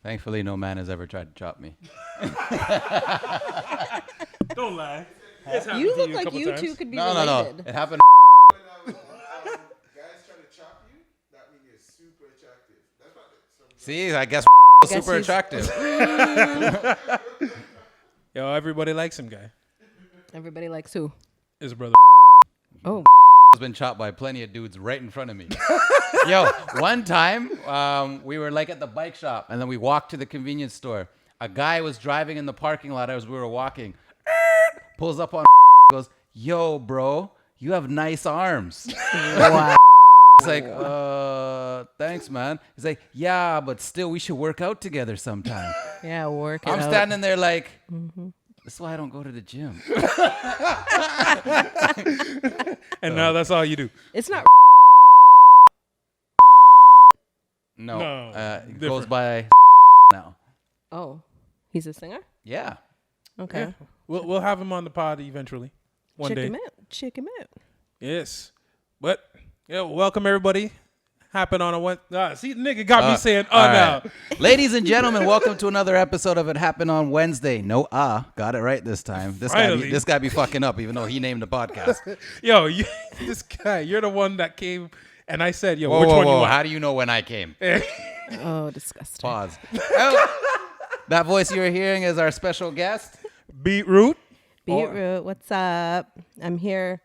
Thankfully, no man has ever tried to chop me. Don't lie. You look like you two could be related. No. It happened. When guys try to chop you, that means you're super attractive. That's what See, I guess super attractive. Yo, everybody likes him, guy. Everybody likes who? His brother. Oh. Has been chopped by plenty of dudes right in front of me. Yo, one time we were like at the bike shop, and then we walked to the convenience store. A guy was driving in the parking lot as we were walking. Pulls up on goes, "Yo, bro, you have nice arms." Wow. It's like, thanks, man. He's like, yeah, but still, we should work out together sometime. Yeah, work it I'm out. standing there like, this is why I don't go to the gym. And now that's all you do. It's not. No, No, it goes by now. Oh, he's a singer? Yeah. Okay. Yeah. We'll have him on the pod eventually. One day. Check him out. Yes. But yeah, welcome everybody. Happen on a Wednesday. See, the nigga got me saying now. Right. Ladies and gentlemen, welcome to another episode of It Happened on Wednesday. No, got it right this time. This guy be fucking up, even though he named the podcast. Yo, this guy, you're the one that came and I said, yo, Whoa, which whoa, one whoa. you want? How do you know when I came? Oh, disgusting. Pause. Oh, that voice you're hearing is our special guest. Beetroot. Beetroot, what's up? I'm here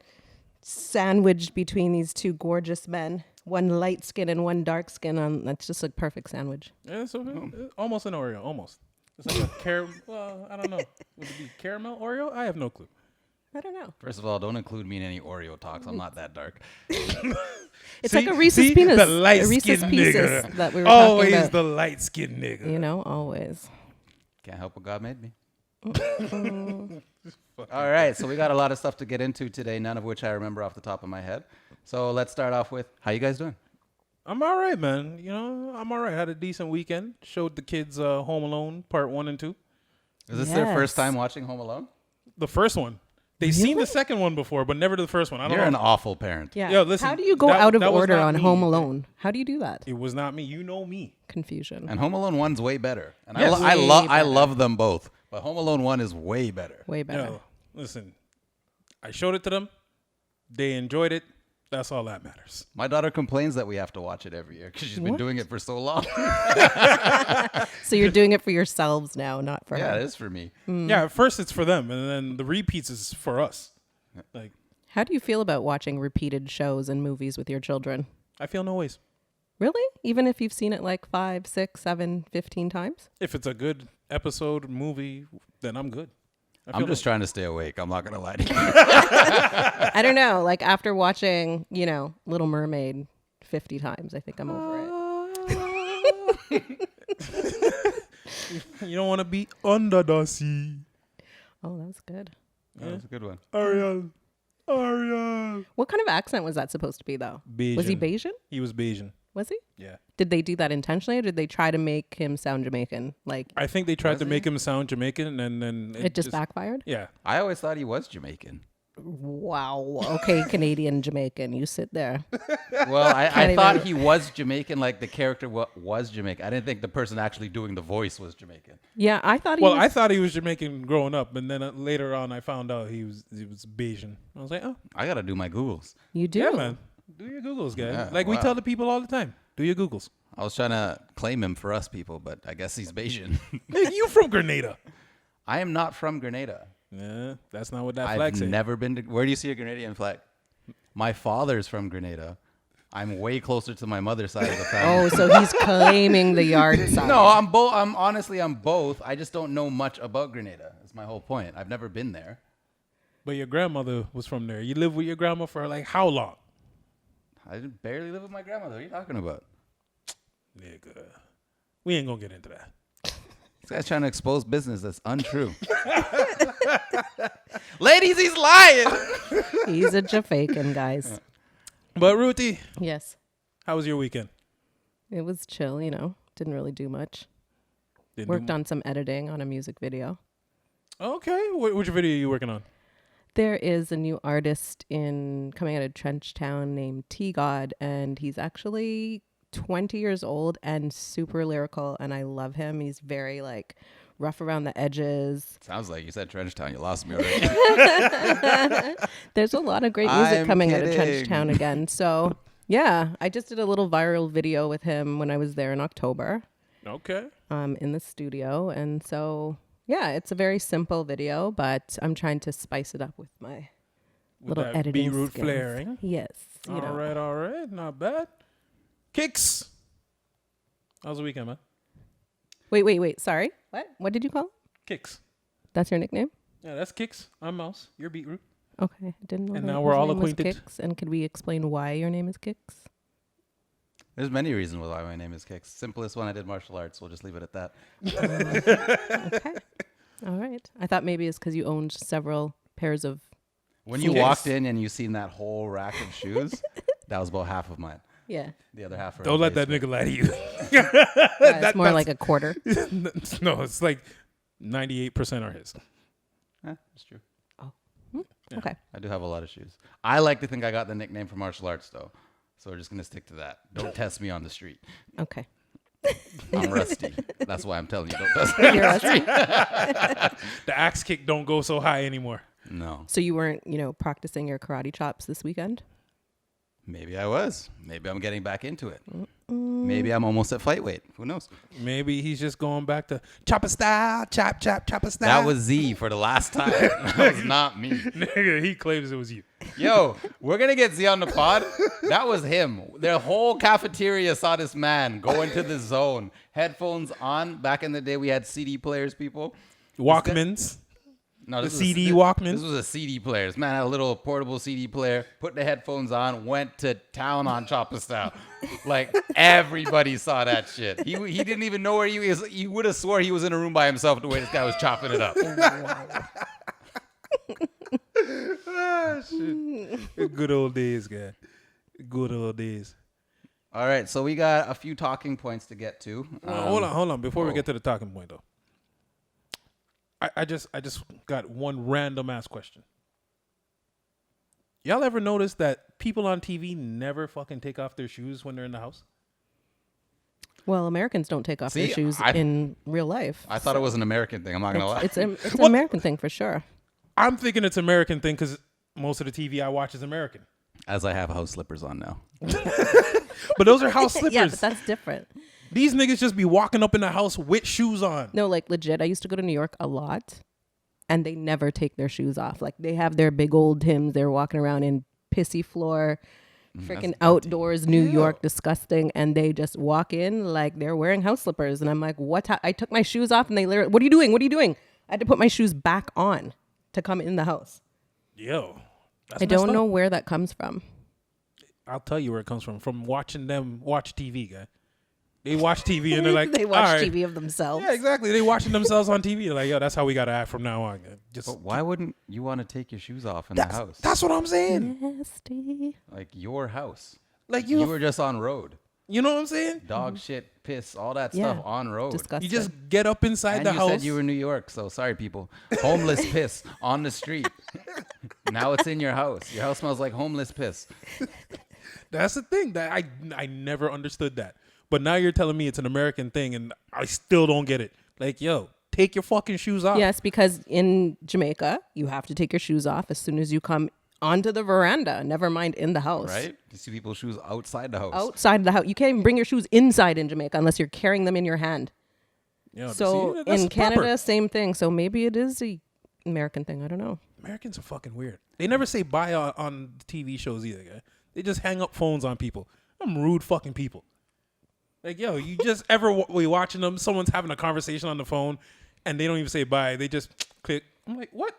sandwiched between these two gorgeous men. One light skin and one dark skin. That's just a perfect sandwich. Yeah, so almost an Oreo, almost. It's like a caramel. Well, I don't know. Would it be caramel Oreo? I have no clue. I don't know. First of all, don't include me in any Oreo talks. I'm not that dark. It's like a Reese's penis. The light a Reese's skin Pieces nigga. that we were Always talking about. the light skinned nigga. You know, always. Can't help what God made me. All right, so we got a lot of stuff to get into today, none of which I remember off the top of my head. So let's start off with, how you guys doing? I'm all right, man. You know, I'm all right. Had a decent weekend. Showed the kids Home Alone Part 1 and 2. Is this their first time watching Home Alone? The first one. They've seen the second one before, but never the first one. I don't You're know. an awful parent. Yeah. Yo, listen, How do you go that- out of that was order not on me. Home Alone? How do you do that? It was not me. You know me. Confusion. And Home Alone 1's way better. And Yes. I Way better. love them both. But Home Alone 1 is way better. Way better. Yo, listen. I showed it to them. They enjoyed it. That's all that matters. My daughter complains that we have to watch it every year because she's been What? doing it for so long. So you're doing it for yourselves now, not for Yeah, her. it is for me. Yeah, at first it's for them, and then the repeats is for us. Like, How do you feel about watching repeated shows and movies with your children? I feel no ways. Really? Even if you've seen it like 5, 6, 7, 15 times? If it's a good episode, movie, then I'm good. I'm just trying to stay awake. I'm not going to lie to you. I don't know. Like after watching, Little Mermaid 50 times, I think I'm over it. You don't want to be under the sea. Oh, that was good. That's a good one. Ariel. What kind of accent was that supposed to be, though? Bayesian. Was he Bayesian? He was Bayesian. Was he? Yeah. Did they do that intentionally, or did they try to make him sound Jamaican? Like I think they tried Was to he? make him sound Jamaican, and then it just backfired? Yeah. I always thought he was Jamaican. Wow. Okay, Canadian Jamaican. You sit there. Well, I Can't thought even- he was Jamaican, like the character was Jamaican. I didn't think the person actually doing the voice was Jamaican. Yeah, I thought he Well, was. I thought he was Jamaican growing up, and then later on I found out he was Bayesian. I was like, oh, I got to do my Googles. You do? yeah, man. Do your Googles, guys. Yeah, Like we wow. tell the people all the time. Do your Googles. I was trying to claim him for us people, but I guess he's Bayesian. Nigga, you from Grenada? I am not from Grenada. Yeah, that's not what that flag I've says. never been to. Where do you see a Grenadian flag? My father's from Grenada. I'm way closer to my mother's side of the family. Oh, so he's claiming the yard side. No, I'm both. I'm both. I just don't know much about Grenada. That's my whole point. I've never been there. But your grandmother was from there. You lived with your grandma for like how long? I barely live with my grandmother. What are you talking about? Nigga. We ain't gonna get into that. This guy's trying to expose business that's untrue. Ladies, he's lying. He's a Jamaican, guys. But Ruthie, Yes. how was your weekend? It was chill, Didn't really do much. Didn't Worked do on some editing on a music video. Okay. Which video are you working on? There is a new artist coming out of Trenchtown named T God, and he's actually 20 years old and super lyrical, and I love him. He's very like rough around the edges. Sounds like you said Trenchtown. You lost me already. There's a lot of great music I'm coming out of kidding. Trenchtown again. So yeah, I just did a little viral video with him when I was there in October, Okay. in the studio, and so yeah, it's a very simple video, but I'm trying to spice it up with my With little that editing beetroot skills. flaring. Yes, you know. All right. Not bad. Kicks. How's the weekend, man? Wait. Sorry, what did you call it? Kicks. That's your nickname? Yeah, that's Kicks. I'm Mouse. You're Beetroot. Okay, I didn't know. And that now we're his all name was acquainted. Kix. And could we explain why your name is Kix? There's many reasons why my name is Kicks. Simplest one, I did martial arts. We'll just leave it at that. Okay, all right. I thought maybe it's because you owned several pairs of. When you Yes. walked in and you seen that whole rack of shoes, that was about half of mine. Yeah, The other half. Are Don't in let the that basement. nigga lie to you. it's more like a quarter. No, it's like 98% are his. That's true. Okay. I do have a lot of shoes. I like to think I got the nickname from martial arts, though. So we're just going to stick to that. Don't test me on the street. Okay. I'm rusty. That's why I'm telling you, don't test me. You're rusty. The axe kick don't go so high anymore. No. So you weren't, practicing your karate chops this weekend? Maybe I was. Maybe I'm getting back into it. Maybe I'm almost at fight weight. Who knows? Maybe he's just going back to chopper style, chopper style. That was Z for the last time. That was not me. Nigga, he claims it was you. Yo, we're going to get Z on the pod. That was him. Their whole cafeteria saw this man go into the zone. Headphones on. Back in the day, we had CD players, people. Walkmans. No, The this CD was, Walkman? This was a CD player. This man had a little portable CD player, put the headphones on, went to town on Chopper Style. Like, everybody saw that shit. He didn't even know where he was. He would have swore he was in a room by himself the way this guy was chopping it up. Good old days, guy. Good old days. All right, so we got a few talking points to get to. Hold on. Before we oh. get to the talking point, though, I just got one random ass question. Y'all ever notice that people on TV never fucking take off their shoes when they're in the house? Well, Americans don't take off their See, shoes in real life. I thought it was an American thing. I'm not going to lie. It's an American thing for sure. I'm thinking it's American thing because most of the TV I watch is American. As I have house slippers on now. But those are house slippers. Yeah, but that's different. These niggas just be walking up in the house with shoes on. No, like legit. I used to go to New York a lot, and they never take their shoes off. Like they have their big old Tims. They're walking around in pissy floor, freaking outdoors, New York, disgusting. And they just walk in like they're wearing house slippers. And I'm like, what? I took my shoes off, and they literally, what are you doing? What are you doing? I had to put my shoes back on to come in the house. Yo, that's I don't messed know up. where that comes from. I'll tell you where it comes from. From watching them watch TV, guy. They watch TV and they're like, they "All watch right." TV of themselves. Yeah, exactly. They watching themselves on TV. They're like, yo, that's how we gotta act from now on. Guy. Just But why wouldn't you want to take your shoes off in the house? that's what I'm saying. Nasty. Like your house. Like You you were just on road. you know what I'm saying? Dog shit, piss, all that Yeah. stuff on road. Disgusting. You just get up inside And the you house. said you were in New York, so sorry, people. Homeless piss on the street. Now it's in your house. Your house smells like homeless piss. That's the thing that I never understood that. But now you're telling me it's an American thing, and I still don't get it. Like, yo, take your fucking shoes off. Yes, because in Jamaica, you have to take your shoes off as soon as you come onto the veranda, never mind in the house. Right? You see people's shoes outside the house. Outside the house. You can't even bring your shoes inside in Jamaica unless you're carrying them in your hand. Yo, So see, that's in Canada, proper. same thing. So maybe it is a American thing. I don't know. Americans are fucking weird. They never say bye on TV shows either, guy. They just hang up phones on people. I'm rude fucking people. Like, yo, you just ever we watching them, someone's having a conversation on the phone, and they don't even say bye. They just click. I'm like, what?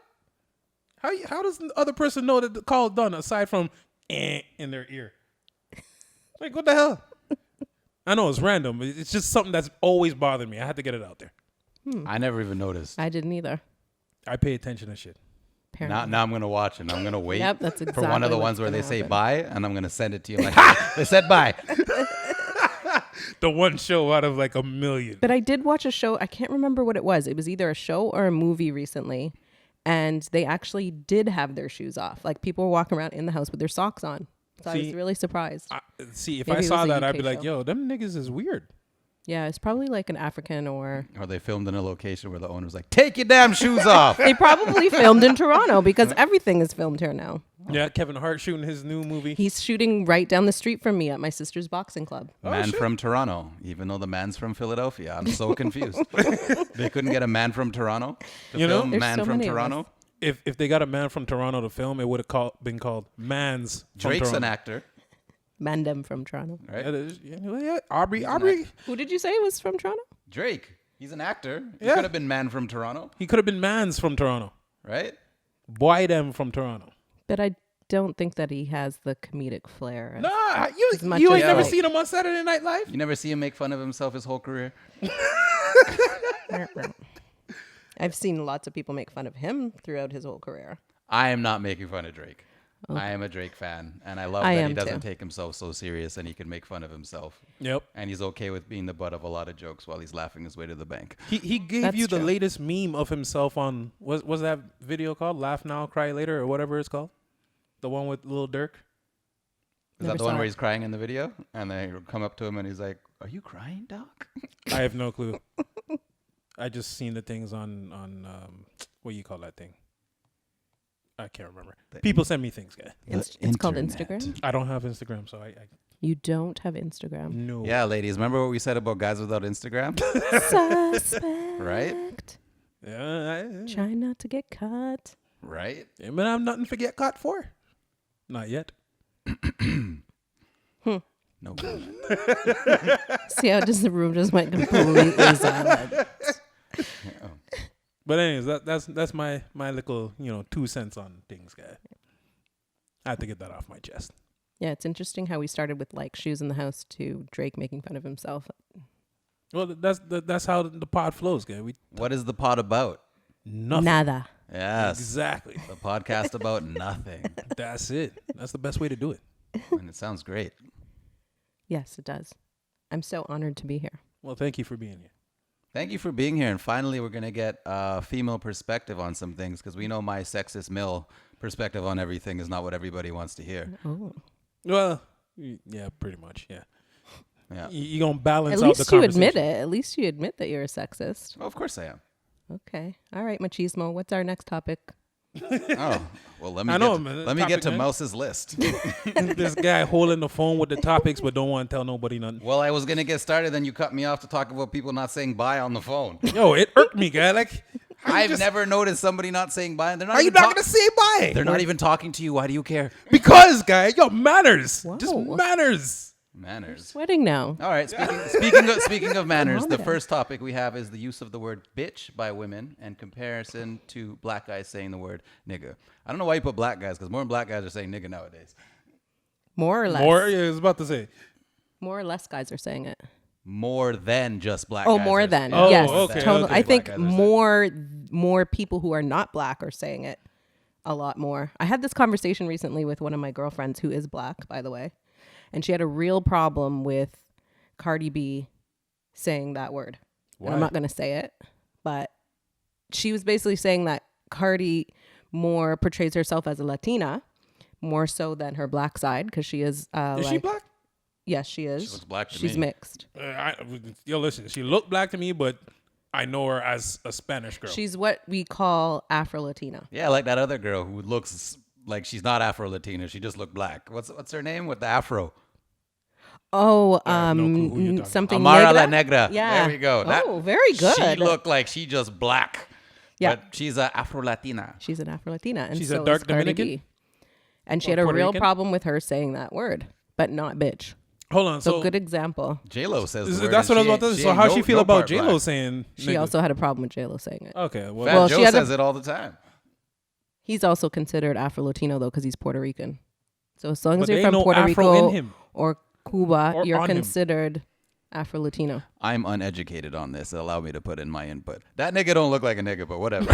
How does the other person know that the call is done aside from in their ear? Like, what the hell? I know it's random, but it's just something that's always bothered me. I had to get it out there. I never even noticed. I didn't either. I pay attention to shit. Apparently. Now I'm going to watch it. I'm going to wait Yep, that's for one exactly of the what's ones where gonna they say happen. bye, and I'm going to send it to you. I'm like, "Ha, they said bye. The one show out of like a million. But I did watch a show. I can't remember what it was. It was either a show or a movie recently. And they actually did have their shoes off. Like people were walking around in the house with their socks on. So I was really surprised. See, if Maybe I it saw was a that, I'd UK be like, show. yo, them niggas is weird. Yeah, it's probably like an African or. Or they filmed in a location where the owner was like, "Take your damn shoes off." They probably filmed in Toronto because everything is filmed here now. Yeah, Kevin Hart shooting his new movie. He's shooting right down the street from me at my sister's boxing club. Man from Toronto, even though the man's from Philadelphia. I'm so confused. They couldn't get a man from Toronto to You know? film There's Man so from many of Toronto. us. If they got a man from Toronto to film, it would have been called Man's from Drake's Toronto. an actor, Mandem from Toronto. right? Yeah, Aubrey. Who did you say was from Toronto? Drake, he's an actor. He Yeah. could have been Man from Toronto, He could have been Man's from Toronto. right? Boy, them from Toronto. But I don't think that he has the comedic flair. Nah, much you as ain't never like- seen him on Saturday Night Live? You never see him make fun of himself his whole career. I've seen lots of people make fun of him throughout his whole career. I am not making fun of Drake. I am a Drake fan, and I love I that he am doesn't too. take himself so serious and he can make fun of himself. Yep. And he's okay with being the butt of a lot of jokes while he's laughing his way to the bank. He gave That's you the true. latest meme of himself on was that video called Laugh Now Cry Later or whatever it's called, the one with Lil Durk. Is Never that the one saw where it. he's crying in the video? And they come up to him and he's like, "Are you crying, Doc?" I have no clue. I just seen the things on what do you call that thing? I can't remember. People send me things, guy. It's called internet. Instagram. I don't have Instagram, so I You don't have Instagram. no. Yeah, ladies, remember what we said about guys without Instagram? Suspect. Right? Yeah, Try not to get caught. Right? but I'm nothing to get caught for. Not yet. No good. See how just the room just went completely silent. But anyways, that's my little 2 cents on things, guy. I have to get that off my chest. Yeah, it's interesting how we started with like shoes in the house to Drake making fun of himself. Well, that's how the pod flows, guy. We What is the pod about? nothing. Nada. Yes. Exactly. The podcast about nothing. That's it. That's the best way to do it. And it sounds great. Yes, it does. I'm so honored to be here. Well, thank you for being here. Thank you for being here. And finally, we're going to get a female perspective on some things because we know my sexist male perspective on everything is not what everybody wants to hear. Oh. Well, yeah, pretty much. Yeah. Yeah. You're going to balance At out the least you conversation. admit it. At least you admit that you're a sexist. Well, of course I am. Okay. All right, machismo. What's our next topic? Oh, well, let me I know, get, man. let me get Topic, to man. Mouse's list. This guy holding the phone with the topics but don't want to tell nobody nothing. Well, I was going to get started, then you cut me off to talk about people not saying bye on the phone. Yo, it irked me, guy. Like, I've never noticed somebody not saying bye. They're not how you even not going to say bye? They're not even talking to you. Why do you care? Because, guy, yo, manners. Just Whoa. manners. Manners. Sweating now. All right. Speaking of manners, the Thermometer. first topic we have is the use of the word bitch by women in comparison to black guys saying the word nigga. I don't know why you put black guys because more black guys are saying nigga nowadays. More or less. More, yeah, I was about to say. More or less guys are saying it. More than just black Oh, guys. more are than. saying Oh, Yes. okay, Totally. okay. I think Black guys are saying more people who are not black are saying it a lot more. I had this conversation recently with one of my girlfriends who is black, by the way. And she had a real problem with Cardi B saying that word. And I'm Why? not going to say it, but she was basically saying that Cardi more portrays herself as a Latina more so than her black side because she is. Is she black? Yes, she is. She looks black to She's me. mixed. Yo, listen, she looked black to me, but I know her as a Spanish girl. She's what we call Afro-Latina. Yeah, like that other girl who looks like she's not Afro-Latina. She just looked black. What's her name with the afro? Oh, I have no clue who you're talking something Amara negra? La Negra. Yeah. There we go. Oh, very good. She looked like she just black. Yeah. But she's a Afro-Latina. She's an Afro-Latina, and She's so a dark is Cardi Dominican? B. And she Or had a Puerto real Rican? problem with her saying that word, but not bitch. Hold on. So So, good example. J-Lo says the word that's and what I was she about to ain't- say. So ain't how no- she feel no about part J-Lo black. saying She nigga? also had a problem with J-Lo saying it. Okay, Fat well, she Joe had a- says it all the time. He's also considered Afro-Latino, though, because he's Puerto Rican. So as long But as you're there from ain't no Puerto Afro Rico in him. or Cuba, Or you're on him. considered Afro-Latino. I'm uneducated on this. Allow me to put in my input. That nigga don't look like a nigga, but whatever.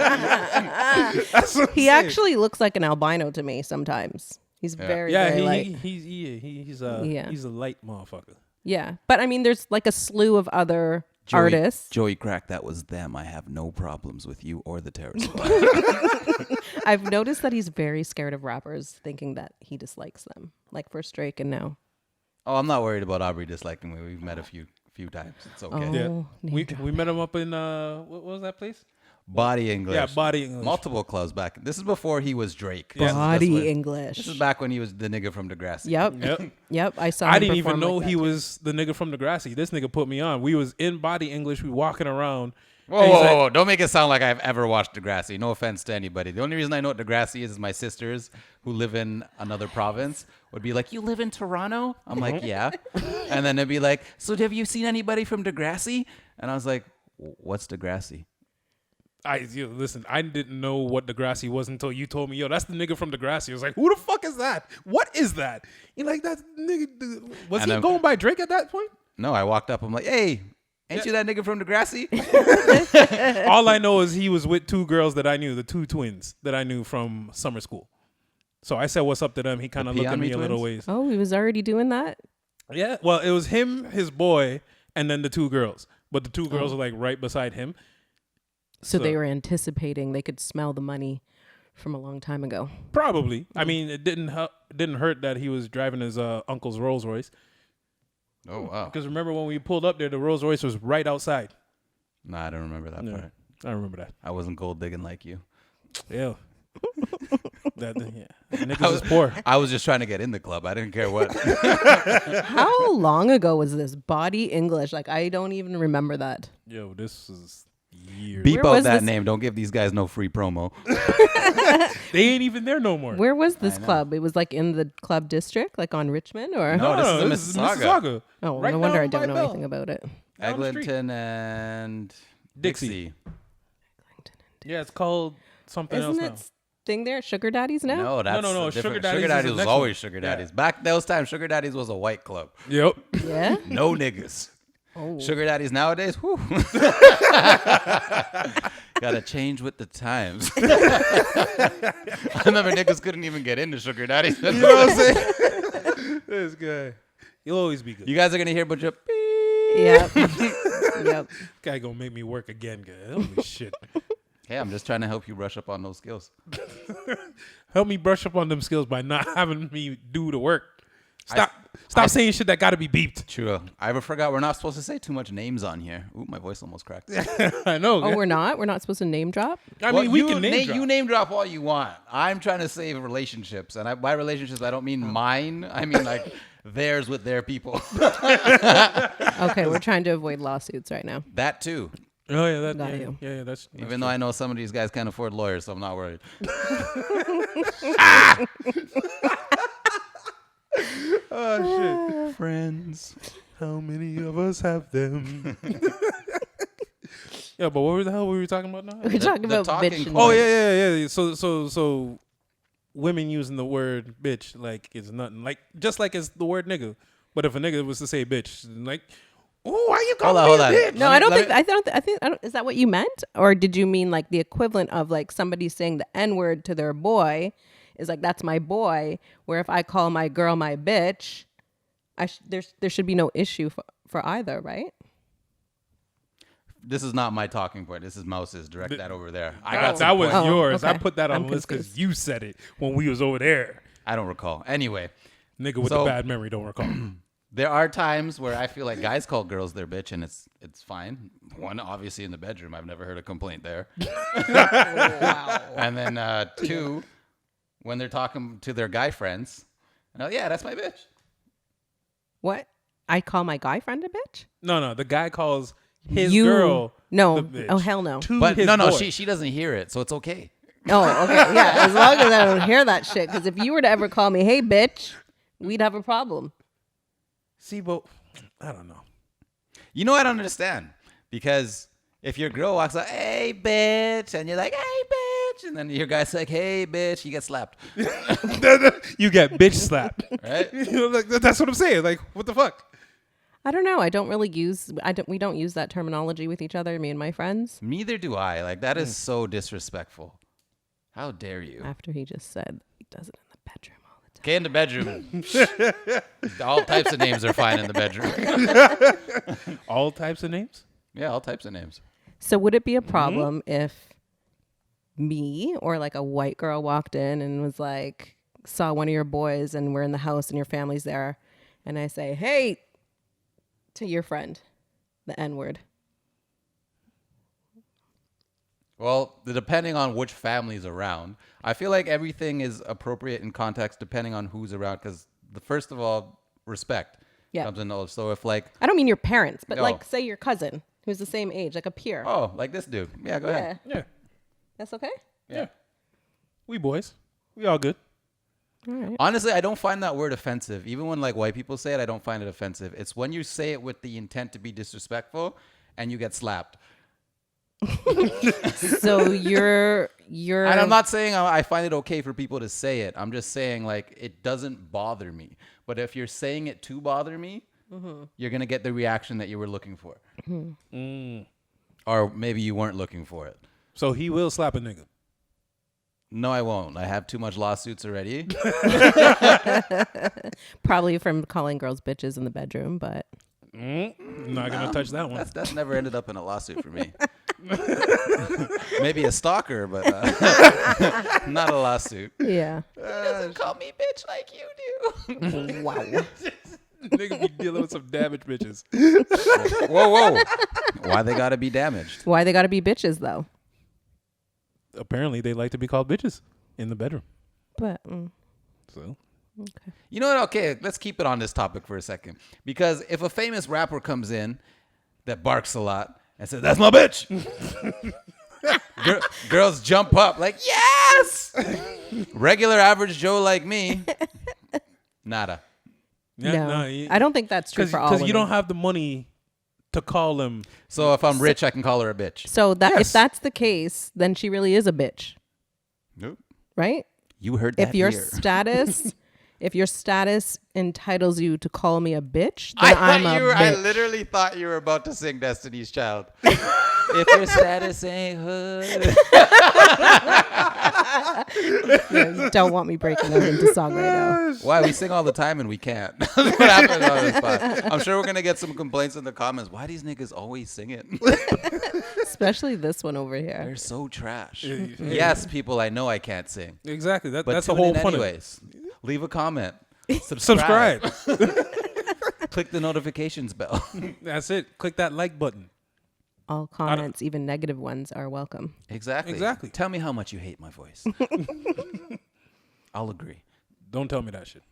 That's what I'm He saying. actually looks like an albino to me sometimes. He's very, Yeah, very he, light. he's Yeah. he's a light motherfucker. Yeah. But I mean, there's like a slew of other artists. Joey Crack, that was them. I have no problems with you or the terror squad. I've noticed that he's very scared of rappers, thinking that he dislikes them, like First Drake and now. Oh, I'm not worried about Aubrey disliking me. We've met a few times. It's okay. Oh, Yeah, name we dropping. met him up in what was that place? Body English. Yeah, Body English. Multiple clubs back. This is before he was Drake. Yeah. Body English. This is back when he was the nigga from Degrassi. Yep. Yep. Yep. I saw. Him I didn't even perform know like he that, too. was the nigga from Degrassi. This nigga put me on. We was in Body English. We walking around. Whoa, and he's whoa, like- whoa. Don't make it sound like I've ever watched Degrassi. No offense to anybody. The only reason I know what Degrassi is my sisters who live in another province would be like, you live in Toronto? I'm like, yeah. And then they'd be like, so have you seen anybody from Degrassi? And I was like, what's Degrassi? Listen, I didn't know what Degrassi was until you told me, yo, that's the nigga from Degrassi. I was like, who the fuck is that? What is that? You're like, that nigga. Was And he I'm- going by Drake at that point? No, I walked up. I'm like, hey, ain't you that nigga from Degrassi? All I know is he was with two girls that I knew, the two twins that I knew from summer school. So I said, what's up to them? He kind of looked at me Peon a little twins? ways. Oh, he was already doing that. Yeah. Well, it was him, his boy, and then the two girls. But the two girls Oh. were like right beside him. So So- they were anticipating they could smell the money from a long time ago. Probably. I mean, it didn't hurt that he was driving his uncle's Rolls Royce. Oh, wow. Because remember when we pulled up there, the Rolls Royce was right outside. No, I don't remember that Yeah. part. I remember that. I wasn't gold digging like you. Yeah. Niggas is poor. I was just trying to get in the club. I didn't care what. How long ago was this? Body English. Like, I don't even remember that. Yo, this is years. Beep Where out was that this- name. Don't give these guys no free promo. They ain't even there no more. Where was this know. club? It was like in the club district, like on Richmond, or No, this is in Mississauga. oh, Right no wonder down I don't by know Bell. anything about it. Down the street. Eglinton and Dixie. Yeah, it's called something Isn't else it thing there? Sugar daddies now? No, that's no, a different- Sugar Daddies is Daddies the was next always one. Sugar Yeah. Daddies. Back those times, Sugar Daddies was a white club. now. Yep. Yeah. No niggas. Oh. Sugar Daddies nowadays, whew. Gotta change with the times. I remember niggas couldn't even get into Sugar Daddies. You know what I'm saying? This guy. He'll always be good. You guys are gonna hear a bunch of beep. Yep. Yep. Guy gonna make me work again, guy. Holy shit. Hey, I'm just trying to help you brush up on those skills. Help me brush up on them skills by not having me do the work. Stop saying shit that gotta be beeped. True. I ever forgot we're not supposed to say too much names on here. Ooh, my voice almost cracked. I know. Oh, guy. we're not. We're not supposed to name drop. I Well, mean, we you can name drop. You name drop all you want. I'm trying to save relationships, and by relationships I don't mean mine. I mean like theirs with their people. Okay, we're trying to avoid lawsuits right now. That too. Oh yeah, that, Got yeah, you. yeah, that's Even though I know some of these guys can't afford lawyers, so I'm not worried. oh shit. Friends. How many of us have them? Yeah, but what the hell were we talking about now? We're talking the about talking bitch. and- point. Oh yeah. So women using the word bitch like it's nothing. Like just like it's the word nigga. But if a nigga was to say bitch, like, oh, why you calling Hold me on. a bitch? No, I don't think. I don't. Is that what you meant, or did you mean like the equivalent of like somebody saying the N word to their boy is like that's my boy? Where if I call my girl my bitch, there should be no issue for either, right? This is not my talking point. This is Mouse's. Direct that over there. I got That some was points. Oh, yours. I okay. put that on I'm the list because confused. you said it when we was over there. I don't recall. Anyway, Nigga with So- the bad memory don't recall. there are times where I feel like guys call girls their bitch, and it's fine. One, obviously in the bedroom. I've never heard a complaint there. Wow. And then two, when they're talking to their guy friends, yeah, that's my bitch. What? I call my guy friend a bitch? No, the guy calls his You- girl No. the bitch. Oh, hell no. To But his no, boy. she doesn't hear it, so it's okay. Oh, okay. Yeah, as long as I don't hear that shit. Because if you were to ever call me, hey, bitch, we'd have a problem. See, but I don't know. You know, I don't understand. Because if your girl walks out, hey, bitch, and you're like, hey, bitch, and then your guy's like, hey, bitch, you get slapped. You get bitch slapped. Right? You know, like, that's what I'm saying. Like, what the fuck? I don't know. I don't really use. We don't use that terminology with each other. Me and my friends. Neither do I. Like, that is so disrespectful. How dare you? After he just said he does it in the bedroom all the time. Okay, in the bedroom. All types of names are fine in the bedroom. All types of names? Yeah, all types of names. So would it be a problem if me or like a white girl walked in and was like, saw one of your boys and we're in the house and your family's there, and I say, hey, to your friend, the N-word? Well, depending on which family's around, I feel like everything is appropriate in context depending on who's around. Because first of all, respect comes in. So if like, I don't mean your parents, but No. like say your cousin who's the same age, like a peer. oh, like this dude. Yeah, go ahead. Yeah. That's okay? Yeah. We boys. We all good. All right. Honestly, I don't find that word offensive. Even when like white people say it, I don't find it offensive. It's when you say it with the intent to be disrespectful and you get slapped. So you're And I'm not saying I find it okay for people to say it. I'm just saying like it doesn't bother me. But if you're saying it to bother me, you're going to get the reaction that you were looking for. Or maybe you weren't looking for it. So he will slap a nigga. No, I won't. I have too much lawsuits already. probably from calling girls bitches in the bedroom, but Not gonna touch that one. That's never ended up in a lawsuit for me. Maybe a stalker, but not a lawsuit. yeah. Doesn't call me bitch like you do. Wow. Nigga be dealing with some damaged bitches. Whoa. Why they gotta be damaged? Why they got to be bitches though? Apparently, they like to be called bitches in the bedroom. But So You know what? Okay, let's keep it on this topic for a second. Because if a famous rapper comes in that barks a lot and says, "That's my bitch," girls jump up like, "Yes!" Regular average Joe like me, nada. no, I don't think that's true for all because you women. don't have the money to call them. So if I'm rich, I can call her a bitch. So that Yes. if that's the case, then she really is a bitch, Nope. right? You heard that If your here. status, if your status entitles you to call me a bitch, then I'm a bitch. I literally thought you were about to sing Destiny's Child. If your status ain't hood. Yeah, you don't want me breaking out into song right now. Why? We sing all the time and we can't. That's what happens on this spot. I'm sure we're going to get some complaints in the comments. Why these niggas always sing it? Especially this one over here. They're so trash. Yes, people, I know I can't sing. Exactly. But That's the tune whole in point. anyways. Leave a comment. Subscribe. Click the notifications bell. That's it. Click that like button. All comments, even negative ones, are welcome. Exactly. Tell me how much you hate my voice. I'll agree. Don't tell me that shit.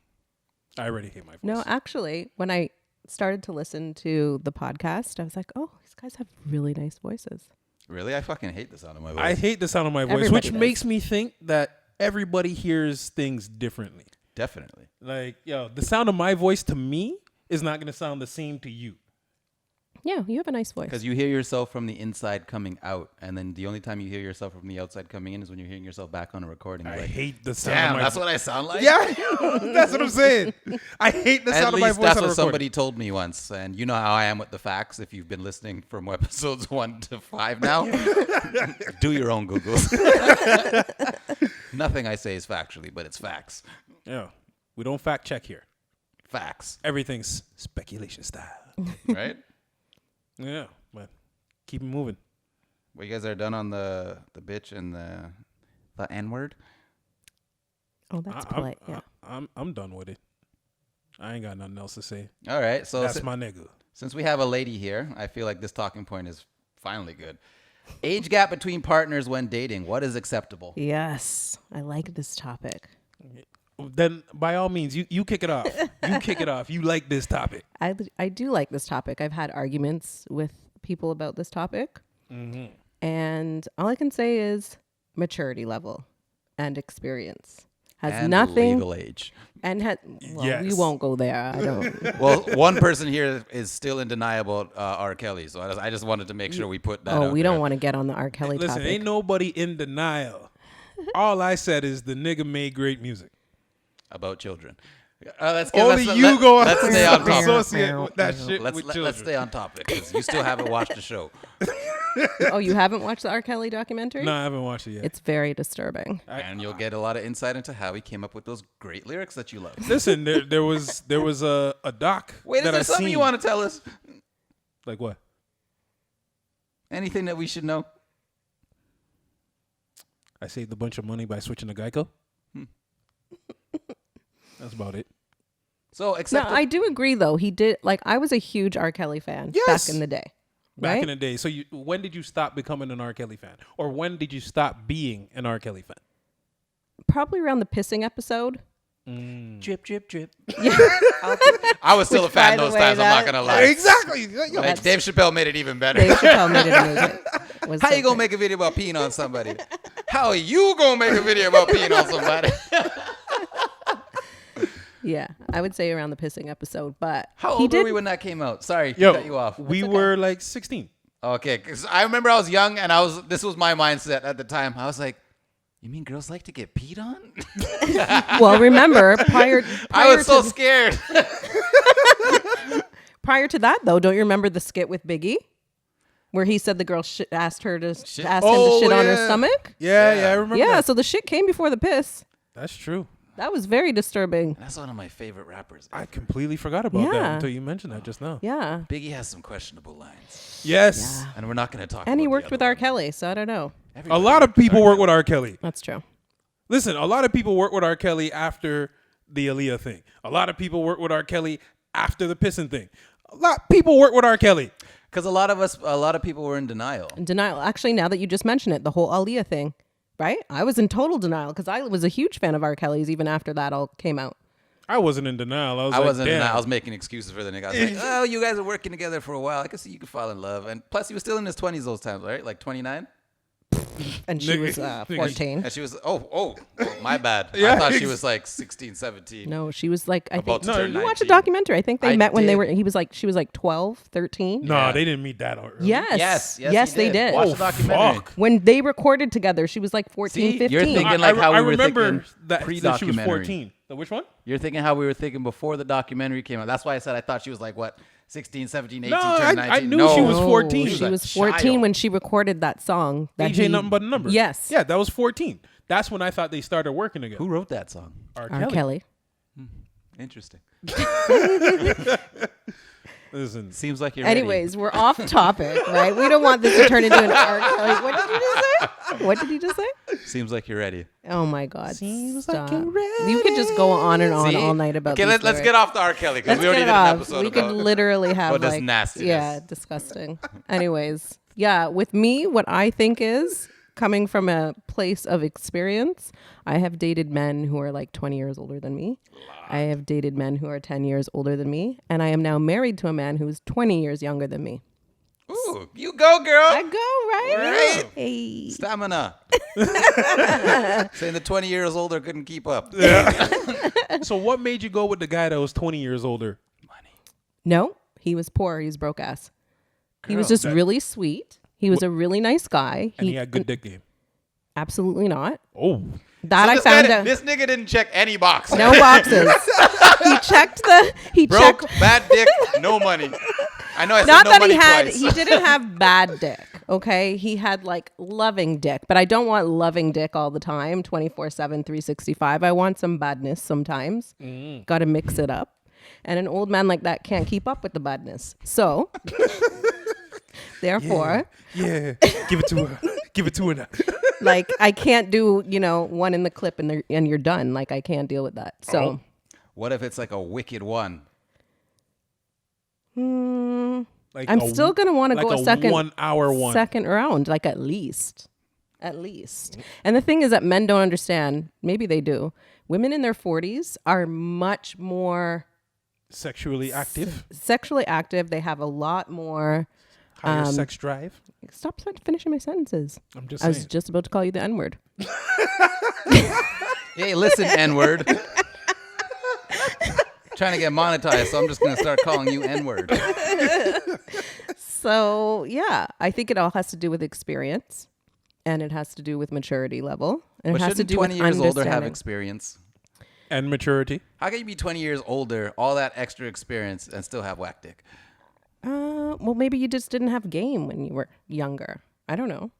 I already hate my voice. No, actually, when I started to listen to the podcast, I was like, oh, these guys have really nice voices. Really? I fucking hate the sound of my voice. I hate the sound of my voice, Everybody which does. makes me think that everybody hears things differently. Definitely. Like, yo, the sound of my voice to me is not going to sound the same to you. Yeah, you have a nice voice. Because you hear yourself from the inside coming out, and then the only time you hear yourself from the outside coming in is when you're hearing yourself back on a recording. You're I like, hate the sound damn, of my that's voice. what I sound like? Yeah, that's what I'm saying. I hate the At sound of my least voice that's on a what recording. somebody told me once. And you know how I am with the facts. If you've been listening from episodes 1 to 5 now, do your own Googles. Nothing I say is factually, but it's facts. Yeah, we don't fact check here. Facts. Everything's speculation style. Right? Yeah, but keep it moving. Well, you guys are done on the bitch and the N-word? Oh, that's I'm- polite. Yeah. I'm done with it. I ain't got nothing else to say. All right. So That's my nigga. since we have a lady here, I feel like this talking point is finally good. Age gap between partners when dating. What is acceptable? Yes, I like this topic. Then by all means, you kick it off. You kick it off. You like this topic. I do like this topic. I've had arguments with people about this topic. And all I can say is maturity level and experience has And nothing legal age. and we Yes. won't go there. I don't. Well, one person here is still in denial about R. Kelly, so I just wanted to make sure we put that out We don't there. want to get on the R. Kelly Listen, topic. ain't nobody in denial. All I said is the nigga made great music. About children. Let's stay on topic. associate with that shit Let's with let's children. stay on topic because you still haven't watched the show. Oh, you haven't watched the R. Kelly documentary? No, I haven't watched it yet. It's very disturbing. And you'll get a lot of insight into how he came up with those great lyrics that you love. Listen, there was a doc Wait, is that there I something seen. you want to tell us? Like what? Anything that we should know? I saved a bunch of money by switching to Geico. That's about it. So, No, except I do agree though. He did like I was a huge R. Kelly fan Yes. back in the day. Back right? in the day. So when did you stop becoming an R. Kelly fan? Or when did you stop being an R. Kelly fan? Probably around the pissing episode. drip, drip, drip. I was still Which, a fan by the those way, times. I'm not that- gonna lie. Exactly. Like, Dave Chappelle made it even better. Dave Chappelle made it amazing. Was How so you gonna good. make a video about peeing on somebody? How are you gonna make a video about peeing on somebody? Yeah, I would say around the pissing episode, but How he old were did. we when that came out? Sorry, to Yo, cut you off. we were like 16. Okay, because I remember I was young and this was my mindset at the time. I was like, you mean girls like to get peed on? Well, remember prior I was so to, scared. prior to that though, don't you remember the skit with Biggie, where he said the girl asked him to shit on her yeah. stomach? Yeah, I remember. Yeah, that. so the shit came before the piss. That's true. That was very disturbing. That's one of my favorite rappers. I completely forgot about that Yeah. until you mentioned that just now. Yeah, Biggie has some questionable lines, Yes. Yeah. and we're not going to talk. and he about the worked with other R. one. Kelly, so I don't know. A Everybody lot of worked with people R. work with R. Kelly. That's true. Listen, a lot of people work with R. Kelly after the Aaliyah thing. A lot of people work with R. Kelly after the pissing thing. A lot of people work with R. Kelly. Because a lot of people were in denial. In denial. Actually, now that you just mention it, the whole Aaliyah thing, right? I was in total denial because I was a huge fan of R. Kelly's even after that all came out. I wasn't in denial. I like, wasn't. damn. I was making excuses for the nigga. I was like, "Oh, you guys are working together for a while. I can see you could fall in love." And plus, he was still in his 20s those times, right? Like 29. And she was 14. And she was, oh, my bad. Yeah. I thought she was like 16, 17. No, she was like, I About think, to turn you watched the 19. documentary. I think they I met when they did. were, she was like 12, 13. No, Yeah. they didn't meet that early. Yes. Yes, they he did. Watch Oh, the documentary. fuck. When they recorded together, she was like 14, See, 15. you're thinking like how I we were remember thinking that she was pre-documentary. 14. Which one? You're thinking how we were thinking before the documentary came out. That's why I said I thought she was like, what, 16, 17, 18, No, turned I 19? knew no. she was No, 14. She a was 14 child. when she recorded that song. That AJ Nothing But a Number. Yes. Yeah, that was 14. That's when I thought they started working together. Who wrote that song? R. R. Kelly. Interesting. Listen, Seems like you're ready. Anyways, we're off topic, right? We don't want this to turn into an R. Kelly. What did you just say? What did you just say? Seems like you're ready. Oh my God. Seems like Stop. you're You could just go on and on See? all night about Okay, these let's lyrics. get off the R. Kelly because Let's we already get did it an off. episode We could about literally have about this like nastiness. yeah, disgusting. Anyways, yeah, with me, what I think is coming from a place of experience, I have dated men who are like 20 years older than me. I have dated men who are 10 years older than me, and I am now married to a man who is 20 years younger than me. Ooh, you go, girl. I go, right? Right. Hey. Stamina. Saying the 20 years older couldn't keep up. so what made you go with the guy that was 20 years older? Money. No, he was poor. He was broke ass. He was Girl, just that- really sweet. He was a really nice guy. And he had good dick game. Absolutely not. Oh. That So I this guy found out. This nigga didn't check any box. No boxes. He checked the. He Broke, checked. bad dick, no money. I know I said Not no that money he had. twice. He didn't have bad dick. Okay, he had like loving dick, but I don't want loving dick all the time, 24/7, 365. I want some badness sometimes. Got to mix it up. And an old man like that can't keep up with the badness. So, therefore, Yeah. Give it to her. Give it to her now. like I can't do, one in the clip and you're done. Like I can't deal with that. So. Oh. What if it's like a wicked one? Like I'm still gonna want to like go a second 1 hour one. second round, like at least. And the thing is that men don't understand. Maybe they do. Women in their 40s are much more Sexually active. sexually active. They have a lot more. Higher sex drive. Stop finishing my sentences. I'm just I saying. was just about to call you the N word. Hey, listen, N-word. Trying to get monetized, so I'm just gonna start calling you N-word. So yeah, I think it all has to do with experience, and it has to do with maturity level, and But it has to shouldn't do 20 with years older have understanding. experience? And maturity. How can you be 20 years older, all that extra experience, and still have whack dick? Well, maybe you just didn't have game when you were younger. I don't know.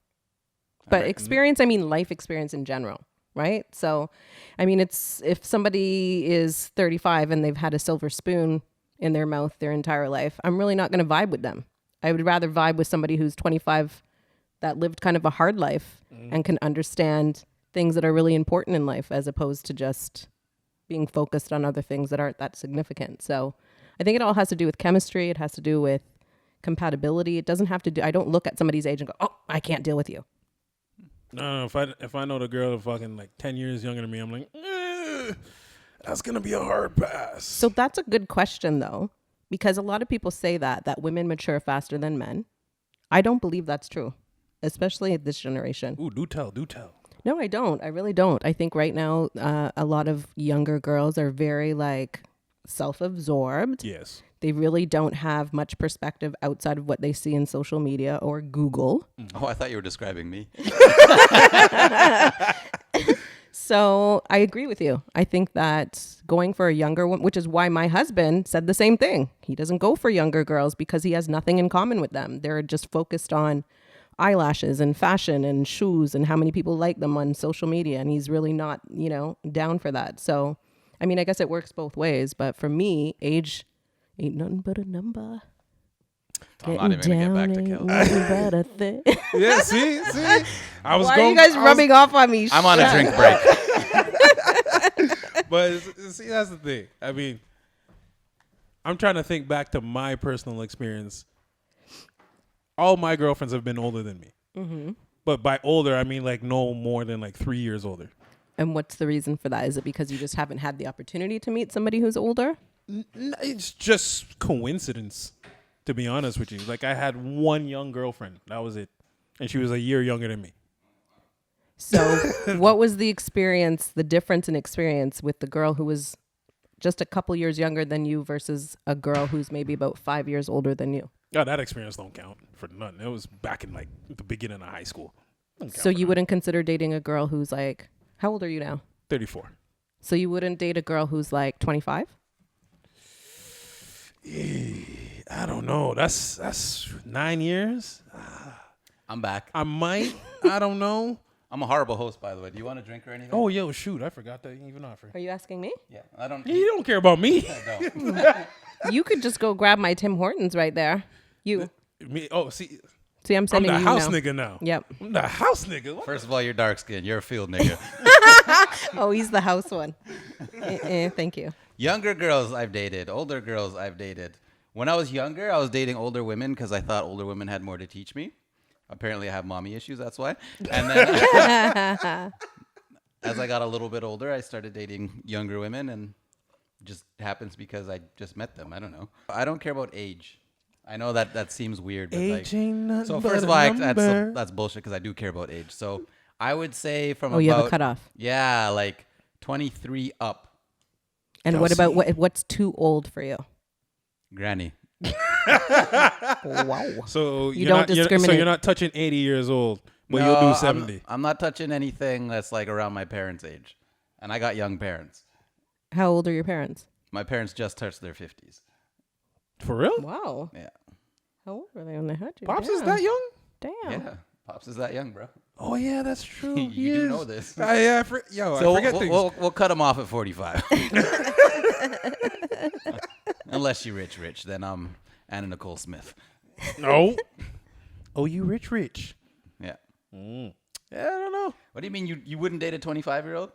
But experience, I mean life experience in general, right? So, I mean, it's if somebody is 35 and they've had a silver spoon in their mouth their entire life, I'm really not going to vibe with them. I would rather vibe with somebody who's 25 that lived kind of a hard life and can understand things that are really important in life as opposed to just being focused on other things that aren't that significant. So I think it all has to do with chemistry. It has to do with compatibility. It doesn't have to do, I don't look at somebody's age and go, oh, I can't deal with you. No, if I know the girl is fucking like 10 years younger than me, I'm like, that's gonna be a hard pass. So that's a good question though, because a lot of people say that women mature faster than men. I don't believe that's true, especially at this generation. Ooh, do tell. No, I don't. I really don't. I think right now a lot of younger girls are very like self-absorbed. Yes. They really don't have much perspective outside of what they see in social media or Google. Oh, I thought you were describing me. So I agree with you. I think that going for a younger one, which is why my husband said the same thing. He doesn't go for younger girls because he has nothing in common with them. They're just focused on eyelashes and fashion and shoes and how many people like them on social media. And he's really not, down for that. So, I mean, I guess it works both ways. But for me, age ain't nothing but a number. I'm not even going to get back to Kel. Yeah, see? I was Why are you guys rubbing off on me? I'm on a drink break. But see, that's the thing. I mean, I'm trying to think back to my personal experience. All my girlfriends have been older than me. Mm-hmm. But by older, I mean like no more than like 3 years older. And what's the reason for that? Is it because you just haven't had the opportunity to meet somebody who's older? It's just coincidence, to be honest with you. Like I had one young girlfriend. That was it. And she was a year younger than me. So what was the experience, the difference in experience with the girl who was just a couple years younger than you versus a girl who's maybe about 5 years older than you? Oh, that experience don't count for nothing. It was back in like the beginning of high school. So you wouldn't consider dating a girl who's like, how old are you now? 34. So you wouldn't date a girl who's like 25? I don't know. That's 9 years. I'm back. I might. I don't know. I'm a horrible host, by the way. Do you want a drink or anything? Oh, yo, shoot. I forgot that you even offer. Are you asking me? Yeah, I don't. You don't care about me. I don't. You could just go grab my Tim Hortons right there. You. Me? Oh, see, See, I'm I'm sending the you house now. nigga now. Yep. I'm the house nigga. What? First of all, you're dark skinned. You're a field nigga. Oh, he's the house one. Thank you. Younger girls I've dated. Older girls I've dated. When I was younger, I was dating older women because I thought older women had more to teach me. Apparently, I have mommy issues. That's why. And then as I got a little bit older, I started dating younger women, and it just happens because I just met them. I don't know. I don't care about age. I know that seems weird, but Age ain't nothing so but first a of all, number. that's bullshit because I do care about age. So I would say from Oh, about you have a cutoff. Yeah, like 23 up. And what about what's too old for you? Granny. Wow. So You you're don't not, discriminate. So you're not touching 80 years old, but No, you'll do 70. I'm not touching anything that's like around my parents' age. And I got young parents. How old are your parents? My parents just touched their 50s. For real? Wow. Yeah. How old were they when they had you? Pops Damn. is that young? Damn. Yeah. Pops is that young, bro. Oh yeah, that's true. You He do is. know this. Yeah, I forget So things. we'll cut him off at 45. Unless you're rich. Then I'm Anna Nicole Smith. No. Oh, you rich. Yeah. Yeah, I don't know. What do you mean you wouldn't date a 25-year-old?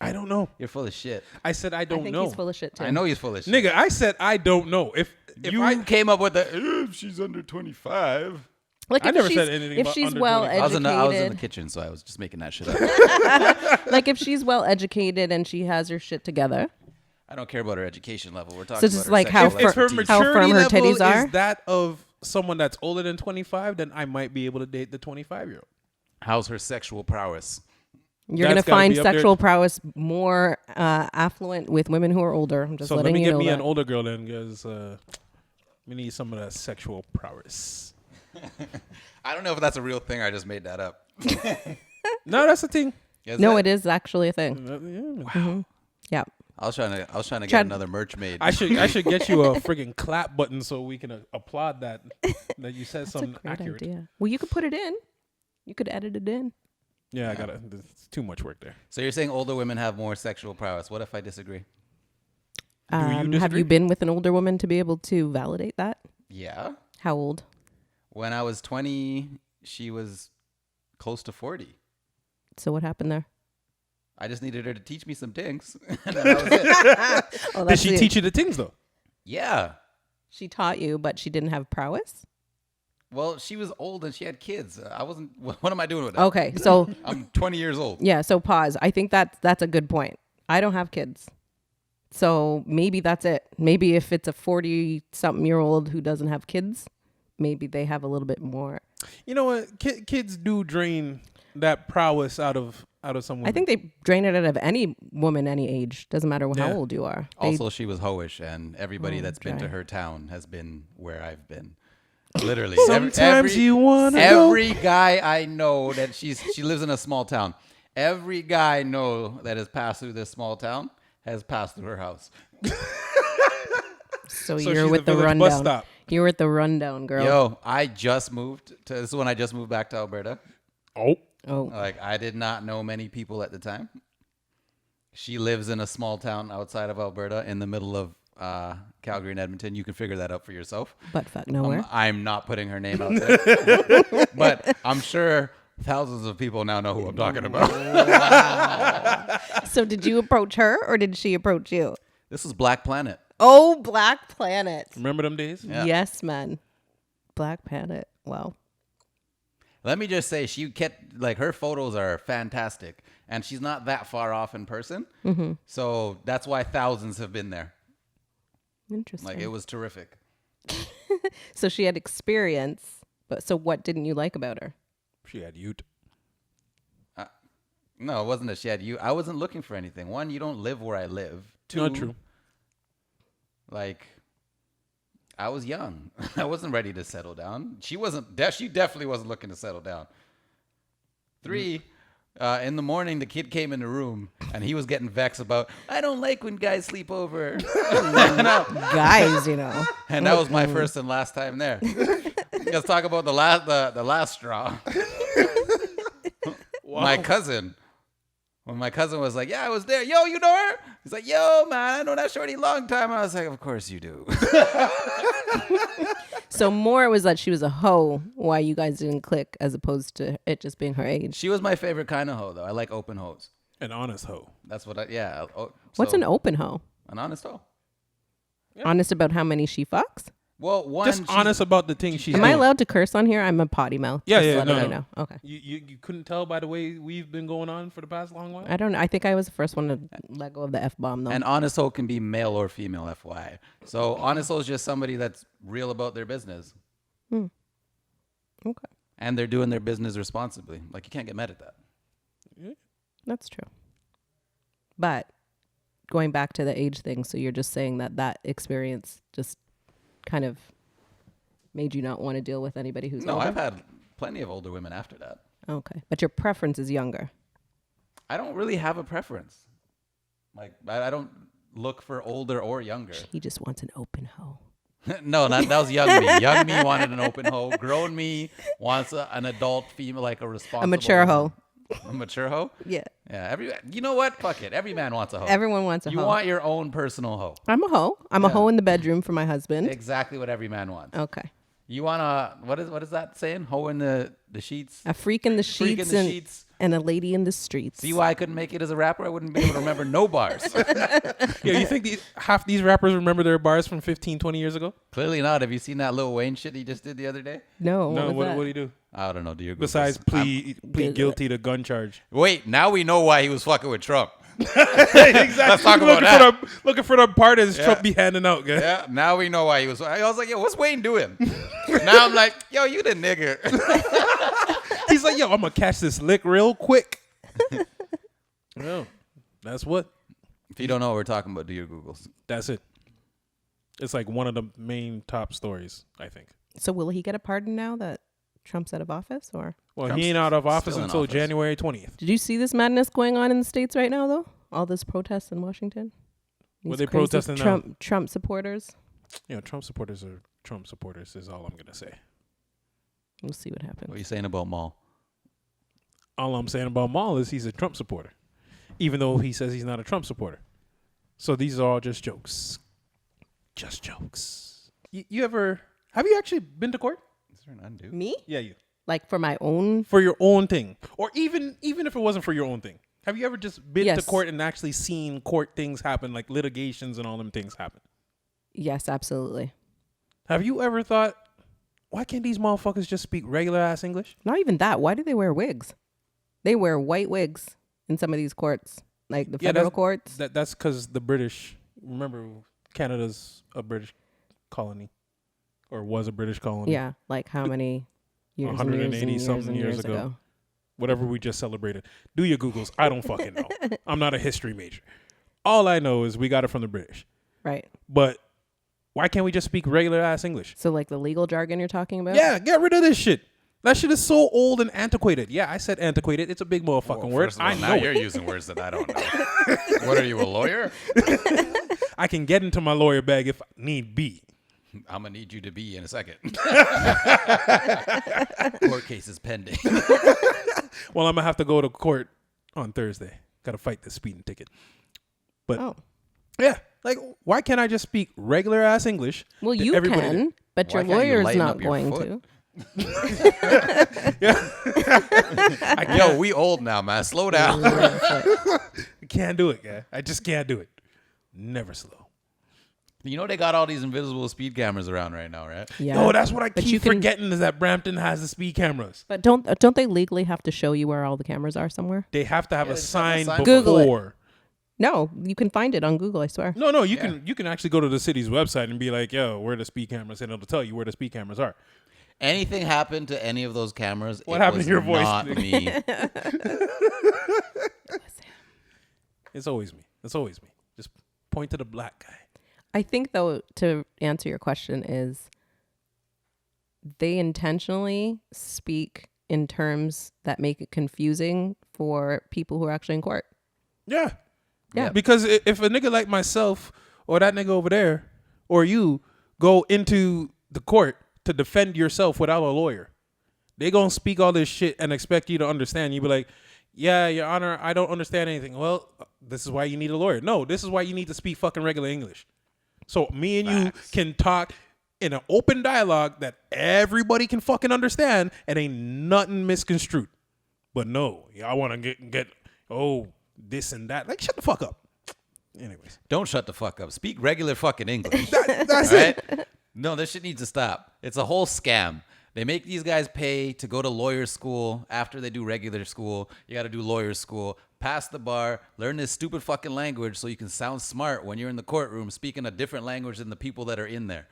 I don't know. You're full of shit. I said I I don't think know. he's full of shit too. I know he's full of shit. Nigga, I said I don't know. If You I came up with the if she's under 25. Like I if never she's, said anything if about she's under well 25. I was in the educated, kitchen, so I was just making that shit up. like if she's well educated and she has her shit together. I don't care about her education level. We're talking So about just her like how sexual fir- if her expertise. how maturity firm her level titties are? is that of someone that's older than 25, then I might be able to date the 25-year-old. How's her sexual prowess? You're That's gonna gotta find be up there. sexual prowess more affluent with women who are older. I'm just So let letting me you get know me that. an older girl then, because we need some of that sexual prowess. I don't know if that's a real thing. I just made that up. No, that's the thing. Is No, it? it is actually a thing. Yeah. I was trying to get Chad- another merch made. I should get you a friggin' clap button so we can applaud that you said That's a something great accurate. idea. Well, you could put it in. You could edit it in. Yeah, I gotta. It's too much work there. So you're saying older women have more sexual prowess. What if I disagree? you Have disagree? you been with an older woman to be able to validate that? Yeah. How old? When I was 20, she was close to 40. So what happened there? I just needed her to teach me some things. And then that was it. Oh, Did that's she teach you the things though? Yeah. She taught you, but she didn't have prowess? Well, she was old and she had kids. I wasn't. What am I doing with that? Okay, so I'm 20 years old. yeah, so pause. I think that's a good point. I don't have kids. So maybe that's it. Maybe if it's a 40-something-year-old who doesn't have kids, maybe they have a little bit more. You know what? Kids do drain that prowess out of someone. I think they drain it out of any woman, any age. Doesn't matter how Yeah. old you are. They- Also, she was hoish, and everybody Oh, that's been to dry. her town has been where I've been. Literally. Sometimes you wanna Every guy I know that she lives in a small town. Every guy I know that has passed through this small town has passed through her house. so she's you're with the village bus rundown. stop. You're with the rundown, girl. Yo, this is when I just moved back to Alberta. Oh, Oh, Like, I did not know many people at the time. She lives in a small town outside of Alberta in the middle of Calgary and Edmonton. You can figure that out for yourself. butt fuck nowhere. I'm not putting her name out there. But I'm sure thousands of people now know who I'm talking about. So did you approach her or did she approach you? This is Black Planet. Oh, Black Planet. remember them days? Yeah. Yes, man. Black Planet. Wow. Let me just say, she kept, like, her photos are fantastic. And she's not that far off in person. Mm-hmm. So that's why thousands have been there. Interesting. Like, it was terrific. So she had experience, but so what didn't you like about her? She had youth. No, it wasn't that she had you. I wasn't looking for anything. One, you don't live where I live. Two, Not true. like, I was young. I wasn't ready to settle down. She wasn't. She definitely wasn't looking to settle down. Three, in the morning, the kid came in the room and he was getting vexed about, I don't like when guys sleep over. Guys, you know. And that was my first and last time there. Let's talk about the last straw. My cousin. When my cousin was like, yeah, I was there. Yo, you know her? He's like, yo, man, I know that shorty long time. And I was like, of course you do. So more it was that she was a hoe, why you guys didn't click, as opposed to it just being her age. She was my favorite kind of hoe, though. I like open hoes. An honest hoe. That's what yeah. What's an open hoe? An honest hoe? Honest about how many she fucks? Well, one. Just honest about the things she's Am doing. I allowed to curse on here? I'm a potty mouth. Yeah, Just yeah, letting no, you no. know. Okay. You couldn't tell by the way we've been going on for the past long while? I don't know. I think I was the first one to let go of the F-bomb, though. An honest hoe can be male or female, FYI. So honest hoe is just somebody that's real about their business. Okay. And they're doing their business responsibly. Like, you can't get mad at that. That's true. But going back to the age thing, so you're just saying that experience just kind of made you not want to deal with anybody who's No, older? I've had plenty of older women after that. Okay. But your preference is younger. I don't really have a preference. Like, I don't look for older or younger. He just wants an open hoe. No, that was young me. Young me wanted an open hoe. Grown me wants an adult female, like a responsible. A mature hoe. A mature hoe? Yeah. Yeah. You know what? Fuck it. Every man wants a hoe. Everyone wants a You hoe. want your own personal hoe. I'm a hoe. I'm a Yeah. hoe in the bedroom for my husband. Exactly what every man wants. Okay. You want a what is that saying? Hoe in the sheets. A freak in the Freak sheets, in the sheets. and a lady in the streets. See why I couldn't make it as a rapper? I wouldn't be able to remember no bars. Yeah, you think half these rappers remember their bars from 15, 20 years ago? Clearly not. Have you seen that Lil Wayne shit he just did the other day? No. No, what what was do you do? I don't know. Do you Besides plead guilty to gun charge. Wait, now we know why he was fucking with Trump. Exactly. Let's talk about that. Looking for the part as Yeah. Trump be handing out, guys. Yeah, now we know why he was. I was like, yo, what's Wayne doing? Now I'm like, yo, you the nigga. He's like, yo, I'm gonna catch this lick real quick. No, that's what. If you don't know what we're talking about, do your Googles. That's it. It's like one of the main top stories, I think. So will he get a pardon now that Trump's out of office, or Well, Trump's he ain't out of office still in until office. January 20th. did you see this madness going on in the States right now, though? All this protests in Washington? What These they crazy protesting now? Trump supporters? You know, Trump supporters are Trump supporters is all I'm gonna say. We'll see what happens. What are you saying about Maul? All I'm saying about Maul is he's a Trump supporter, even though he says he's not a Trump supporter. So these are all just jokes. Just jokes. You ever have you actually been to court? there an undo? Me? Yeah, you. Like for my own? For your own thing. Or even if it wasn't for your own thing. Have you ever just been to Yes. court and actually seen court things happen, like litigations and all them things happen? Yes, absolutely. Have you ever thought, why can't these motherfuckers just speak regular ass English? Not even that. Why do they wear wigs? They wear white wigs in some of these courts, like the federal courts. That's because the British, remember, Canada's a British colony, or was a British colony. Yeah, like how many years? 180 something years ago. Whatever we just celebrated. Do your Googles. I don't fucking know. I'm not a history major. All I know is we got it from the British. Right. But why can't we just speak regular ass English? So like the legal jargon you're talking about? Yeah, get rid of this shit. That shit is so old and antiquated. Yeah, I said antiquated. It's a big motherfucking word. First of all, I now know you're it. using words that I don't know. What are you, a lawyer? I can get into my lawyer bag if need be. I'm gonna need you to be in a second. Court case is pending. Well, I'm going to have to go to court on Thursday. Got to fight this speeding ticket. But yeah, like, why can't I just speak regular ass English? Well, to you everybody can, but Why your can't you lawyer's lighten not up your going foot? to. Yo, we old now, man. Slow down. I can't do it, guy. I just can't do it. Never slow. You know they got all these invisible speed cameras around right now, right? Yeah. Oh, that's what I But you keep can- forgetting is that Brampton has the speed cameras. But don't they legally have to show you where all the cameras are somewhere? They have to have a they just have a sign sign. Google it. before. No, you can find it on Google, I swear. No, you can actually go to the city's website and be like, yo, where are the speed cameras? And it'll tell you where the speed cameras are. Anything happened to any of those cameras? What it happened was to your voice? Not me. It's always me. It's always me. Just point to the black guy. I think, though, to answer your question is they intentionally speak in terms that make it confusing for people who are actually in court. Yeah. Yeah. Because if a nigga like myself or that nigga over there or you go into the court to defend yourself without a lawyer, they gonna speak all this shit and expect you to understand. You be like, yeah, Your Honor, I don't understand anything. Well, this is why you need a lawyer. No, this is why you need to speak fucking regular English. So me and you can talk in an open dialogue that everybody can fucking understand and ain't nothing misconstrued. But no, y'all want to get this and that. Like, shut the fuck up. Anyways. Don't shut the fuck up. Speak regular fucking English. That's right? it. No, this shit needs to stop. It's a whole scam. They make these guys pay to go to lawyer school after they do regular school. You got to do lawyer school, pass the bar, learn this stupid fucking language so you can sound smart when you're in the courtroom speaking a different language than the people that are in there.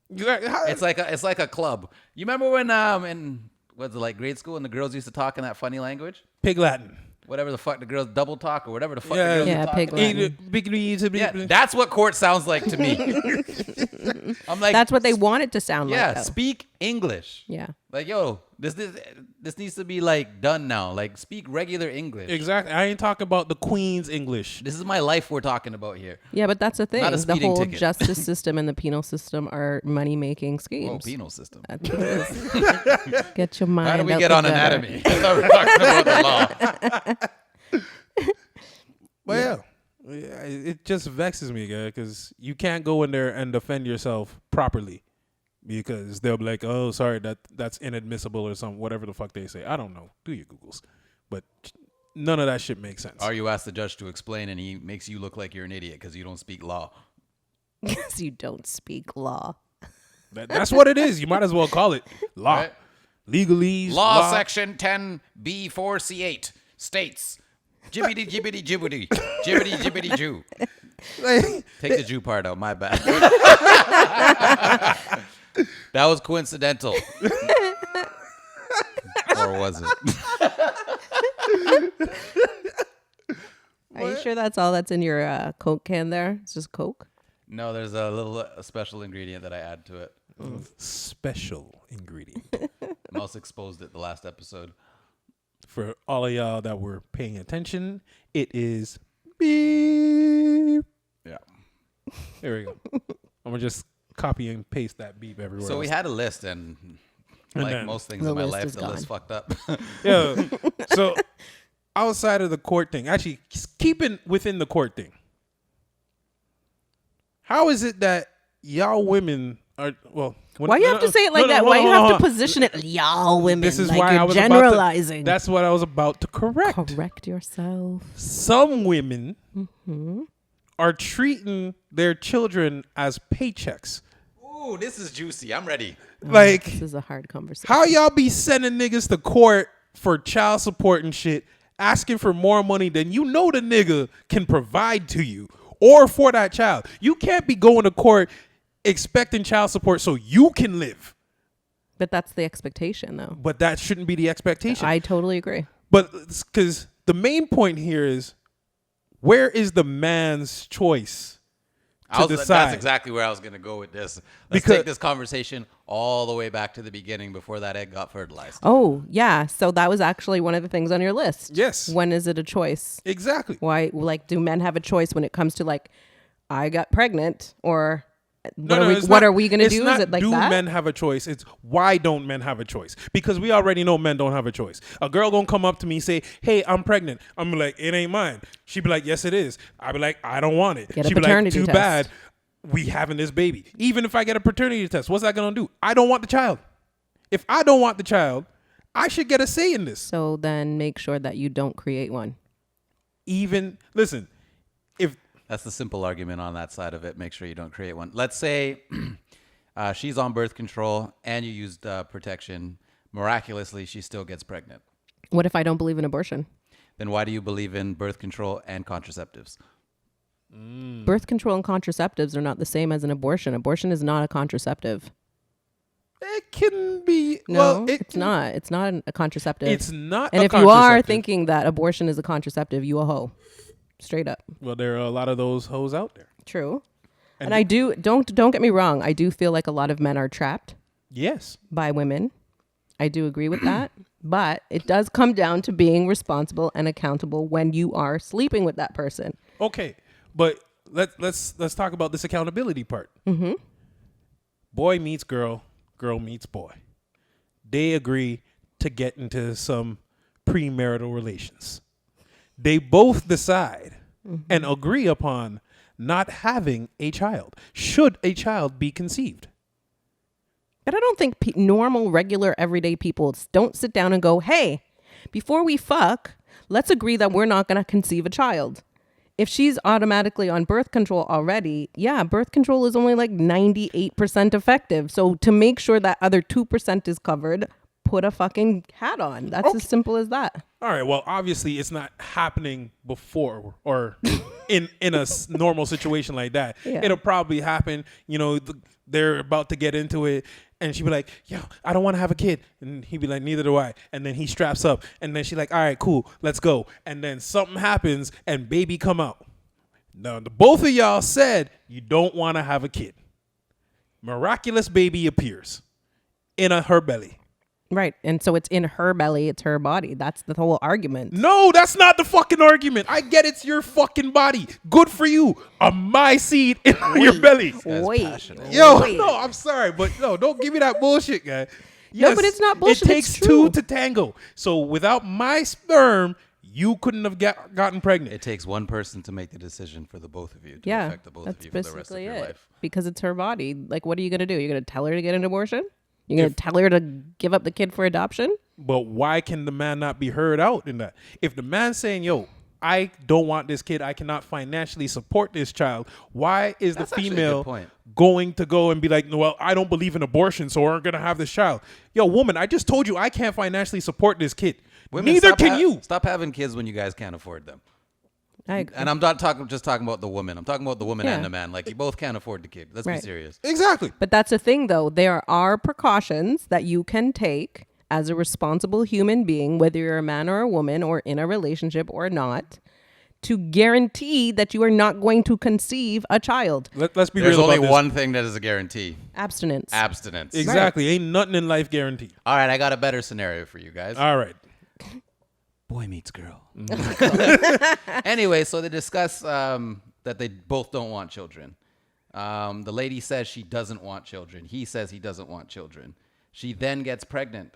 It's like a club. You remember when in what's it, like grade school and the girls used to talk in that funny language? Pig Latin. Whatever the fuck the girls double talk or whatever the fuck Yeah. the girls Yeah, are talking. Pig Latin. Yeah, that's what court sounds like to me. I'm like, That's what they want it to sound yeah, like. Though. speak English. Yeah. Like, yo, this needs to be like done now. Like, speak regular English. Exactly. I ain't talking about the Queen's English. This is my life we're talking about here. Yeah, but that's the thing. Not a The speeding whole ticket. justice system and the penal system are money-making schemes. Oh, penal system. That's what it is. Get your mind How do we out get the on gutter. anatomy? I thought we were talking about the law. But yeah, it just vexes me, guy, because you can't go in there and defend yourself properly because they'll be like, oh, sorry, that's inadmissible or something, whatever the fuck they say. I don't know. Do your Googles. But none of that shit makes sense. Or you ask the judge to explain and he makes you look like you're an idiot because you don't speak law. Because you don't speak law. That's what it is. You might as well call it law. Right. Legalese. Law section 10B4C8 states, jibbity jibbity jibbity, jibbity jibbity Jew. Take the Jew part out, my bad. That was coincidental. Or was it? Are you sure that's all that's in your Coke can there? It's just Coke? No, there's a little special ingredient that I add to it. Special ingredient. Mouse exposed it the last episode. For all of y'all that were paying attention, it is beep. Yeah. There we go. I'm going to just copy and paste that beep everywhere. So we else. had a list, and like then most things the in my list life, is the list gone. fucked up. Yeah. So outside of the court thing, actually keeping within the court thing, how is it that y'all women are, well, Why you have to say it like that? Why you have to position it, y'all women? This is like why you're I was generalizing. About to, that's what I was about to correct. Correct yourself. Some women are treating their children as paychecks. Ooh, this is juicy. I'm ready. Like, This is a hard conversation. how y'all be sending niggas to court for child support and shit, asking for more money than you know the nigga can provide to you or for that child? You can't be going to court expecting child support so you can live. But that's the expectation, though. But that shouldn't be the expectation. I totally agree. But because the main point here is, where is the man's choice to decide? That's exactly where I was going to go with this. Let's take this conversation all the way back to the beginning before that egg got fertilized. Oh, yeah. So that was actually one of the things on your list. Yes. When is it a choice? Exactly. Why, like, do men have a choice when it comes to, like, I got pregnant, or what are we going to do? Is it like do that? men have a choice? It's why don't men have a choice? Because we already know men don't have a choice. A girl gonna come up to me and say, "Hey, I'm pregnant." I'm like, "It ain't mine." She'd be like, "Yes, it is." I'd be like, "I don't want it." Get a She'd be like, paternity "Too test. bad. We having this baby." Even if I get a paternity test, what's that gonna do? I don't want the child. If I don't want the child, I should get a say in this. So then make sure that you don't create one. Even listen, if That's the simple argument on that side of it. Make sure you don't create one. Let's say she's on birth control and you used protection. Miraculously, she still gets pregnant. What if I don't believe in abortion? Then why do you believe in birth control and contraceptives? Birth control and contraceptives are not the same as an abortion. Abortion is not a contraceptive. it can be, No, well, it's not. It's not a contraceptive. It's not. And a if you are contraceptive. thinking that abortion is a contraceptive, you a hoe. Straight up. Well, there are a lot of those hoes out there. True. And I do don't get me wrong. I do feel like a lot of men are trapped Yes. by women. I do agree with that. But it does come down to being responsible and accountable when you are sleeping with that person. Okay, but let's talk about this accountability part. Mm-hmm. Boy meets girl, girl meets boy. They agree to get into some premarital relations. They both decide and agree upon not having a child. Should a child be conceived? But I don't think normal, regular, everyday people don't sit down and go, hey, before we fuck, let's agree that we're not going to conceive a child. If she's automatically on birth control already, yeah, birth control is only like 98% effective. So to make sure that other 2% is covered, put a fucking hat on. That's as simple as that. All right. Well, obviously, it's not happening before or in a normal situation like that. Yeah. It'll probably happen. You know, they're about to get into it, and she'd be like, "Yo, I don't want to have a kid," and he'd be like, "Neither do I." And then he straps up, and then she's like, "All right, cool, let's go." And then something happens, and baby come out. Now, the both of y'all said you don't want to have a kid. Miraculous baby appears in her belly. Right. And so it's in her belly. It's her body. That's the whole argument. No, that's not the fucking argument. I get it's your fucking body. Good for you. My seed in your belly. Wait. Yo, Wait. no, I'm sorry, but no, don't give me that bullshit, guy. No, but it's not bullshit, It it's takes true. two to tango. So without my sperm, you couldn't have gotten pregnant. It takes one person to make the decision for the both of you to Yeah. affect the both That's of you for the rest of basically your it. life. Because it's her body. Like, what are you going to do? You're going to tell her to get an abortion? You're going to tell her to give up the kid for adoption? But why can the man not be heard out in that? If the man's saying, yo, I don't want this kid, I cannot financially support this child, why is That's the actually a good female point. going to go and be like, no, well, I don't believe in abortion, so we're going to have this child? Yo, woman, I just told you I can't financially support this kid. Women, Neither stop can you. Stop having kids when you guys can't afford them. I agree. And I'm not just talking about the woman. I'm talking about the woman Yeah. and the man. Like, you both can't afford the kid. Let's be Right. serious. Exactly. But that's the thing, though. There are precautions that you can take as a responsible human being, whether you're a man or a woman or in a relationship or not, to guarantee that you are not going to conceive a child. Let's be There's real only about this. one thing that is a guarantee. Abstinence. Abstinence. Exactly. Ain't nothing in life guaranteed. All right, I got a better scenario for you guys. All right. Boy meets girl. Anyway, so they discuss that they both don't want children. The lady says she doesn't want children. He says he doesn't want children. She then gets pregnant.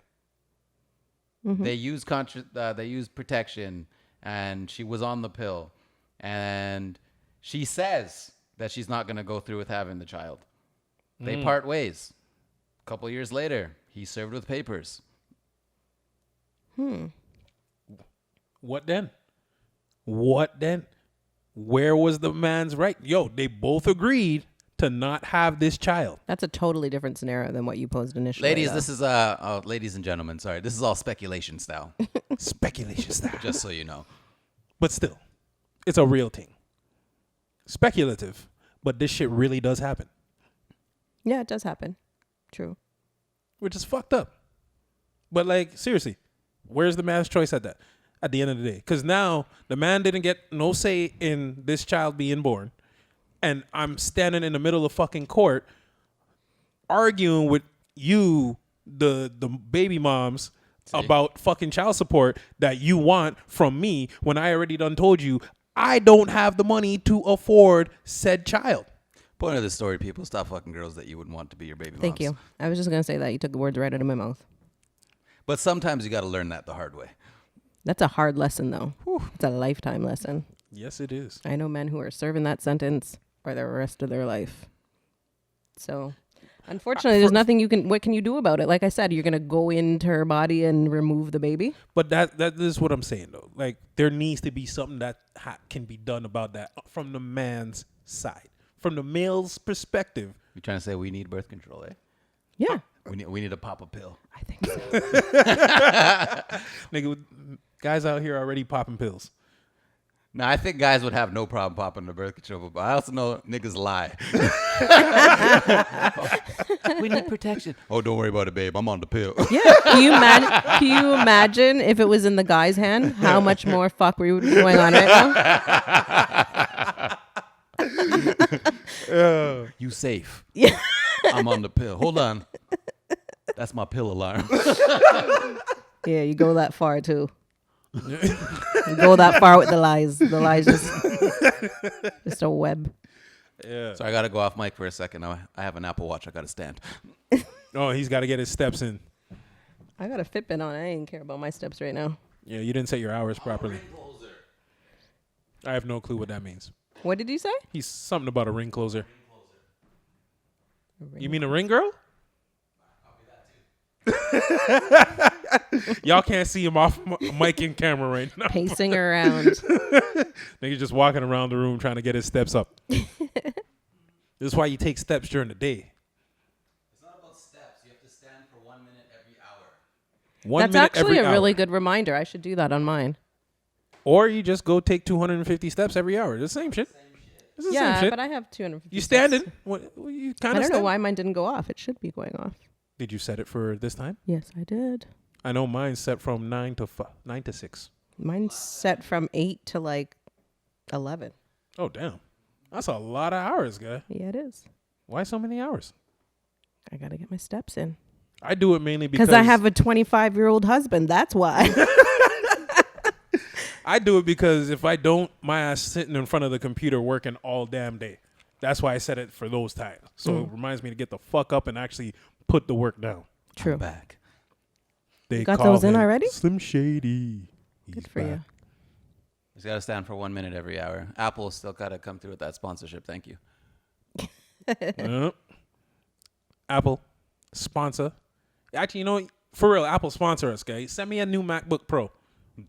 They use protection, and she was on the pill. And she says that she's not going to go through with having the child. They part ways. couple years later, he served with papers. What then? What then? Where was the man's right? Yo, they both agreed to not have this child. That's a totally different scenario than what you posed initially. Ladies, though. this is ladies and gentlemen, sorry, this is all speculation style. Speculation style. Just so you know. But still, it's a real thing. Speculative, but this shit really does happen, Yeah, it does happen. True. which is fucked up. But like, seriously, where's the man's choice at that? At the end of the day, because now the man didn't get no say in this child being born, and I'm standing in the middle of fucking court arguing with you, the baby moms, about fucking child support that you want from me when I already done told you I don't have the money to afford said child. Point of the story, people, stop fucking girls that you wouldn't want to be your baby moms. Thank you. I was just going to say that. You took the words right out of my mouth. But sometimes you got to learn that the hard way. That's a hard lesson, though. It's a lifetime lesson. Yes, it is. I know men who are serving that sentence for the rest of their life. So, unfortunately, there's nothing you can. What can you do about it? Like I said, you're gonna go into her body and remove the baby. But that is what I'm saying though. Like there needs to be something that can be done about that from the man's side, from the male's perspective. You trying to say we need birth control, eh? Yeah, We need to pop a pill. I think so. Nigga, guys out here already popping pills. Now, I think guys would have no problem popping the birth control, but I also know niggas lie. We need protection. Oh, don't worry about it, babe. I'm on the pill. Yeah. Can you imagine if it was in the guy's hand? How much more fuck we would be going on right now? You safe. Yeah. I'm on the pill. Hold on. That's my pill alarm. Yeah, you go that far too. You go that far with the lies. The lies just a web. Yeah. So I got to go off mic for a second. I have an Apple Watch. I got to stand. Oh, he's got to get his steps in. I got a Fitbit on. I ain't care about my steps right now. Yeah, you didn't set your hours properly. I have no clue what that means. What did you say? He's something about a ring closer. You mean a ring girl? Y'all can't see him off mic and camera right now. Pacing around. Nigga just walking around the room trying to get his steps up. This is why you take steps during the day. It's not about steps. You have to stand for 1 minute every hour. That's actually a really good reminder. I should do that on mine. Or you just go take 250 steps every hour. It's the same shit. It's the same Yeah, shit. but I have 250. You steps. standing? What? You kind I of. don't know why mine didn't go off. It should be going off. Did you set it for this time? Yes, I did. I know mine's set from 9 to 6. Mine's set from 8 to like 11. Oh damn, that's a lot of hours, guy. Yeah, it is. Why so many hours? I got to get my steps in. I do it mainly because I have a 25-year-old husband. That's why. I do it because if I don't, my ass sitting in front of the computer working all damn day. That's why I set it for those times. So it reminds me to get the fuck up and actually put the work down. True. I'm back. They got call those in him already? Slim Shady. Good for you. He's got to stand for 1 minute every hour. Apple still got to come through with that sponsorship. Thank you. Apple sponsor. Actually, you know, for real, Apple sponsor us, guys. Send me a new MacBook Pro.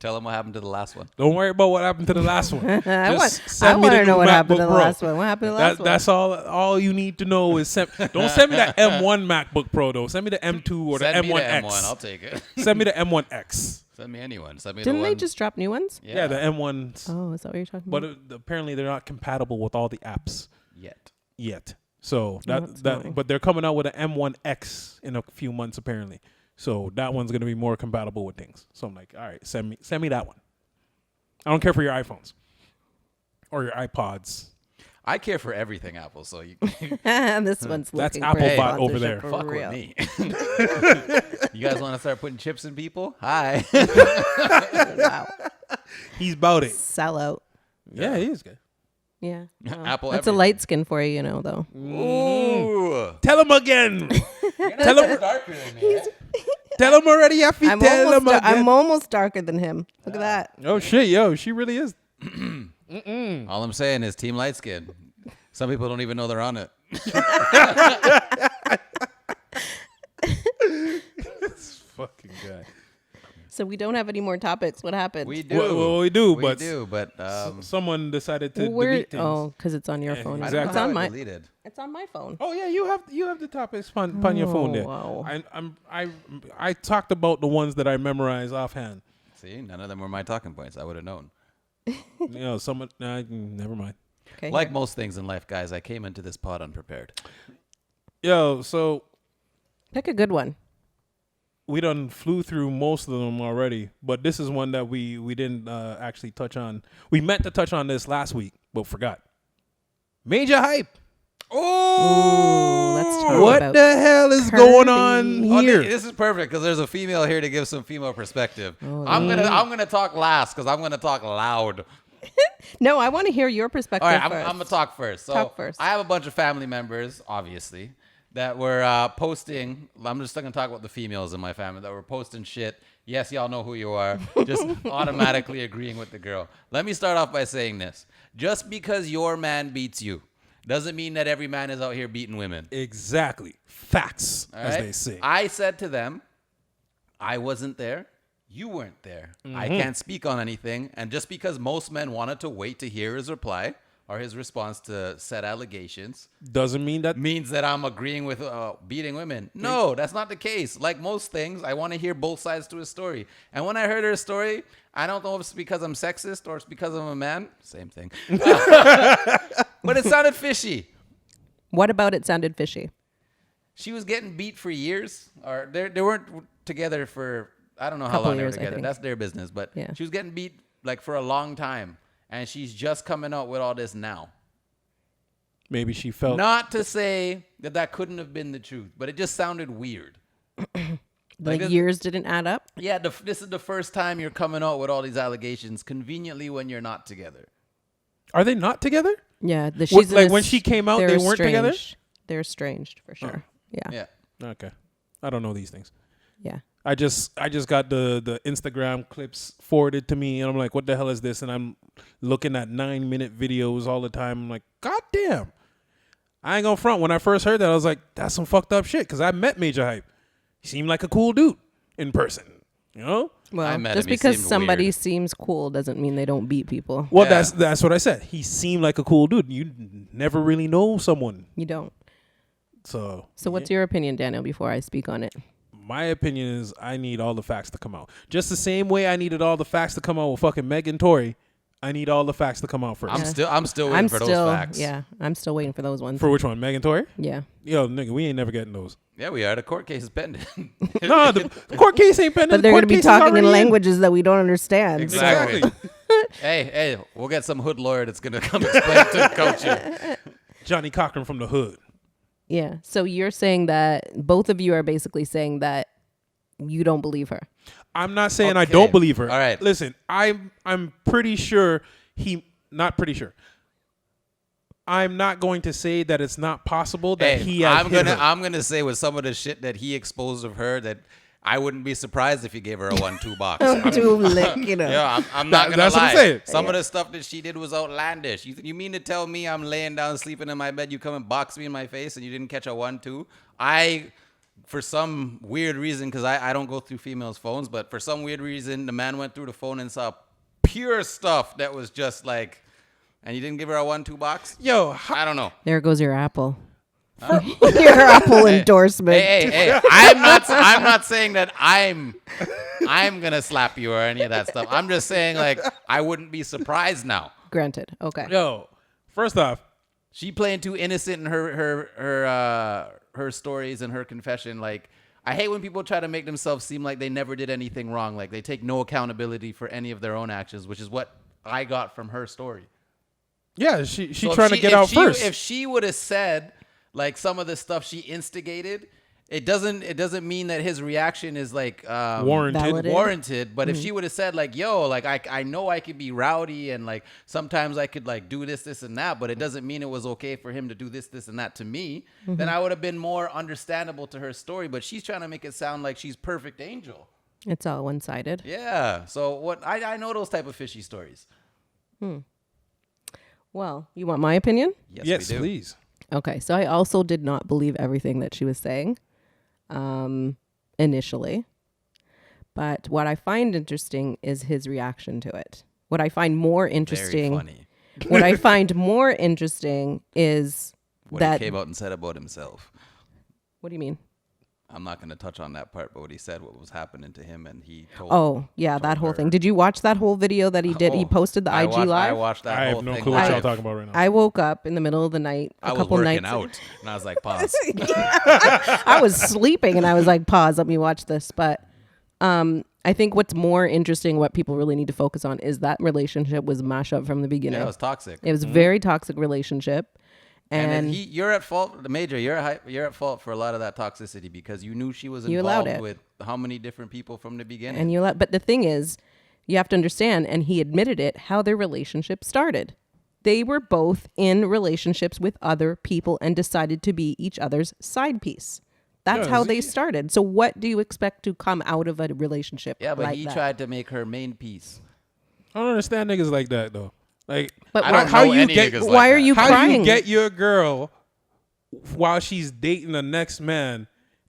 Tell him what happened to the last one. Don't worry about what happened to the last one. I Just want to new know what happened MacBook to the Pro. last one. What happened to the last one? That's all you need to know is don't send me that M1 MacBook Pro though. Send me the M2 or Send the me M1X. the M1. I'll take it. Send me the M1X. Send me anyone. Send me Didn't the they one. just drop new ones? Yeah, the M1s. Oh, is that what you're talking But about? apparently they're not compatible with all the apps Yet. So that's annoying. but they're coming out with an M1X in a few months apparently. So that one's gonna be more compatible with things. So I'm like, all right, send me that one. I don't care for your iPhones or your iPods. I care for everything Apple, so you This one's That's looking Apple for a bot over sponsorship there. for fuck real. with me. You guys want to start putting chips in people? Hi. Wow. He's about it. Sell out. Yeah, he is good. Yeah. Well, Apple That's a everything. light skin for you, though. Ooh. Tell him again. Tell him. Darker than me. Tell him already. Effie. Tell him again. I'm almost darker than him. Look at that. Oh shit, yo, she really is. All I'm saying is Team Light Skin. Some people don't even know they're on it. fucking guy. So we don't have any more topics. What happened? We do. Well, we do, but but someone decided to Where? delete things. Oh, because it's on your Yeah, phone. exactly. It's on my. deleted. It's on my phone. Oh yeah, you have the topics on your phone there. wow. I talked about the ones that I memorized offhand. See, none of them were my talking points. I would have known. Someone. Never mind. Okay. Like most things in life, guys, I came into this pod unprepared. So Pick a good one. we done flew through most of them already, but this is one that we didn't actually touch on. We meant to touch on this last week, but forgot. Major hype. Ooh, let's talk What about the hell is going on Kirby. Oh, here? this is perfect because there's a female here to give some female perspective. Oh, I'm gonna talk last because I'm gonna talk loud. No, I want to hear your perspective All right, I'm first. gonna talk first. So Talk first. I have a bunch of family members, obviously, that were posting. I'm just gonna talk about the females in my family that were posting shit. Yes, y'all know who you are. Just automatically agreeing with the girl. Let me start off by saying this: just because your man beats you doesn't mean that every man is out here beating women. Exactly. Facts, All as right? they say. I said to them, I wasn't there. You weren't there. I can't speak on anything. And just because most men wanted to wait to hear his reply or his response to said allegations Doesn't mean that. means that I'm agreeing with beating women. No, that's not the case. Like most things, I want to hear both sides to a story. And when I heard her story, I don't know if it's because I'm sexist or it's because I'm a man. Same thing. But it sounded fishy. What about it sounded fishy? She was getting beat for years, or they weren't together for, I don't know how Couple long they were years, I together. think. That's their business. But Yeah. she was getting beat like for a long time, and she's just coming out with all this now. Maybe she felt. Not to say that couldn't have been the truth, but it just sounded weird. Like this- years didn't add up? Yeah, this is the first time you're coming out with all these allegations conveniently when you're not together. Are they not together? Yeah. What, She's in like a when s- she came out, they're they weren't together? estranged. They're estranged for sure. Yeah. Yeah. Okay. I don't know these things. Yeah. I just got the Instagram clips forwarded to me, and I'm like, what the hell is this? And I'm looking at 9-minute videos all the time. I'm like, God damn. I ain't gonna front. When I first heard that, I was like, that's some fucked up shit. Because I met Major Hype. He seemed like a cool dude in person. You know? Well, met just him, he because seemed somebody weird. seems cool doesn't mean they don't beat people. Well, Yeah. that's what I said. He seemed like a cool dude. You never really know someone. You don't. So What's your opinion, Daniel, before I speak on it? my opinion is I need all the facts to come out. Just the same way I needed all the facts to come out with fucking Meg and Tory, I need all the facts to come out first. I'm still waiting for those facts. Yeah, I'm still waiting for those ones. For which one? Meg and Tory? Yeah. Yo, nigga, we ain't never getting those. Yeah, we are. The court case is pending. No, the court case ain't pending. But they're going going to to be talking in languages that we don't understand. Exactly. Hey, we'll get some hood lawyer that's gonna come explain to coach you. Johnny Cochran from the hood. Yeah. So you're saying that both of you are basically saying that you don't believe her. I'm not saying I Okay. don't believe her. All right. Listen, I'm pretty sure not pretty sure. I'm not going to say that it's not possible that he has hit her. I'm gonna say with some of the shit that he exposed of her that I wouldn't be surprised if he gave her a 1-2 box. To lick, you know. Yeah, I'm not gonna That's what lie. I'm saying. Some of the stuff that she did was outlandish. You mean to tell me I'm laying down sleeping in my bed, you come and box me in my face, and you didn't catch a 1-2? For some weird reason, because I don't go through females' phones, but for some weird reason, the man went through the phone and saw pure stuff that was just like, and you didn't give her a 1-2 box? Yo, I don't know. There goes your Apple. Your Apple endorsement. Hey, I'm not saying that I'm gonna slap you or any of that stuff. I'm just saying like I wouldn't be surprised now. Granted. Okay. yo, first off, She playing too innocent in her stories and her confession. Like I hate when people try to make themselves seem like they never did anything wrong. Like they take no accountability for any of their own actions, which is what I got from her story. yeah, she So if trying to get out first. If she would have said like some of the stuff she instigated, it doesn't mean that his reaction is like Warranted. Valid. warranted. But if she would have said like, yo, like I know I could be rowdy and like sometimes I could like do this and that, but it doesn't mean it was okay for him to do this and that to me, then I would have been more understandable to her story. But she's trying to make it sound like she's perfect angel. It's all one-sided. Yeah. So what I know those type of fishy stories. Well, you want my opinion? Yes, we do. please. Okay, so I also did not believe everything that she was saying initially. But what I find interesting is his reaction to it. What I find more Very interesting, funny. what I find more interesting is What that. he came out and said about himself. What do you mean? I'm not going to touch on that part, but what he said, what was happening to him, and he told. Oh, yeah, that whole thing. Did you watch that whole video that he did? He posted the IG I live. watched that I whole have no thing clue what y'all live. talking about right now. I woke up in the middle of the night I was couple working nights. out, and I was like, pause. I was sleeping and I was like, pause, let me watch this. But I think what's more interesting, what people really need to focus on, is that relationship was mashed up from the beginning. Yeah, it was toxic. It was a very toxic relationship. And you're at fault, Major. You're at fault for a lot of that toxicity because you knew she was You allowed involved it. with how many different people from the beginning. And but the thing is, you have to understand, and he admitted it, how their relationship started. They were both in relationships with other people and decided to be each other's side piece. That's Yeah, how they started. So what do you expect to come out of a relationship? yeah, but like he that? tried to make her main piece. I don't understand niggas like that though. Like, But I why- don't how know you any get- niggas like why are that. you how do crying? you get your girl while she's dating the next man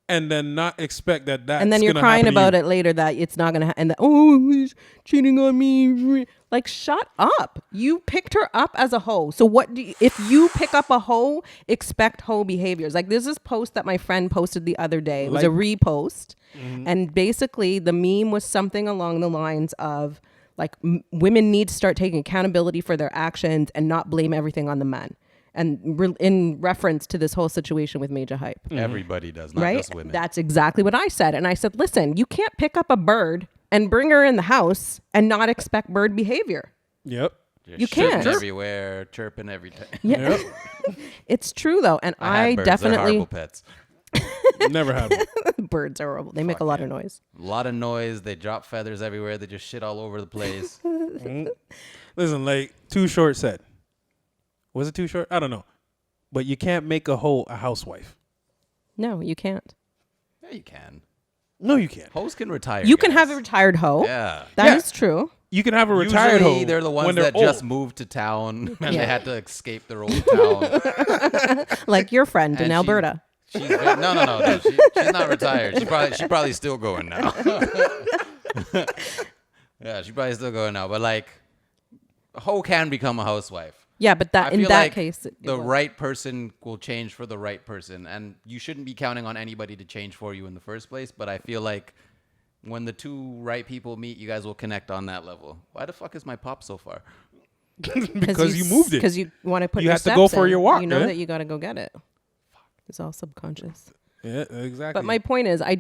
and then not expect that that's And then you're gonna crying happen to about you? it later that it's not going to and he's cheating on me. Like, shut up. You picked her up as a hoe. So what do you, if you pick up a hoe, expect hoe behaviors. Like, there's this post that my friend posted the other day. It was a repost. And basically the meme was something along the lines of like women need to start taking accountability for their actions and not blame everything on the man. And in reference to this whole situation with Major Hype. Everybody does, not Right? just women. That's exactly what I said. And I said, listen, you can't pick up a bird and bring her in the house and not expect bird behavior. Yep. Just you chirping can't. everywhere, chirping every time. Yeah. Yep. It's true, though. And I I had birds. They're definitely, horrible pets. Never had one. birds are horrible. They make a lot of noise. A lot of noise. They drop feathers everywhere. They just shit all over the place. Listen, like Too Short said. Was it Too Short? I don't know. But you can't make a hoe a housewife. No, you can't. Yeah, you can. No, you can't. Hoes can retire. You can guys. have a retired hoe. Yeah. That is Yeah. true. You can have a retired Usually hoe. they're the ones when they're that just old. moved to town and Yeah. they had to escape their old town. Like your friend in And Alberta. No. She's not retired. She probably still going now. Yeah, she probably still going now. But like, a hoe can become a housewife. Yeah, but that I in feel that like case, the right person will change for the right person, and you shouldn't be counting on anybody to change for you in the first place. But I feel like when the two right people meet, you guys will connect on that level. Why the fuck is my pop so far? because you moved it. Because you want to put You your have to go steps for in. your walk, You know eh? that you got to go get it. It's all subconscious. Yeah, exactly. But my point is, I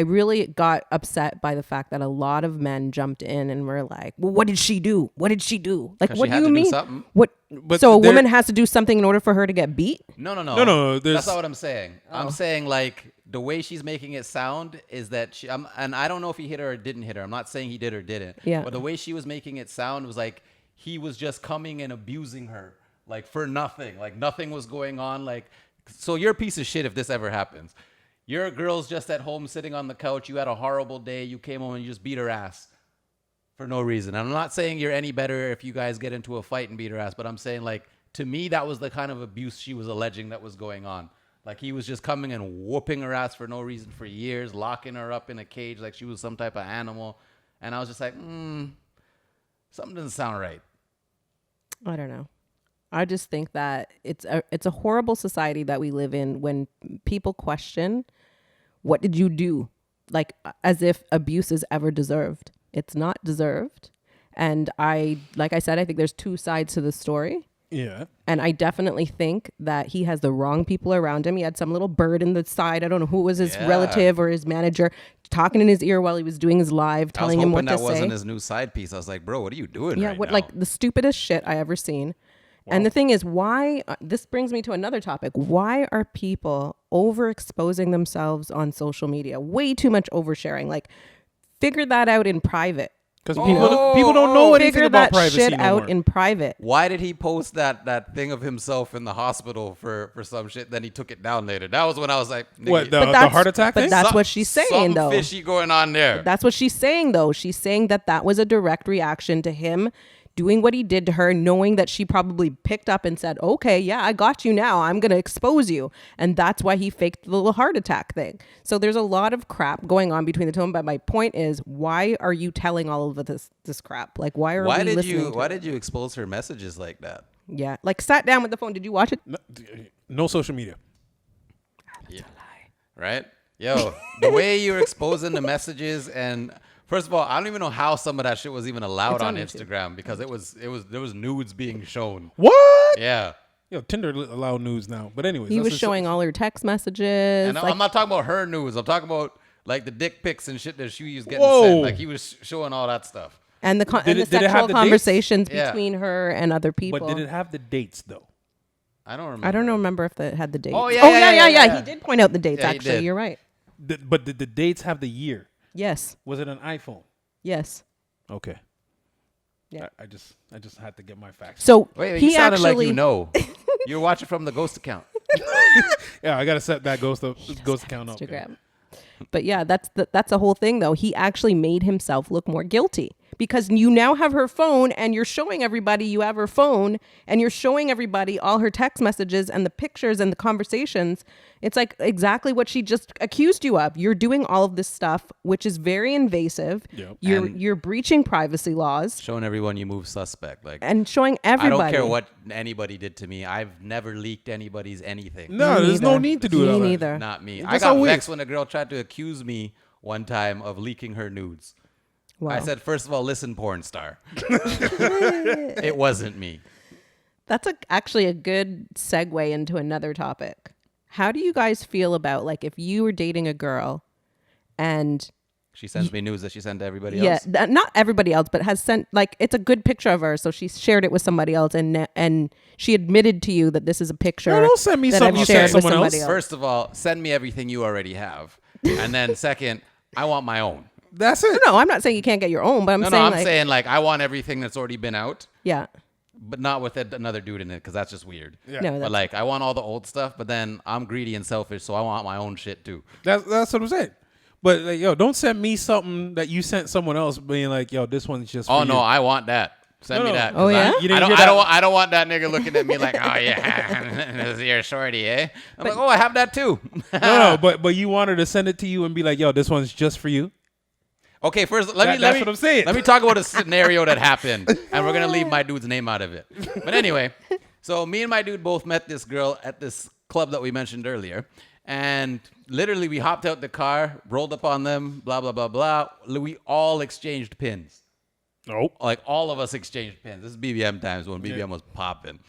really got upset by the fact that a lot of men jumped in and were like, well, what did she do? What did she do? Like, 'Cause what she do had you to do mean? something. What? But So a there- woman has to do something in order for her to get beat? No. No, That's not what I'm saying. I'm saying like the way she's making it sound is that she. And I don't know if he hit her or didn't hit her. I'm not saying he did or didn't. Yeah. But the way she was making it sound was like he was just coming and abusing her, like for nothing. Like nothing was going on. Like, so you're a piece of shit if this ever happens. Your girl's just at home sitting on the couch. You had a horrible day. You came home and you just beat her ass for no reason. And I'm not saying you're any better if you guys get into a fight and beat her ass, but I'm saying like to me that was the kind of abuse she was alleging that was going on. Like he was just coming and whooping her ass for no reason for years, locking her up in a cage like she was some type of animal. And I was just like, something doesn't sound right. I don't know. I just think that it's a horrible society that we live in when people question, what did you do? Like as if abuse is ever deserved. It's not deserved. And like I said, I think there's two sides to the story. yeah. And I definitely think that he has the wrong people around him. He had some little bird in the side. I don't know who it was, his Yeah. relative or his manager, talking in his ear while he was doing his live, I was telling him hoping what to that wasn't say. his new side piece. I was like, bro, what are you doing Yeah, right what now? like the stupidest shit I ever seen. And the thing is, why? This brings me to another topic. Why are people overexposing themselves on social media? Way too much oversharing. Like, figure that out in private. Because people don't know anything Figure about that privacy shit no out more. in private. Why did he post that thing of himself in the hospital for some shit? Then he took it down later. That was when I was like, nigga, What, the that's- heart attack but thing? that's what she's saying, something though. fishy going on there. That's what she's saying, though. She's saying that was a direct reaction to him doing what he did to her, knowing that she probably picked up and said, okay, yeah, I got you now. I'm going to expose you. And that's why he faked the little heart attack thing. So there's a lot of crap going on between the two of them. But my point is, why are you telling all of this crap? Like, why are we listening to Why it? did you expose her messages like that? Yeah. Like, sat down with the phone. Did you watch it? No social media. Yeah. Right? Yo, the way you're exposing the messages, and first of all, I don't even know how some of that shit was even allowed It's on on YouTube. Instagram, because there was nudes being shown. What? Yeah. Yo, Tinder allow news now. But anyways, He that's was just- showing all her text messages. And like, I'm not talking about her news. I'm talking about like the dick pics and shit that she was getting Whoa. sent. Like he was showing all that stuff. and the Did it have sexual the dates? conversations Yeah. between her and other people. But did it have the dates though? I don't remember. I don't remember if it had the dates. Oh, yeah. He did point out the dates. Yeah, he Actually, did. you're right. But did the dates have the year? Yes. Was it an iPhone? Yes. Okay. Yeah. I just had to get my facts. So Wait, he you sounded actually like you know. You're watching from the ghost account. Yeah, I gotta set that ghost account up. Instagram. But yeah, that's the whole thing though. He actually made himself look more guilty because you now have her phone and you're showing everybody you have her phone and you're showing everybody all her text messages and the pictures and the conversations. It's like exactly what she just accused you of. You're doing all of this stuff, which is very invasive. Yep. You're breaching privacy laws Showing everyone you move suspect. Like and showing I everybody. don't care what anybody did to me. I've never leaked anybody's anything. No, Me there's no neither. need to do Me that. neither. Not me. It's I just got how we- vexed when a girl tried to accuse me one time of leaking her nudes. Wow. I said, first of all, listen, porn star. It wasn't me. That's actually a good segue into another topic. How do you guys feel about like if you were dating a girl and She sends me news that she sent to everybody yeah, else. not everybody else, but has sent like it's a good picture of her, so she shared it with somebody else, and she admitted to you that this is a picture. No, don't send me that something I've you shared sent with someone somebody else. else. First of all, send me everything you already have. And then second, I want my own. That's it. No, I'm not saying you can't get your own, but I'm No, saying I'm like saying like I want everything that's already been out, yeah, but not with another dude in it, because that's just weird. Yeah. no, But that's, like I want all the old stuff, but then I'm greedy and selfish, so I want my own shit too. That's what I'm saying. But like, yo, don't send me something that you sent someone else, being like, yo, this one's just. Oh for no, you. I want that. Send No, me no. that. 'cause Oh, yeah? You didn't hear I that? don't. I don't want that nigga looking at me like, oh yeah, this is your shorty, eh? I'm like, oh, I have that too. No, but you want her to send it to you and be like, yo, this one's just for you. Okay, first let me. That's what I'm saying. Let me talk about a scenario that happened, and we're gonna leave my dude's name out of it. But anyway, so me and my dude both met this girl at this club that we mentioned earlier, and literally we hopped out the car, rolled up on them, blah blah blah blah. We all exchanged pins. Nope. Like all of us exchanged pins. This is BBM times when BBM was popping.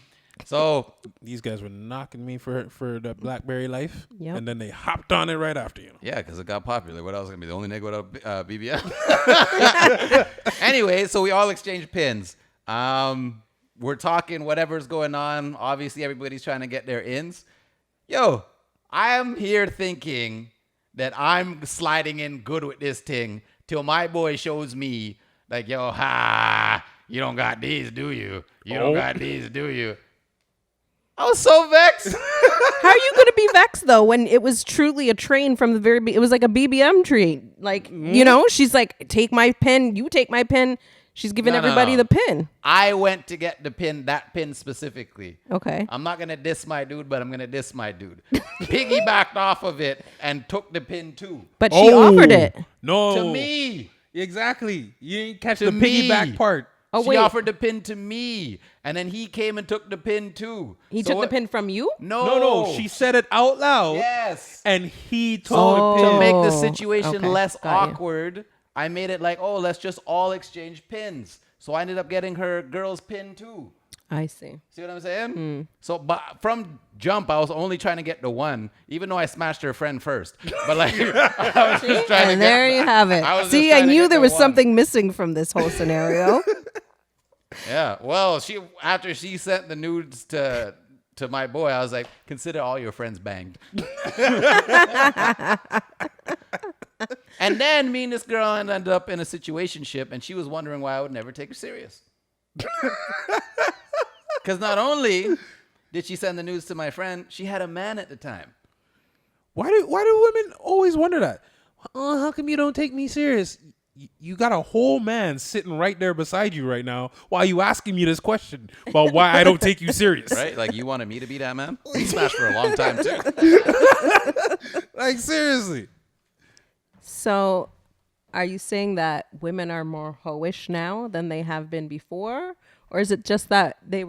So These guys were knocking me for the BlackBerry life, Yep. and then they hopped on it right after you. yeah, because it got popular. What else gonna be the only nigga without BBM? Anyway, so we all exchanged pins. We're talking whatever's going on. Obviously, everybody's trying to get their ins. Yo, I am here thinking that I'm sliding in good with this thing till my boy shows me like, yo, ha, you don't got these, do you? You don't got these, do you? I was so vexed. how are you going to be vexed though when it was truly a train from the very? It was like a BBM train. Like you know, she's like, take my pin, you take my pin. She's giving No, everybody no. the pin. I went to get the pin, that pin specifically. Okay. I'm not going to diss my dude, but I'm going to diss my dude. Piggybacked off of it and took the pin too. But she offered it. No. To me. Exactly. You didn't catch To the me. piggyback part. Oh, She wait. offered the pin to me. And then he came and took the pin too. He So took the pin from you? No. No. She said it out loud. Yes. And he took Oh. the To pin. make the situation okay. less Got you. awkward, I made it like, oh, let's just all exchange pins. So I ended up getting her girl's pin too. I see. See what I'm saying? So, but from jump, I was only trying to get the one, even though I smashed her friend first. But like, I was just trying to And get. there you have it. I was just See, trying I to knew get there the was one. something missing from this whole scenario. Yeah. Well, after she sent the nudes to my boy, I was like, consider all your friends banged. And then me and this girl ended up in a situationship, and she was wondering why I would never take her serious. Because not only did she send the news to my friend, she had a man at the time. Why do women always wonder that? Oh, how come you don't take me serious? you got a whole man sitting right there beside you right now while you asking me this question about why I don't take you serious. Right? Like, you wanted me to be that man? He smashed for a long time, too. Like, seriously. So, are you saying that women are more hoish now than they have been before? Or is it just that we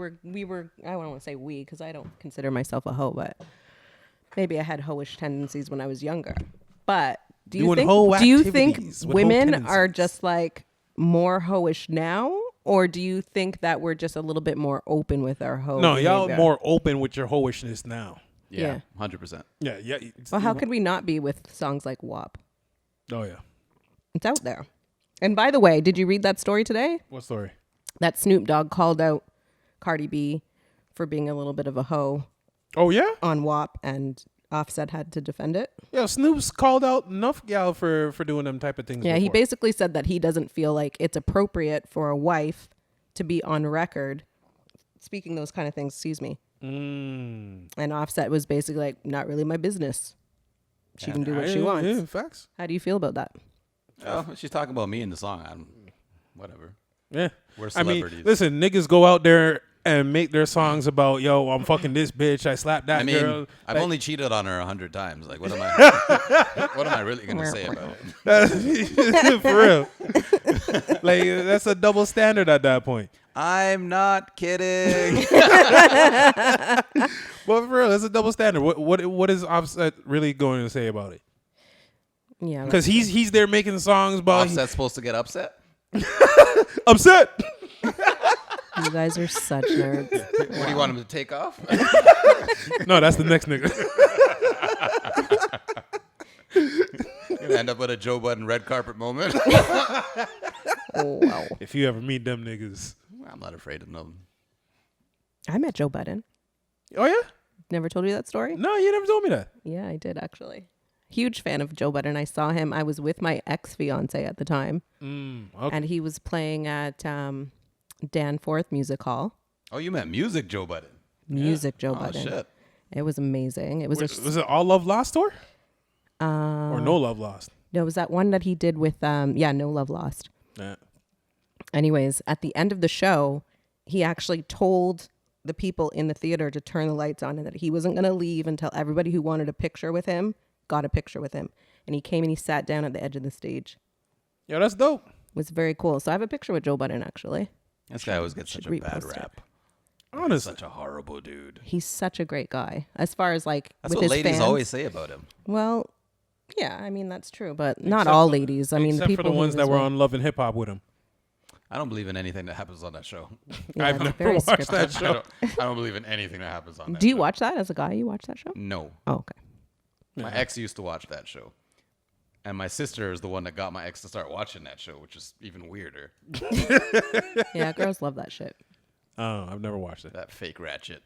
were, I don't want to say we, because I don't consider myself a hoe, but maybe I had hoish tendencies when I was younger. But do you think activities with hoe women are tendencies. just like more hoish now? Or do you think that we're just a little bit more open with our hoe No, y'all behavior? more open with your hoishness now. Yeah, Yeah. 100%. Yeah. Well, how could we not be with songs like WAP? Oh, yeah. It's out there. And by the way, did you read that story today? What story? That Snoop Dogg called out Cardi B for being a little bit of a hoe Oh, yeah? on WAP, and Offset had to defend it. Yeah, Snoop's called out enough gal for doing them type of things. Yeah, he before. basically said that he doesn't feel like it's appropriate for a wife to be on record speaking those kind of things, excuse me. And Offset was basically like, not really my business. She can do what she wants. Yeah, facts. How do you feel about that? Oh, she's talking about me in the song. Whatever. Yeah. We're I mean, celebrities. listen, niggas go out there and make their songs about, yo, I'm fucking this bitch. I slapped that I mean, girl. I've Like, only cheated on her 100 times. Like, what am I? What am I really gonna say about it? for real. Like, that's a double standard at that point. I'm not kidding. But for real, that's a double standard. What is Offset really going to say about it? Yeah. Because he's there making songs about Offset's supposed to get upset. upset. You guys are such nerds. What do you want him to take off? No, that's the next nigga. Gonna end up with a Joe Budden red carpet moment. Oh, wow. If you ever meet them niggas. I'm not afraid of them. I met Joe Budden. Oh, yeah? Never told you that story? No, you never told me that. Yeah, I did actually. Huge fan of Joe Budden. I saw him. I was with my ex-fiance at the time, Okay. and he was playing at Danforth Music Hall. Oh, you meant music, Joe Budden. Joe Oh Budden. shit. It was amazing. It was Was it All Love Lost tour? Or No Love Lost? no, it was that one that he did with No Love Lost. Yeah. Anyways, at the end of the show, he actually told the people in the theater to turn the lights on and that he wasn't going to leave until everybody who wanted a picture with him got a picture with him. And he came and he sat down at the edge of the stage. Yeah, that's dope. It was very cool. So I have a picture with Joe Budden, actually. This guy always gets Should such a bad repost it. rap. Honestly. Such a horrible dude. He's such a great guy. As far as like That's with what his ladies fans. always say about him. Well, yeah, I mean that's true, but not Except all for- ladies. I mean the Except people for the who ones that was were with- on Love and Hip Hop with him. I don't believe in anything that happens on that show. Yeah, I've it's never very watched scripted. that show. I don't believe in anything that happens on that Do you show. watch that as a guy? You watch that show? No. Oh, okay. My ex used to watch that show. And my sister is the one that got my ex to start watching that show, which is even weirder. Yeah, girls love that shit. Oh, I've never watched it. That fake ratchet.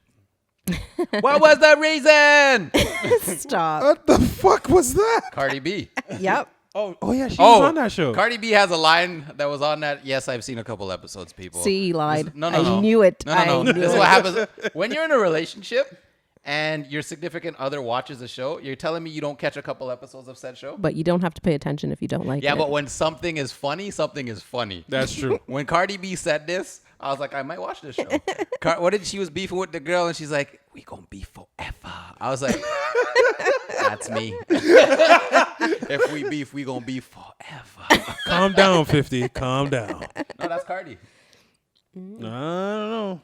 What was the reason? Stop. What the fuck was that? Cardi B. Yep. Oh yeah, she was on that show. Cardi B has a line that was on that. Yes, I've seen a couple episodes, people. See, he lied. No. I knew it. No. I knew This is it. what happens when you're in a relationship and your significant other watches a show. You're telling me you don't catch a couple episodes of said show? But you don't have to pay attention if you don't like it. Yeah, but when something is funny, something is funny. That's true. When Cardi B said this, I was like, I might watch this show. What did she was beefing with the girl, and she's like, "We gonna be forever." I was like, "That's me. If we beef, we gonna be forever." Calm down, 50. Calm down. No, that's Cardi. I don't know.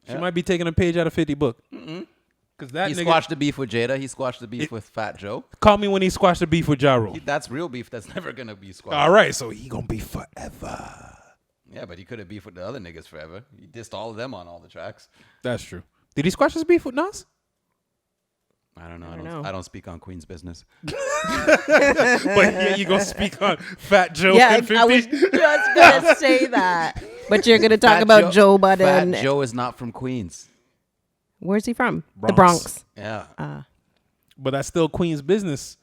She might be taking a page out of 50 book. Because that He nigga squashed the beef with Jada. He squashed the beef with Fat Joe. call me when he squashed the beef with Ja Rule. That's real beef. That's never gonna be squashed. All right, so he gonna be forever. Yeah, but he could have beef with the other niggas forever. He dissed all of them on all the tracks. That's true. Did he squash his beef with Nas? I don't know. know. I don't speak on Queen's business. But yeah, you gonna speak on Fat Joe yeah, and 50? I was just gonna say that. But you're gonna talk about Joe Budden. Fat Joe is not from Queens. Where's he from? The Bronx. Bronx. Yeah. But that's still Queen's business.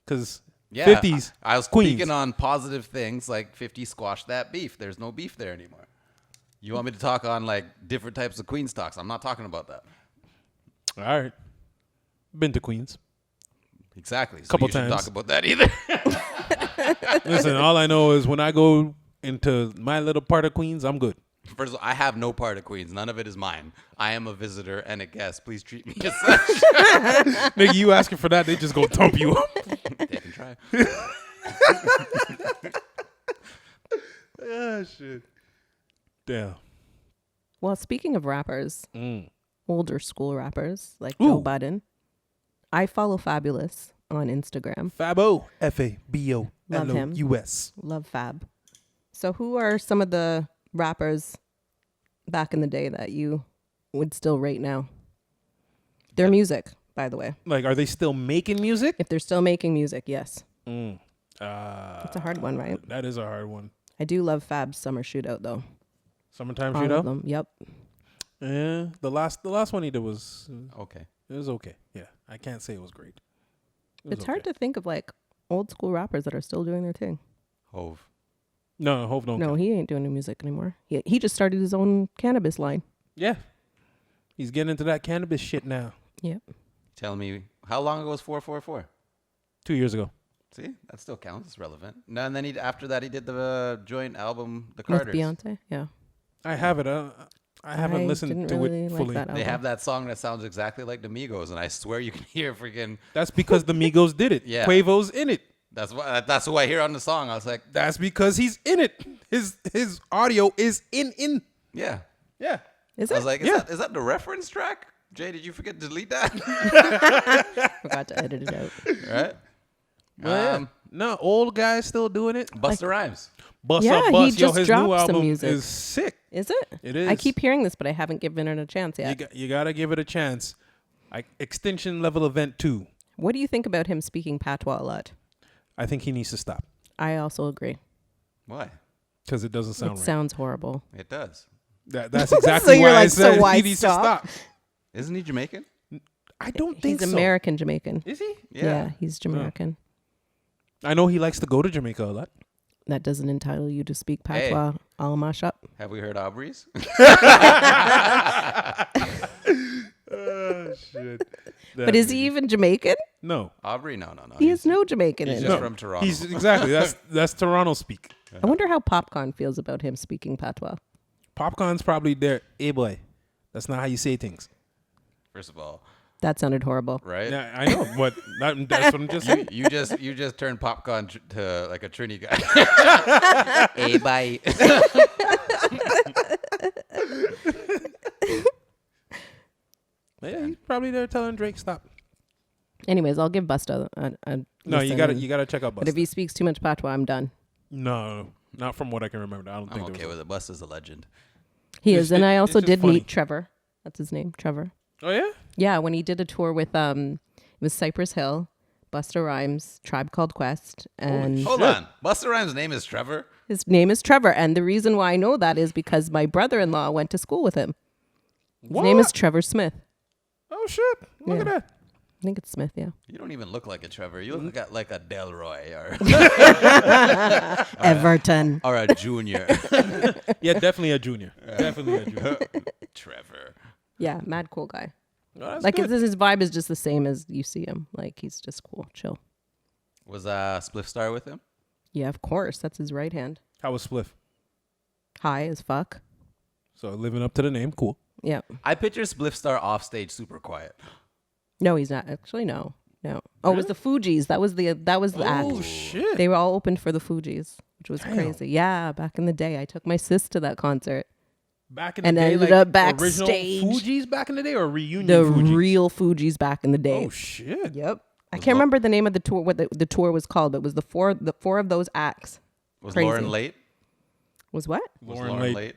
Because Yeah, 50s, I was Queens. speaking on positive things like 50 squashed that beef. There's no beef there anymore. You want me to talk on like different types of Queens talks? I'm not talking about that. All right. Been to Queens. Exactly. So Couple you shouldn't times. talk about that either. Listen, all I know is when I go into my little part of Queens, I'm good. First of all, I have no part of Queens. None of it is mine. I am a visitor and a guest. Please treat me as such. Nigga, you asking for that, they just go thump you up. They can try. Ah, shit. Damn. Well, speaking of rappers, older school rappers like Ooh. Joe Budden, I follow Fabulous on Instagram. Fabo. F-A-B-O-L-O-U-S. Love Fab. So who are some of the rappers back in the day that you would still rate now? Their music, by the way. Like, are they still making music? If they're still making music, yes. That's It's a hard one, right? That is a hard one. I do love Fab's Summer Shootout, though. Summertime All of Shootout? them. Yep. Yeah. The last one he did was, Okay. it was okay. Yeah. I can't say it was great. It's hard to think of like old school rappers that are still doing their thing. Hove. No, Hope don't. No, count. he ain't doing new music anymore. He just started his own cannabis line. Yeah. He's getting into that cannabis shit now. Yep. Tell me, how long ago was 444? 2 years ago. See, that still counts. It's relevant. No, and then after that, he did the joint album, The With Carters. Beyonce. Yeah. I have it. I haven't listened didn't to really it like fully. that They album. have that song that sounds exactly like the Migos, and I swear you can hear freaking. That's because the Migos did it. Yeah. Quavo's in it. That's who I hear on the song. I was like, That's because he's in it. His audio is in. yeah. Yeah. Is I it? was like, Yeah. is that the reference track? Jay, did you forget to delete that? Forgot to edit it out. Right? No, old guys still doing it. Busta Rhymes. Bust Yeah, up he bust. Yo, just his new dropped some album music. is sick. Is it? It is. I keep hearing this, but I haven't given it a chance yet. You gotta give it a chance. Extinction Level Event 2. What do you think about him speaking patois a lot? I think he needs to stop I also agree. Why? because it doesn't sound It right. sounds horrible. It does. That's exactly you're why I like, so said why he needs stop? to stop. Isn't he Jamaican? I don't think He's so. American Jamaican. Is he? Yeah, he's Jamaican. I know he likes to go to Jamaica a lot. That doesn't entitle you to speak Hey. patois. I'll mash up. Have we heard Aubrey's? Oh shit! But is he even Jamaican? No, Aubrey? No. He has no Jamaican He's in just him. from Toronto. he's exactly that's Toronto speak. I wonder how Popcorn feels about him speaking patois. Popcorn's probably there. Hey boy, that's not how you say things. First of all, That sounded horrible. right? Yeah, I know, but that's what I'm just saying. You just turned Popcorn to like a Trini guy. Hey, bye. Yeah, he's probably there telling Drake stop. Anyways, I'll give Busta a No, you listen. gotta check out But Busta. if he speaks too much patois, I'm done. No, not from what I can remember. I don't I'm think okay there was. with it. Busta's a legend. He It's is, and ju- I it's also just did funny. meet Trevor. That's his name, Trevor. Oh yeah. Yeah, when he did a tour with it was Cypress Hill, Busta Rhymes, Tribe Called Quest, and Hold on. Busta Rhymes' name is Trevor. his name is Trevor. And the reason why I know that is because my brother-in-law went to school with him. His name is Trevor Smith. Oh shit! Look Yeah. at that. I think it's Smith, yeah. You don't even look like a Trevor. You look like a Delroy Everton. or a Junior. Yeah, definitely a junior. Definitely a junior. Trevor. Yeah, mad cool guy. Oh, that's Like good. his vibe is just the same as you see him. Like he's just cool, chill. Was Spliff Star with him? Yeah, of course. That's his right hand. How was Spliff? High as fuck. So living up to the name, cool. Yeah. I picture Spliff Star off stage super quiet. No, he's not. Actually, no. Oh, it was the Fugees. That was the act. Oh shit! They were all open for the Fugees, which was Damn. crazy. Yeah, back in the day, I took my sis to that concert. Back in the And day, ended like up backstage. original Fugees back in the day, or reunion The Fugees? real Fugees back in the day. Oh shit! Yep. I can't remember the name of the tour. What the tour was called, but it was the four of those acts. Was Crazy. Lauren late? Was what? Was Lauren Lauren late.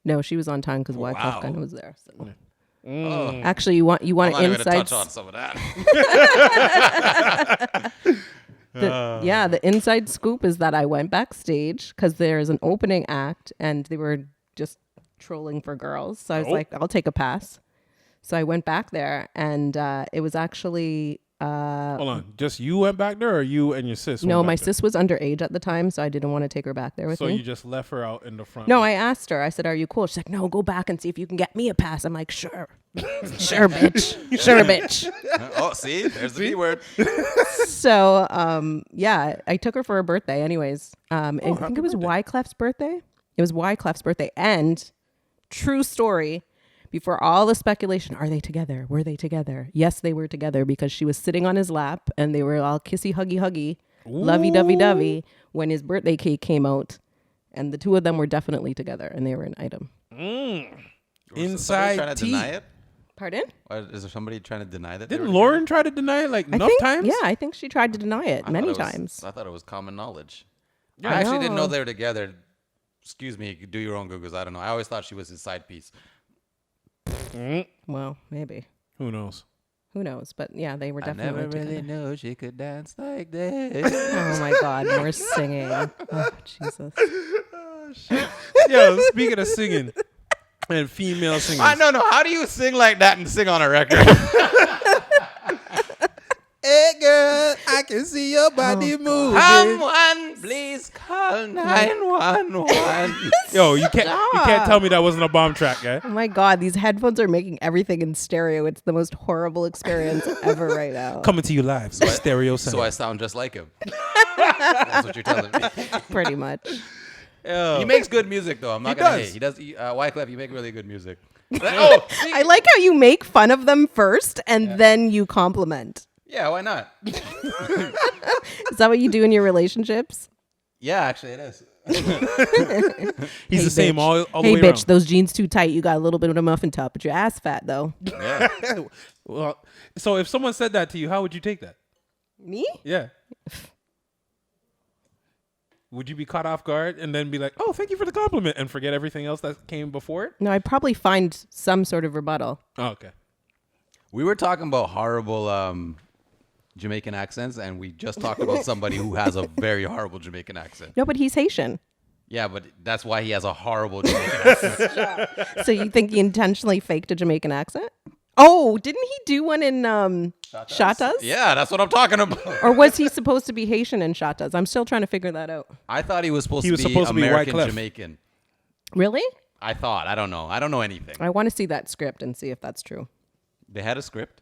No, she was on time because Wyclef wow. kind of was there. So. Oh, Actually, you want I'm not an even inside? gonna touch on some of that. The inside scoop is that I went backstage because there's an opening act and they were just trolling for girls. So I was Oh. like, I'll take a pass. So I went back there and it was actually Hold on, just you went back there, or you and your sis? No, went my back there? sis was underage at the time, so I didn't want to take her back there with So me. you just left her out in the front? No, I asked her. I said, "Are you cool?" She's like, "No, go back and see if you can get me a pass." I'm like, "Sure, sure, bitch, sure, bitch." Oh, see, there's the B word. So, yeah, I took her for her birthday. Anyways, I think happy it was birthday. Wyclef's birthday. It was Wyclef's birthday, and true story. Before all the speculation, are they together? Were they together? Yes, they were together because she was sitting on his lap and they were all kissy, huggy, lovey dovey dovey when his birthday cake came out. And the two of them were definitely together and they were an item. Inside trying to tea. deny it. Pardon? Or is there somebody trying to deny that? they Didn't were Lauren try to deny it like I enough think, times? yeah, I think she tried to deny it together? many I thought it was- times. I thought it was common knowledge. Yeah. I actually didn't know No. they were together. Excuse me, you could do your own Googles. I don't know. I always thought she was his side piece. Well, maybe. Who knows? Who knows? But yeah, they were definitely together. knew she could dance like this. Oh my God, more singing. Oh, Jesus. Yo, speaking of singing and female singers. I don't know. How do you sing like that and sing on a record? Hey girl, I can see your body moving. Someone please call 911. Yo, you can't tell me that wasn't a bomb track, guy. Oh my God, these headphones are making everything in stereo. It's the most horrible experience ever right now. Coming to you live, stereo sound. So I sound just like him. That's what you're telling me. Pretty much. He makes good music, though. I'm not He gonna does. hate. He does. Wyclef, you make really good music. Oh, see? I like how you make fun of them first and then you compliment. Yeah, why not? Is that what you do in your relationships? Yeah, actually, it is. He's the same all the Hey, way bitch, around. those jeans too tight. You got a little bit of a muffin top, but your ass fat though. Yeah. Well, so if someone said that to you, how would you take that? Me? Yeah. Would you be caught off guard and then be like, "Oh, thank you for the compliment," and forget everything else that came before it? No, I'd probably find some sort of rebuttal. Oh, okay. We were talking about horrible Jamaican accents, and we just talked about somebody who has a very horrible Jamaican accent. No, but he's Haitian. Yeah, but that's why he has a horrible Jamaican accent. So you think he intentionally faked a Jamaican accent? Oh, didn't he do one in Shatas? Yeah, that's what I'm talking about. Or was he supposed to be Haitian in Shatas? I'm still trying to figure that out. I thought he was supposed He was to be supposed to be American Wyclef. Jamaican. Really? I thought. I don't know. I don't know anything. I want to see that script and see if that's true. They had a script.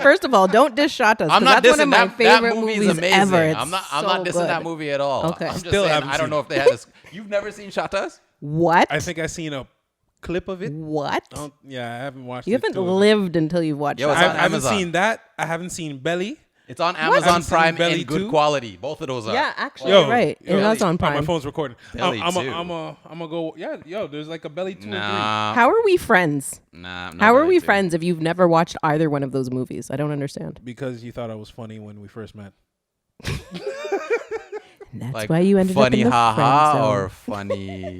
First of all, don't dish Shatas. I'm not that's dissing one of my that. favorite That movie is movies amazing. ever. It's I'm not so dissing that good. movie at all. Okay. I'm just Still saying. haven't I don't seen know it. if they had a. You've never seen Shatas? What? I think I seen a clip of it. What? Yeah, I haven't watched You it. haven't too. lived until you've watched Yo, Shatas. it's I on haven't Amazon. seen that. I haven't seen Belly. It's on Haven't Amazon seen Prime Belly in good 2? quality. Both of those are. Yeah, actually, Yo, you're right. yo, It was on Oh, Prime. my phone's recording. Belly I'm 2. gonna go. Yeah, yo, there's like a Belly 2 Nah. How are we friends? Nah. How are nobody we too. friends if you've never watched either one of those movies? I don't understand. or 3. Because you thought I was funny when we first met. And that's Like why you ended up funny in the friend haha zone. or funny.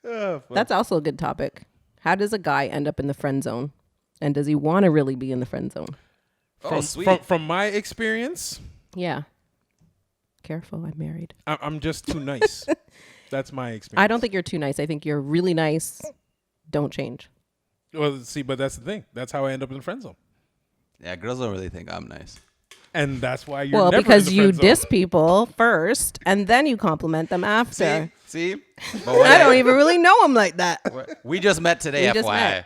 That's also a good topic. How does a guy end up in the friend zone? And does he want to really be in the friend zone? Oh, sweet. From my experience, Yeah. Careful, I'm married. I'm just too nice. That's my experience. I don't think you're too nice. I think you're really nice. Don't change. Well, see, but that's the thing. That's how I end up in the friend zone, Yeah, girls don't really think I'm nice. and that's why you're Well, never because in the you friend zone. diss people first and then you compliment them after. See? But when I don't even really know him like that. We just met today, We just FYI.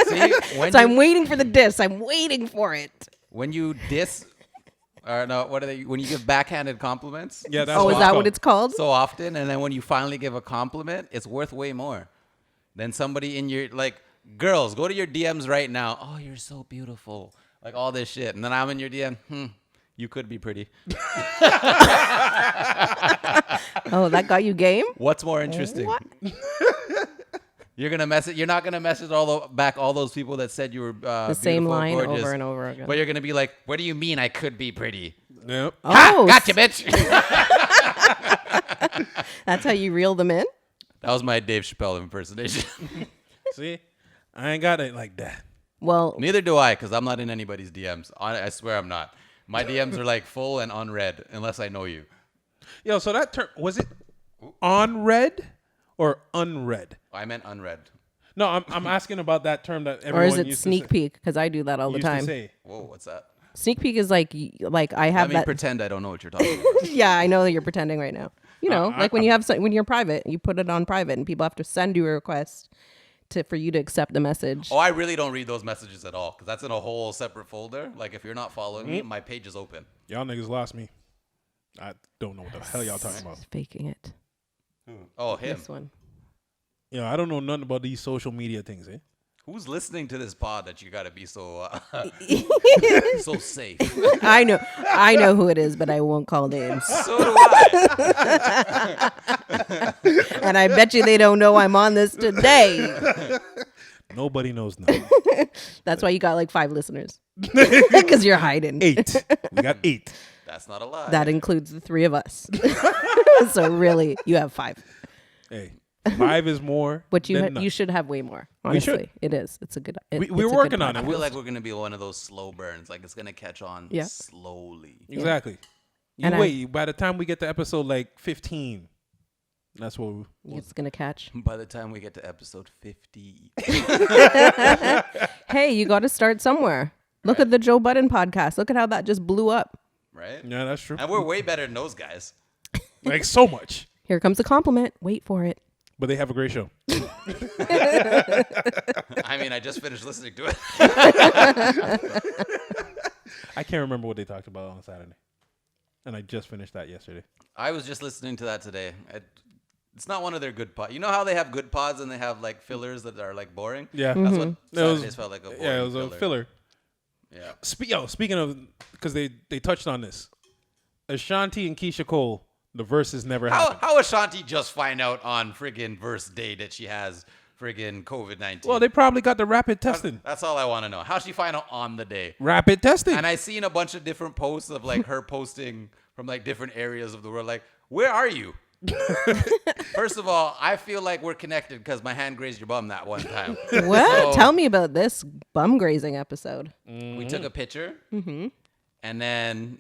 See, So I'm waiting for the diss. I'm waiting for it. when you diss, or no, what are they? When you give backhanded compliments, Yeah, that's Oh, what is it's that called. what it's called? so often, and then when you finally give a compliment, it's worth way more than somebody in your like. Girls, go to your DMs right now. Oh, you're so beautiful, like all this shit, and then I'm in your DM. You could be pretty. Oh, that got you game? What's more interesting? What? You're gonna message. You're not gonna message back all those people that said you were The same beautiful, line gorgeous, over and over again. But you're gonna be like, "What do you mean I could be pretty?" Yep. Oh, Gotcha, bitch. that's how you reel them in? That was my Dave Chappelle impersonation. See, I ain't got it like that. Well, Neither do I, because I'm not in anybody's DMs. I swear I'm not. My DMs are like full and unread unless I know you. Yo, so that term was it on red or unread? I meant unread. No, I'm asking about that term that Or everyone is it used sneak to say, peek? Because I do that all the used to time. say. Whoa, what's that? Sneak peek is like I have Let me that. pretend I don't know what you're talking about. Yeah, I know that you're pretending right now. You know, like when I'm- you have when you're private, you put it on private, and people have to send you a request for you to accept the message. Oh, I really don't read those messages at all because that's in a whole separate folder. Like if you're not following me, my page is open. Y'all niggas lost me. I don't know what the hell y'all talking about. Faking it. Oh, him. This one. I don't know nothing about these social media things, eh? Who's listening to this pod that you got to be so so safe? I know who it is, but I won't call names. So do I. And I bet you they don't know I'm on this today. Nobody knows nothing. That's why you got like 5 listeners. Because you're hiding. 8. We got 8. That's not a lie. That includes the 3 of us. So really, you have 5. Hey, 5 is more. But than none. you should have way more. We should. Honestly, it is. It's a good. We're it's a good working on I it. feel like we're gonna be one of those slow burns. Like it's gonna catch on Yeah. slowly. Exactly. You And wait. By the time we get to episode like 15, that's what It's gonna catch. By the time we get to episode 50, Hey, you got to start somewhere. Look at the Joe Budden podcast. Look at how that just blew up. right? Yeah, that's true. And we're way better than those guys. Like so much. Here comes a compliment. Wait for it. But they have a great show. I mean, I just finished listening to it. I can't remember what they talked about on Saturday. And I just finished that yesterday. I was just listening to that today. It's not one of their good pods. You know how they have good pods and they have like fillers that are like boring? Yeah. That's what It was- Saturdays felt like a boring Yeah, it was filler. a filler. Yeah. Speaking of, because they touched on this. Ashanti and Keisha Cole, the verses never happened. How Ashanti just find out on friggin' verse day that she has friggin' COVID-19? Well, they probably got the rapid testing. That's all I want to know. How'd she find out on the day? Rapid testing. And I seen a bunch of different posts of like her posting from like different areas of the world. Like, where are you? First of all, I feel like we're connected because my hand grazed your bum that one time. What? So, Tell me about this bum grazing episode. We took a picture, and then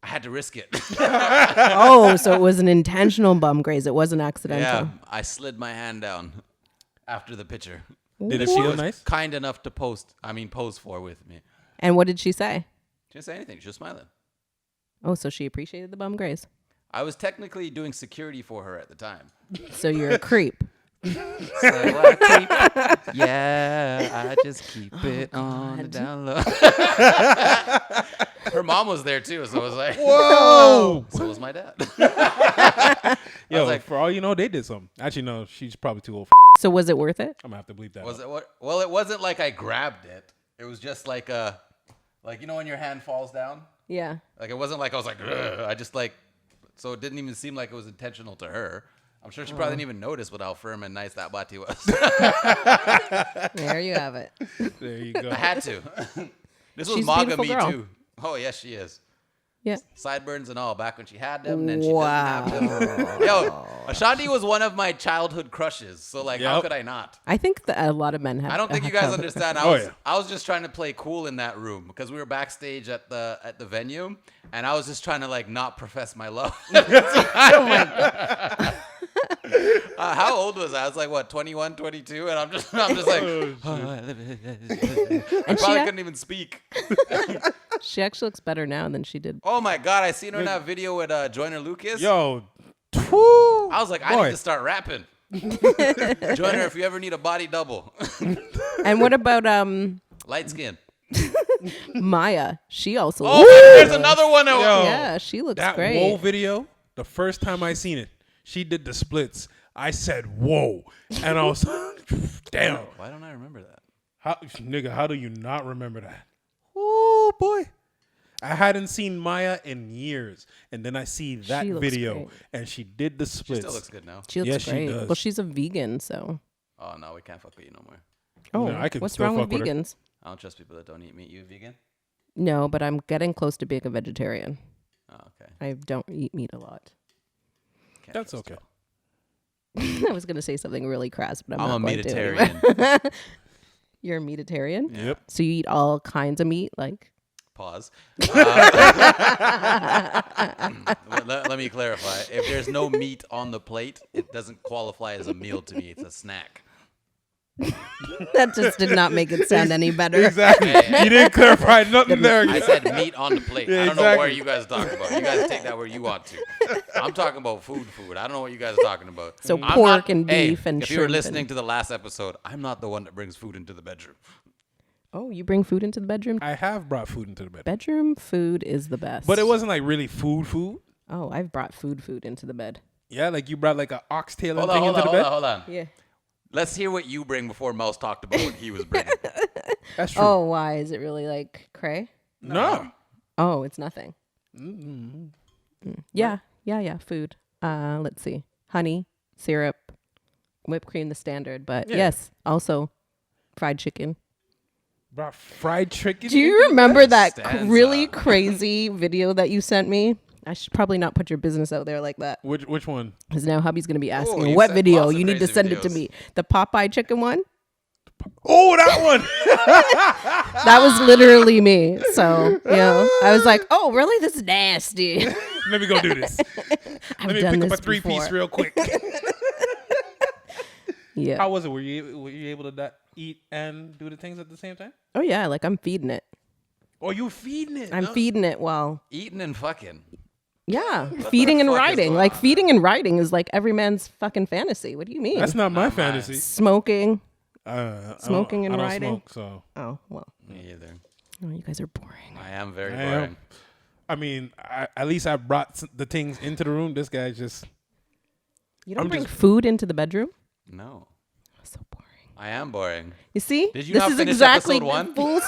I had to risk it. Oh, so it was an intentional bum graze. It wasn't accidental. Yeah, I slid my hand down after the picture. Did it She feel was nice? kind enough to pose for with me. And what did she say? She didn't say anything. She was smiling. Oh, so she appreciated the bum graze. I was technically doing security for her at the time. So you're a creep. So I keep, yeah, I just keep it on the down low. Her mom was there too, so I was like, Whoa! so was my dad. Yo, was like- for all you know, they did something. Actually, no, she's probably too old. So was it worth it? I'm gonna have to bleep that. Was out. it what? Well, it wasn't like I grabbed it. It was just like like you know when your hand falls down. Yeah. Like it wasn't like I was like, "Ugh." I just like, so it didn't even seem like it was intentional to her. I'm sure she probably didn't even notice what how firm and nice that body was. There you have it. There you go. I had to. This was She's a MAGA beautiful me girl. too. Oh yes, she is. Yeah. Sideburns and all back when she had them, and then she Wow. doesn't have them. Yo, Ashanti was one of my childhood crushes. So like, how Yep. could I not? I think that a lot of men have. I don't think you have guys trouble. understand. Oh, yeah. I was just trying to play cool in that room because we were backstage at the venue, and I was just trying to like not profess my love. How old was I? I was like what, 21, 22, and I'm just like, I probably couldn't even speak. She actually looks better now than she did. Oh my god, I seen her in that video with Joyner Lucas. Yo, I was like, I boy. need to start rapping. Joyner, if you ever need a body double, And what about light skin. Maya? She also. Oh, there's another one. Yo. Yeah, she looks that great. whoa video. The first time I seen it, she did the splits. I said whoa, and I was damn. Why don't I remember that? How do you not remember that? Oh boy. I hadn't seen Maya in years, and then I see that She looks video, great. and she did the She splits. still looks good now. She looks Yeah, she great. does. Well, she's a vegan, so. Oh no, we can't fuck with you no more. Oh, I could what's still wrong with fuck with her. vegans? I don't trust people that don't eat meat. You vegan? No, but I'm getting close to being a vegetarian. Oh, okay. I don't eat meat a lot. Can't That's trust okay. y'all. I was gonna say something really crass, but I'm I'm a not going to Mediterranean. anyway. You're a Mediterranean? Yep. So you eat all kinds of meat, like Pause. Let me clarify. If there's no meat on the plate, it doesn't qualify as a meal to me. It's a snack. That just did not make it sound any better. Exactly. You didn't clarify nothing there. I said meat on the plate. Yeah, I don't know where exactly. you guys are talking about. You guys take that where you want to. I'm talking about food. I don't know what you guys are talking about. So I'm pork and beef hey, and if you were shrimp listening and- to the last episode, I'm not the one that brings food into the bedroom. Oh, you bring food into the bedroom? I have brought food into the bed. Bedroom food is the best. But it wasn't like really food. Oh, I've brought food into the bed. Yeah, like you brought like an oxtail and Hold thing into the bed. on. Yeah. Let's hear what you bring before Mouse talked about what he was bringing. That's true. Oh, why? Is it really like cray? No. Oh, it's nothing. Mm-hmm. Yeah. Food. Let's see. Honey, syrup, whipped cream, the standard. But Yeah. yes, also fried chicken. Brought fried chicken. Do you remember that Stands really up. crazy video that you sent me? I should probably not put your business out there like that. Which one? Because now hubby's going to be asking, you've what sent video? lots of You need to crazy send it to videos. me. The Popeye chicken one? Oh, that one. That was literally me. So, I was like, oh, really? This is nasty. Let me go do this. I've Let me done pick up this a 3-piece before. real quick. Yeah. How was it? Were you able to eat and do the things at the same time? Oh, yeah. Like, I'm feeding it. Oh, you feeding it? I'm feeding it while, Eating and fucking. yeah, feeding and fuck is riding. going Like, on? feeding and riding is like every man's fucking fantasy. What do you mean? That's not my Not mine. fantasy. Smoking. I Smoking and don't riding? Smoke, so Oh, well. Me either. Oh, you guys are boring. I am very I am. boring. I mean, at least I brought the things into the room. This guy just You don't I'm bring just- food into the bedroom? No. So boring. I am boring. You see? Did you this not is finish exactly episode 1? full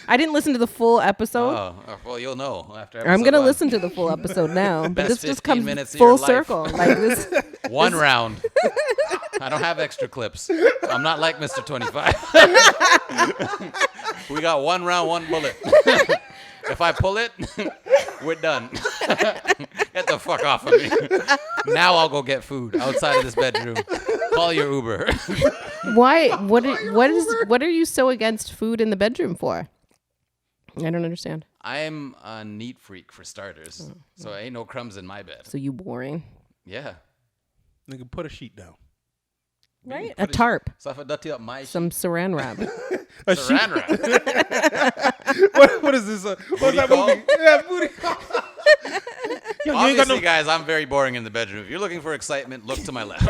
I didn't listen to the full episode. Oh, well, you'll know after I'm episode gonna 1. listen to the full episode now, but Best this just 15 comes minutes of full your life. circle. Like this, One round. I don't have extra clips. I'm not like Mr. 25. We got one round, one bullet. If I pull it, we're done. Get the fuck off of me. Now I'll go get food outside of this bedroom. Call your Uber. why? What are you so against food in the bedroom for? I don't understand. I'm a neat freak for starters, so ain't no crumbs in my bed. So you boring, Yeah. nigga put a sheet down. right? Put A tarp, So if I dirty up my some saran wrap. A sheet. saran wrap. What is this? What's Booty that call? movie? Yeah, booty call. Yo, you ain't got Obviously, no. guys, I'm very boring in the bedroom. If you're looking for excitement, look to my left.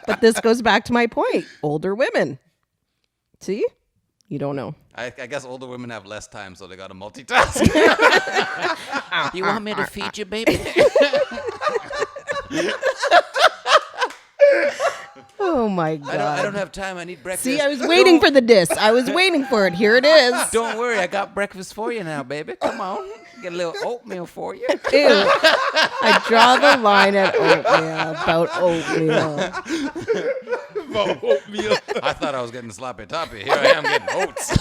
But this goes back to my point: older women. See, you don't know. I guess older women have less time, so they got to multitask. You want me to feed you, baby? Oh my god! I don't have time. I need breakfast. See, I was waiting for the diss. I was waiting for it. Here it is. Don't worry, I got breakfast for you now, baby. Come on. Get a little oatmeal for you. Ew. I draw the line at oatmeal, about oatmeal. Oatmeal. I thought I was getting sloppy toppy. Here I am getting oats.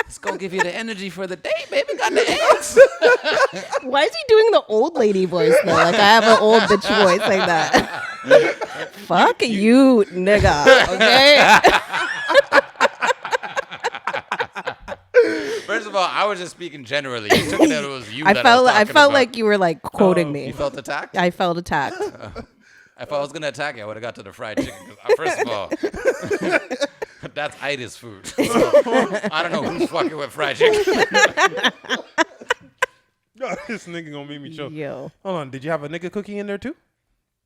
It's going to give you the energy for the day, baby. Got the eggs. Why is he doing the old lady voice though? Like I have an old bitch voice like that. Fuck you, nigga. Okay. First of all, I was just speaking generally. You took it that it was you. I that felt I I was talking felt about. like you were like quoting You me. felt attacked? I felt attacked. If I was going to attack you, I would have got to the fried chicken. 'Cause, first of all, that's Ida's food. So, I don't know who's fucking with fried chicken. This nigga gonna make me choke. Yo. Hold on. Did you have a nigga cookie in there too?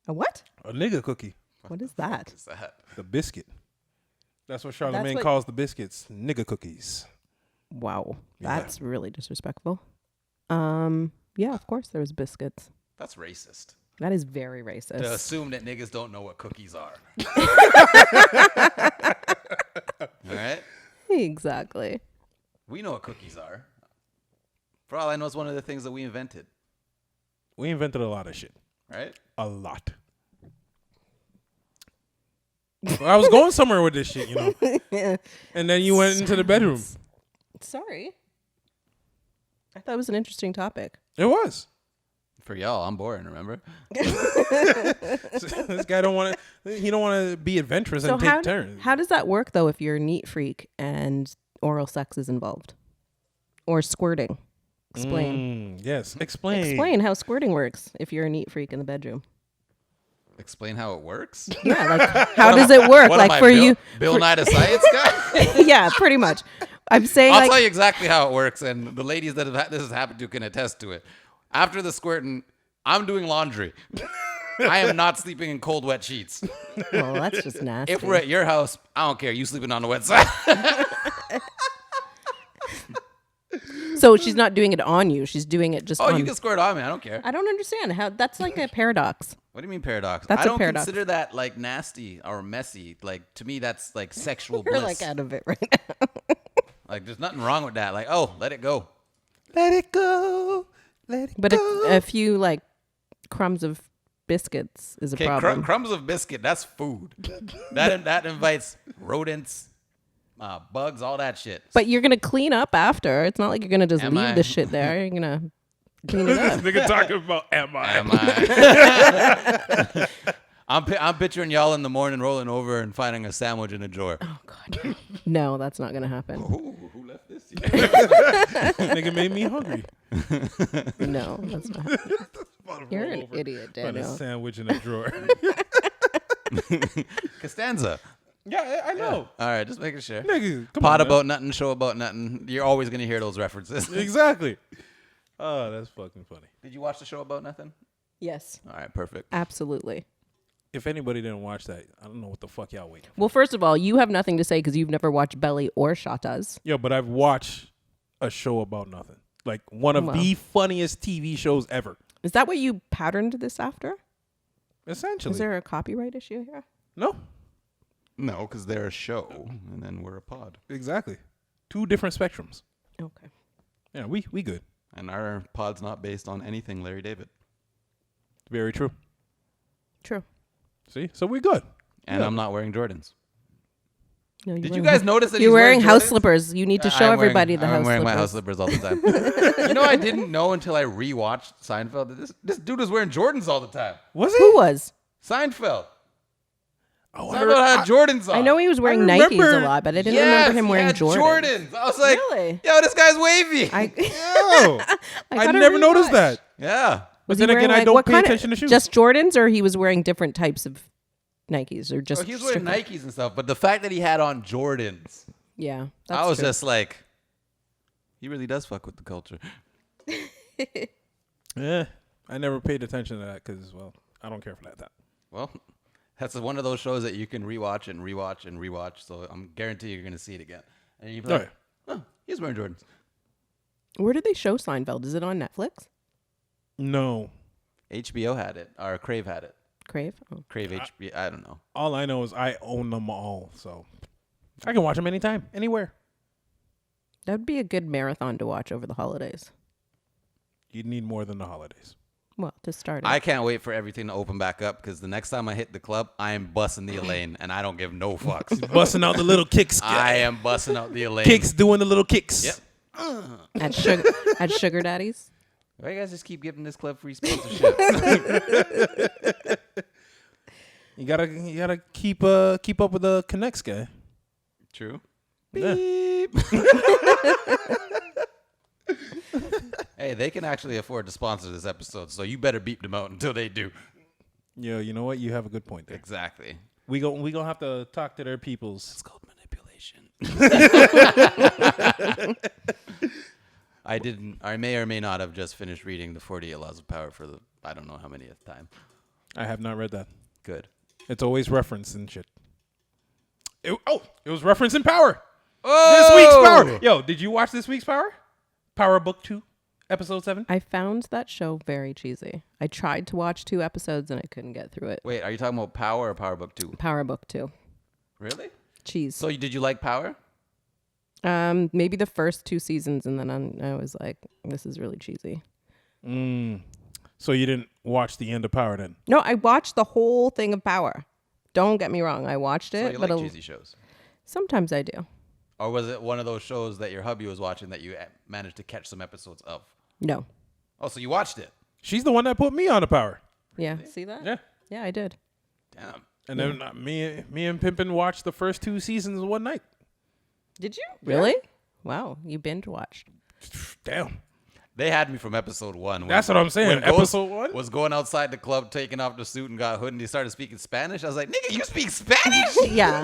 A what? A nigga cookie. What is that? What's that? The biscuit. That's what Charlemagne what- calls the biscuits. Nigga cookies. Wow. Yeah. That's really disrespectful. Yeah, of course there was biscuits. That's racist. That is very racist. To assume that niggas don't know what cookies are. All right? Exactly. We know what cookies are. For all I know, it's one of the things that we invented. We invented a lot of shit. Right? A lot. Well, I was going somewhere with this shit, you know. And then you went into the bedroom. Sorry. I thought it was an interesting topic. It was. For y'all, I'm boring, remember? This guy don't want to. He don't want to be adventurous So and take turns. how does that work though if you're a neat freak and oral sex is involved or squirting. Explain. Yes, explain. Explain how squirting works if you're a neat freak in the bedroom. Explain how it works. Yeah, like how does it work? What Like am I, for Bill, you, Bill Nye the Science Guy. yeah, pretty much. I'm saying I'll like tell you exactly how it works, and the ladies that this has happened to can attest to it. After the squirting, I'm doing laundry. I am not sleeping in cold, wet sheets. oh, that's just nasty. If we're at your house, I don't care. You sleeping on the wet side. So she's not doing it on you. She's doing it just Oh, on you can squirt on me. I don't care. I don't understand how that's like a paradox. What do you mean paradox? That's I a don't paradox. consider that like nasty or messy. Like to me, that's like sexual You're bliss. like out of it right now. Like there's nothing wrong with that. Like, oh, let it go. Let it go. Let it But go. a few like crumbs of biscuits is a Okay, problem. crumbs of biscuit. That's food. that invites rodents, bugs, all that shit. But you're gonna clean up after. It's not like you're gonna just Am leave I? the shit there. You're gonna clean it This up. nigga talking about am I? Am I? I'm picturing y'all in the morning rolling over and finding a sandwich in a drawer. Oh God, no, that's not gonna happen. Ooh, who left this? Nigga made me hungry. No, that's not. You're an idiot, Find a Daniel. sandwich in a drawer. Costanza. Yeah, I know. All right, just making sure. Nigga, come Pod on, man. about nothing, show about nothing. You're always gonna hear those references. Exactly. Oh, that's fucking funny. Did you watch the show about nothing? Yes, All right, perfect. absolutely. If anybody didn't watch that, I don't know what the fuck y'all waiting for. Well, first of all, you have nothing to say because you've never watched Belly or Shatas. Yo, but I've watched a show about nothing. Like one of Wow. the funniest TV shows ever. Is that what you patterned this after? Essentially. Is there a copyright issue here? No, No, because they're a show, and then we're a pod, exactly. Two different spectrums. Okay. Yeah, we good. and our pod's not based on anything Larry David. Very true. True. See, so we good. And I'm not wearing Jordans. No, Did you guys notice that you're he's wearing house Jordans? slippers? You need to show I'm wearing- everybody the I'm house wearing slippers. my house slippers all the time. You know, I didn't know until I rewatched Seinfeld that this dude was wearing Jordans all the time. Was Who was? Seinfeld. Oh, Seinfeld had Jordans on. I know he was wearing I Nikes remember- a lot, but I didn't Yes, remember him he wearing had Jordans. I was like, Really? yo, this guy's wavy. I Yo, I gotta never noticed rewatch. that. yeah. Was But he then again, wearing, I like, don't what pay kind attention to shoes. Just Jordans, or he was wearing different types of Nikes, or just? So he was wearing strictly- Nikes and stuff, but the fact that he had on Jordans, Yeah, that's I was true. just like, he really does fuck with the culture. Yeah, I never paid attention to that because, well, I don't care for that. Well, that's one of those shows that you can rewatch and rewatch and rewatch. So I'm guarantee you're gonna see it again. And you're like, oh, he's wearing Jordans. Where did they show Seinfeld? Is it on Netflix? No. HBO had it, or Crave had it. Crave. Oh. Crave HBO. I don't know. All I know is I own them all, so I can watch them anytime, anywhere. That would be a good marathon to watch over the holidays. You'd need more than the holidays. Well, to start it. I can't wait for everything to open back up because the next time I hit the club, I am busting the Elaine, and I don't give no fucks. Busting out the little kicks. I am busting out the Elaine. Kicks, doing the little kicks. Yep. at Sugar Daddy's. Why you guys just keep giving this club free sponsorship? You gotta keep up with the connects guy. True. Yeah. Beep. Hey, they can actually afford to sponsor this episode, so you better beep them out until they do. Yo, you know what? You have a good point there. Exactly. We gonna have to talk to their peoples. It's called manipulation. I may or may not have just finished reading the 48 Laws of Power for the, I don't know how many time. I have not read that. Good. It's always reference and shit. It was referencing Power. Oh! This week's Power. Yo, did you watch this week's Power? Power Book 2, Episode 7. I found that show very cheesy. I tried to watch 2 episodes and I couldn't get through it. Wait, are you talking about Power or Power Book 2? Power Book 2. Really? Cheese. So did you like Power? Maybe the first 2 seasons, and then I was like, this is really cheesy. So you didn't watch the end of Power then? No, I watched the whole thing of Power. Don't get me wrong. I watched So it, you but like cheesy shows? sometimes I do. Or was it one of those shows that your hubby was watching that you managed to catch some episodes of? No. Oh, so you watched it? She's the one that put me on the Power. Yeah. See that? Yeah. Yeah, I did. Damn. And then me and Pimpin watched the first 2 seasons in one night. Did you really? Wow, you binge watched. Damn. They had me from episode 1. That's what I'm saying. When Ghost Episode 1? was going outside the club, taking off the suit and got hood, and he started speaking Spanish. I was like, nigga, you speak Spanish? Yeah.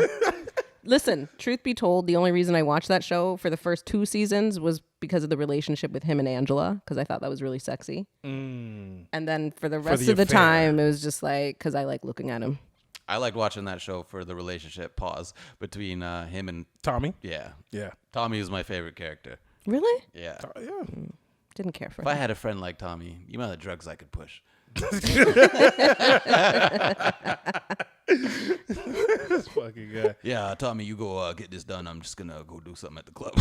Listen, truth be told, the only reason I watched that show for the first 2 seasons was because of the relationship with him and Angela, because I thought that was really sexy. And then for the rest of the affair. time, it was just like, because I like looking at him. I liked watching that show for the relationship pause between him and Tommy? yeah. Yeah. Tommy was my favorite character. Really? Yeah. Yeah. Didn't care for If him. I had a friend like Tommy, you know the drugs I could push. This fucking guy. Yeah, Tommy, you go get this done. I'm just gonna go do something at the club.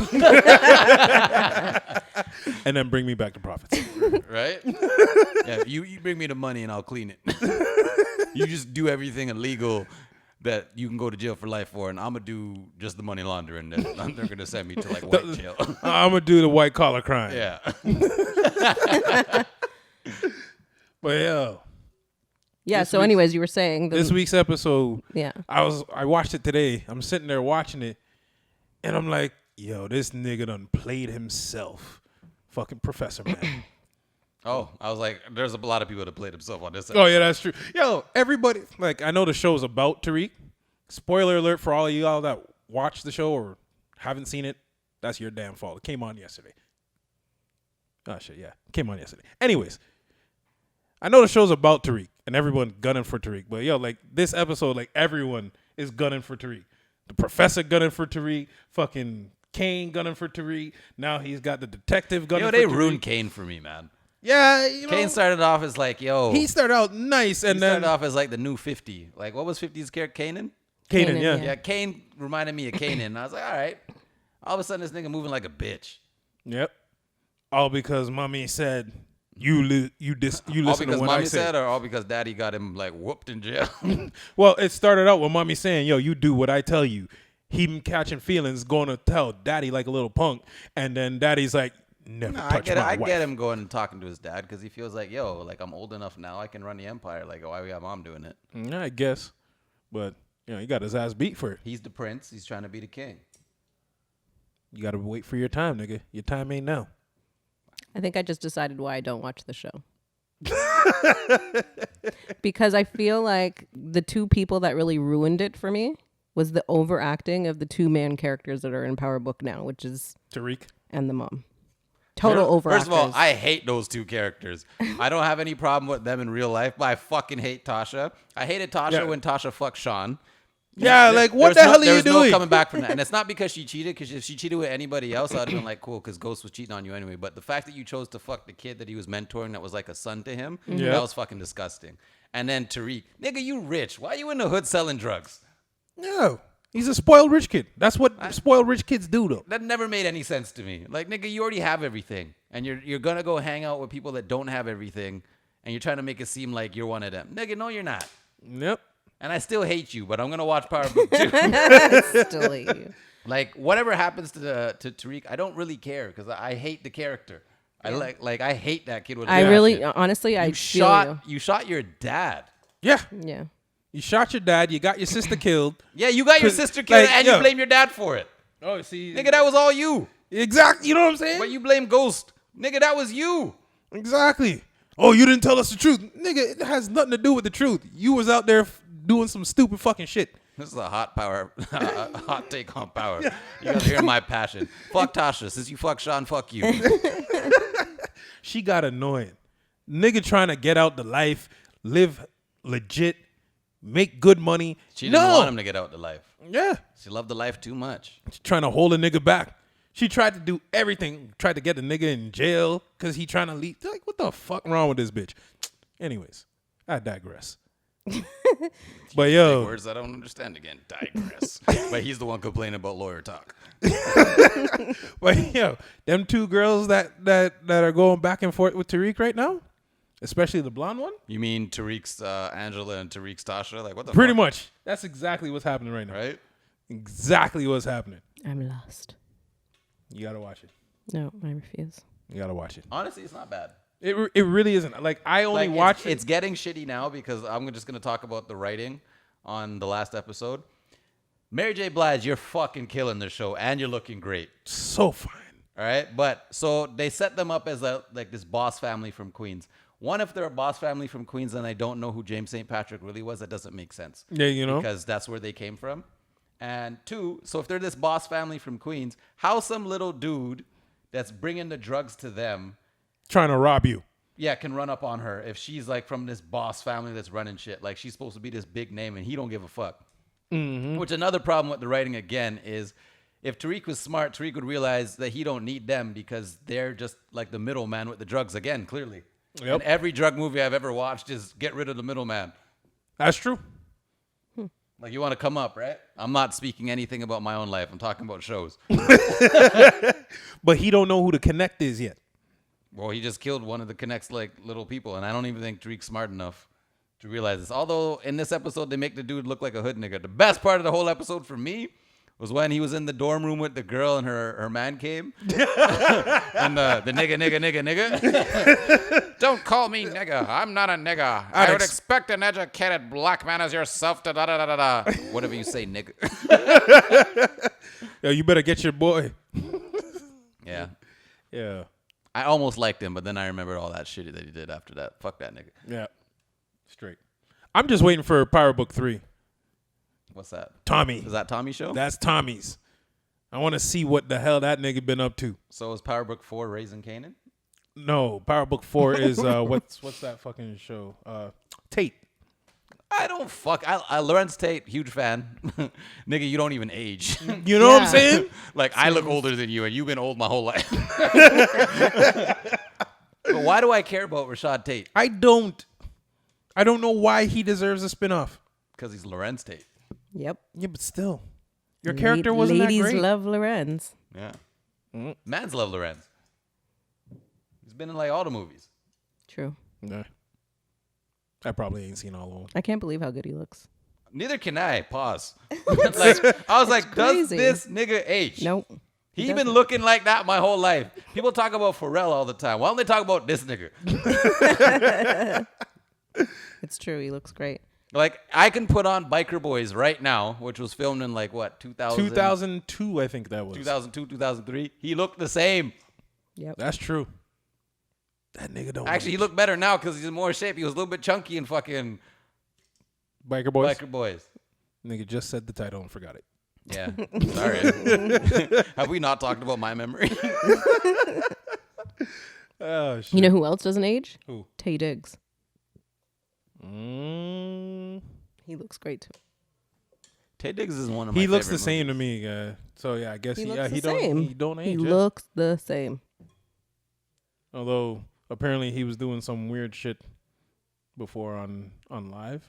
And then bring me back to profits. Right? Yeah, you bring me the money and I'll clean it. You just do everything illegal that you can go to jail for life for, and I'm gonna do just the money laundering. And then they're gonna send me to like white jail. I'm going to do the white collar crime. Yeah. But yeah. Yeah, so anyways, you were saying. This week's episode, Yeah. I watched it today. I'm sitting there watching it, and I'm like, yo, this nigga done played himself. Fucking Professor Man. Oh, I was like, there's a lot of people that played himself on this. Oh, yeah, that's true. Yo, everybody, like, I know the show's about Tariq. Spoiler alert for all of y'all that watch the show or haven't seen it. That's your damn fault. It came on yesterday. Oh, shit, yeah. It came on yesterday. Anyways, I know the show's about Tariq and everyone gunning for Tariq. But, yo, like, this episode, like, everyone is gunning for Tariq. The professor gunning for Tariq. Fucking Kane gunning for Tariq. Now he's got the detective gunning for they Tariq. ruined Kane for me, man. Yeah, you know. Kane started off as like, yo. He started out nice, and He then started off as like the new 50. Like, what was 50's character? Kanan? Kanan, yeah. Kanan, Yeah, Kane reminded me of Kanan. And I was like, all right. All of a sudden, this nigga moving like a bitch. Yep. All because mommy said you All listen to because what mommy I said, or all because daddy got him like whooped in jail? Well, it started out with mommy saying, yo, you do what I tell you. Him catching feelings, going to tell daddy like a little punk, and then daddy's like, never touch my wife. I get him going and talking to his dad because he feels like, yo, like I'm old enough now, I can run the empire. Like, why we got mom doing it? I guess. But, you know, he got his ass beat for it. He's the prince. He's trying to be the king. You got to wait for your time, nigga. Your time ain't now. I think I just decided why I don't watch the show. Because I feel like the 2 people that really ruined it for me was the overacting of the 2 main characters that are in Power Book now, which is Tariq. and the mom. Total overactors. First of all, I hate those 2 characters. I don't have any problem with them in real life, but I fucking hate Tasha. I hated Tasha when Tasha fucked Sean. Yeah, like, what the hell are you There's doing? no coming back from that. And it's not because she cheated, because if she cheated with anybody else, I'd have been like, cool, because Ghost was cheating on you anyway. But the fact that you chose to fuck the kid that he was mentoring that was like a son to him, that was fucking disgusting. And then Tariq, nigga, you rich. Why you in the hood selling drugs? No. He's a spoiled rich kid. That's what spoiled rich kids do, though. That never made any sense to me. Like, nigga, you already have everything. And you're going to go hang out with people that don't have everything. And you're trying to make it seem like you're one of them. Nigga, no, you're not. Yep. And I still hate you, but I'm going to watch Power Book 2. Still hate you. Like, whatever happens to Tariq, I don't really care because I hate the character. I I hate that kid with I a really, passion. honestly, I You feel you shot your dad. Yeah. you. Yeah. You shot your dad. You got your sister killed. Yeah, you got your 'Cause, sister killed like, and yo. you blame your dad for it. Oh, see. Nigga, that was all you. Exactly. You know what I'm saying? But you blame Ghost. Nigga, that was you. Exactly. Oh, you didn't tell us the truth. Nigga, it has nothing to do with the truth. You was out there doing some stupid fucking shit. This is a hot hot take on power. You guys hear my passion. Fuck Tasha. Since you fuck Sean, fuck you. She got annoying. Nigga trying to get out the life, live legit, make good money. She didn't want him to get out the life. Yeah. She loved the life too much. She trying to hold a nigga back. She tried to do everything. Tried to get the nigga in jail because he trying to leave. Like, what the fuck wrong with this bitch? Anyways, I digress. But Big yo, words I don't understand again. Digress. But he's the one complaining about lawyer talk. but yo, them 2 girls that are going back and forth with Tariq right now, especially the blonde one. You mean Tariq's Angela and Tariq's Tasha? Like, what the Pretty fuck? much. That's exactly what's happening right now. Right? Exactly what's happening. I'm lost. You gotta watch it. No, I refuse. You gotta watch it. Honestly, it's not bad. It really isn't. Like, I only Like, watched it's getting shitty now because I'm just going to talk about the writing on the last episode. Mary J. Blige, you're fucking killing the show, and you're looking great. So fine. All right, but so they set them up as this boss family from Queens. One, if they're a boss family from Queens, and I don't know who James St. Patrick really was, that doesn't make sense. Yeah, you know, because that's where they came from. And two, so if they're this boss family from Queens, how some little dude that's bringing the drugs to them, trying to rob you. yeah, can run up on her if she's like from this boss family that's running shit. Like she's supposed to be this big name, and he don't give a fuck. Mm-hmm. Which another problem with the writing again is, if Tariq was smart, Tariq would realize that he don't need them because they're just like the middleman with the drugs again, clearly. Yep. And every drug movie I've ever watched is get rid of the middleman. That's true. Like, you want to come up, right? I'm not speaking anything about my own life. I'm talking about shows. But he don't know who the connect is yet. Well, he just killed one of the Connect's like little people, and I don't even think Tariq's smart enough to realize this. Although in this episode they make the dude look like a hood nigga. The best part of the whole episode for me was when he was in the dorm room with the girl and her man came. And the nigga. Don't call me nigga. I'm not a nigga. I would expect an educated black man as yourself to da-da-da-da-da. Whatever you say, nigga. Yo, you better get your boy. Yeah. Yeah. I almost liked him, but then I remembered all that shit that he did after that. Fuck that nigga. Yeah. Straight. I'm just waiting for Power Book 3. What's that? Tommy. Is that Tommy's show? That's Tommy's. I want to see what the hell that nigga been up to. So is Power Book 4 Raising Kanan? No, Power Book 4 is what's that fucking show? Tate. I don't fuck. I Lawrence Tate, huge fan. Nigga, you don't even age. You know what I'm saying? Like, I look older than you, and you've been old my whole life. But why do I care about Rashad Tate? I don't know why he deserves a spinoff. Because he's Lawrence Tate. Yep. Yeah, but still. Your character wasn't Ladies that great. love Lorenz. Yeah. Mans love Lorenz. He's been in like all the movies. True. Nah. I probably ain't seen all of them. I can't believe how good he looks. Neither can I. Pause. Like, I was like, does crazy. this nigga age? Nope. He doesn't. been looking like that my whole life. People talk about Pharrell all the time. Why don't they talk about this nigga? It's true. He looks great. Like, I can put on Biker Boys right now, which was filmed in like, what, 2002, I think that was. 2002, 2003. He looked the same. Yep. That's true. That nigga don't. Actually, he looked better now because he's in more shape. He was a little bit chunky in fucking Biker Boys. Biker Boys. Nigga just said the title and forgot it. Yeah. Sorry. Have we not talked about my memory? Oh shit. You know who else doesn't age? Who? Tay Diggs. Mm. He looks great too. Tay Diggs is one of my He looks the favorite same movies. to me. So yeah, I guess He he looks the don't. same. He don't age. He yeah. looks the same. Although apparently he was doing some weird shit before on live.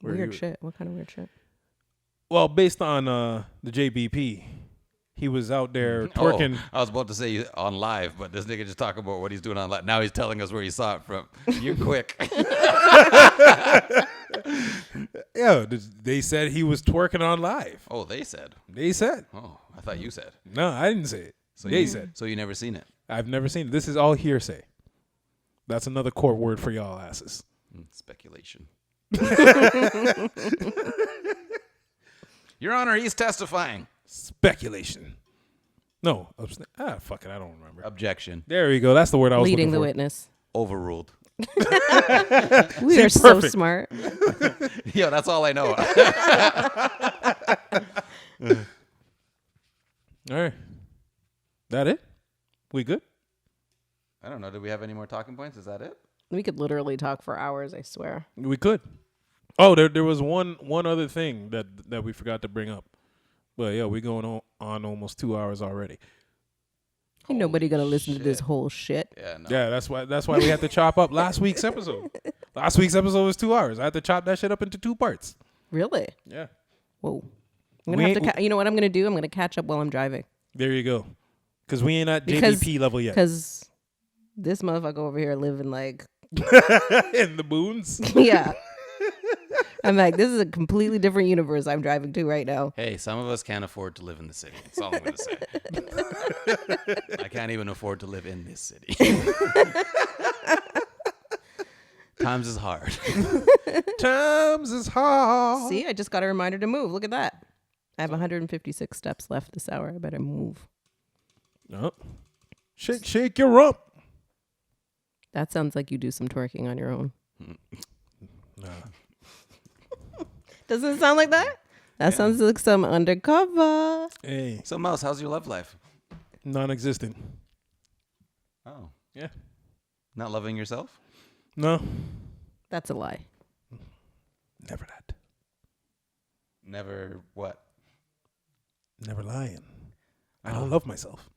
Where Weird he- shit. What kind of weird shit? Well, based on the JBP, he was out there twerking. Oh, I was about to say on live, but this nigga just talking about what he's doing on live. Now he's telling us where he saw it from. You quick. Yeah, they said he was twerking on live. Oh, they said. They said. Oh, I thought you said. No, I didn't say it. They said. So you never seen it? I've never seen it. This is all hearsay. That's another court word for y'all asses. Speculation. Your Honor, he's testifying. Speculation. No. Fuck it. I don't remember. Objection. There we go. That's the word I was Leading looking the for. witness. Overruled. We are so perfect. smart. Yo, that's all I know. All right. That it? We good? I don't know. Do we have any more talking points? Is that it? We could literally talk for hours, I swear. We could. Oh, there was one other thing that we forgot to bring up. But yeah, we're going on almost 2 hours already. Ain't nobody gonna listen to this shit. whole shit. Yeah, no. Yeah, that's why we had to chop up last week's episode. Last week's episode was 2 hours. I had to chop that shit up into 2 parts. Really? Yeah. Whoa. I'm gonna have to. You know what I'm gonna do? I'm gonna catch up while I'm driving. There you go. Because we ain't at Because- JDP level yet. Cause this motherfucker over here living like, In the boons. yeah. I'm like, this is a completely different universe I'm driving to right now. Hey, some of us can't afford to live in the city. That's all I'm going to say. I can't even afford to live in this city. Times is hard. Times is hard. See, I just got a reminder to move. Look at that. I have 156 steps left this hour. I better move. No. Shake your rump. That sounds like you do some twerking on your own. Nah. Doesn't it sound like that? That sounds like some undercover. Hey, So, Mouse, how's your love life? non-existent. Oh, Yeah. not loving yourself? No. That's a lie. Never that. Never what? Never lying. I don't love myself.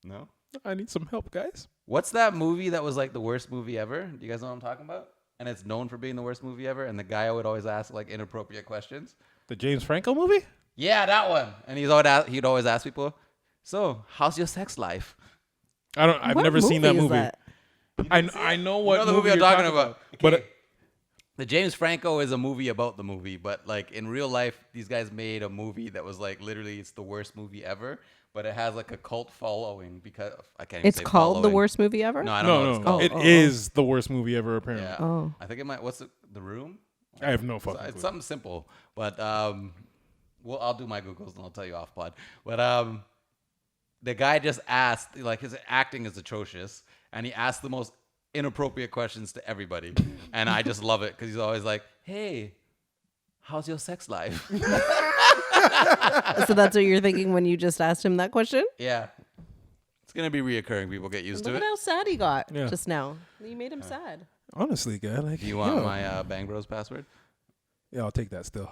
No? I need some help, guys. What's that movie that was like the worst movie ever? Do you guys know what I'm talking about? And it's known for being the worst movie ever. And the guy would always ask like inappropriate questions. The James Franco movie? Yeah, that one. And he'd always ask people, "So, how's your sex life?" I've What never seen that is movie. that? I know what You know the movie you're I'm talking about. But The James Franco is a movie about the movie, but like in real life, these guys made a movie that was like literally it's the worst movie ever, but it has like a cult following because I can't even It's say called the following. worst movie ever? No, I don't know what it's no. called. It is the worst movie ever, apparently. Yeah. Oh. I think it might what's the Room? I have no fucking It's clue. something simple, but well, I'll do my Googles and I'll tell you off pod. But the guy just asked, like his acting is atrocious, and he asked the most inappropriate questions to everybody, and I just love it because he's always like, "Hey, how's your sex life?" So that's what you're thinking when you just asked him that question? Yeah, it's gonna be reoccurring. People get used Look to at it. how sad he got Yeah. just now. You made him sad. Honestly, guy, like, Do you want my Bang Bros password? Yeah, I'll take that still.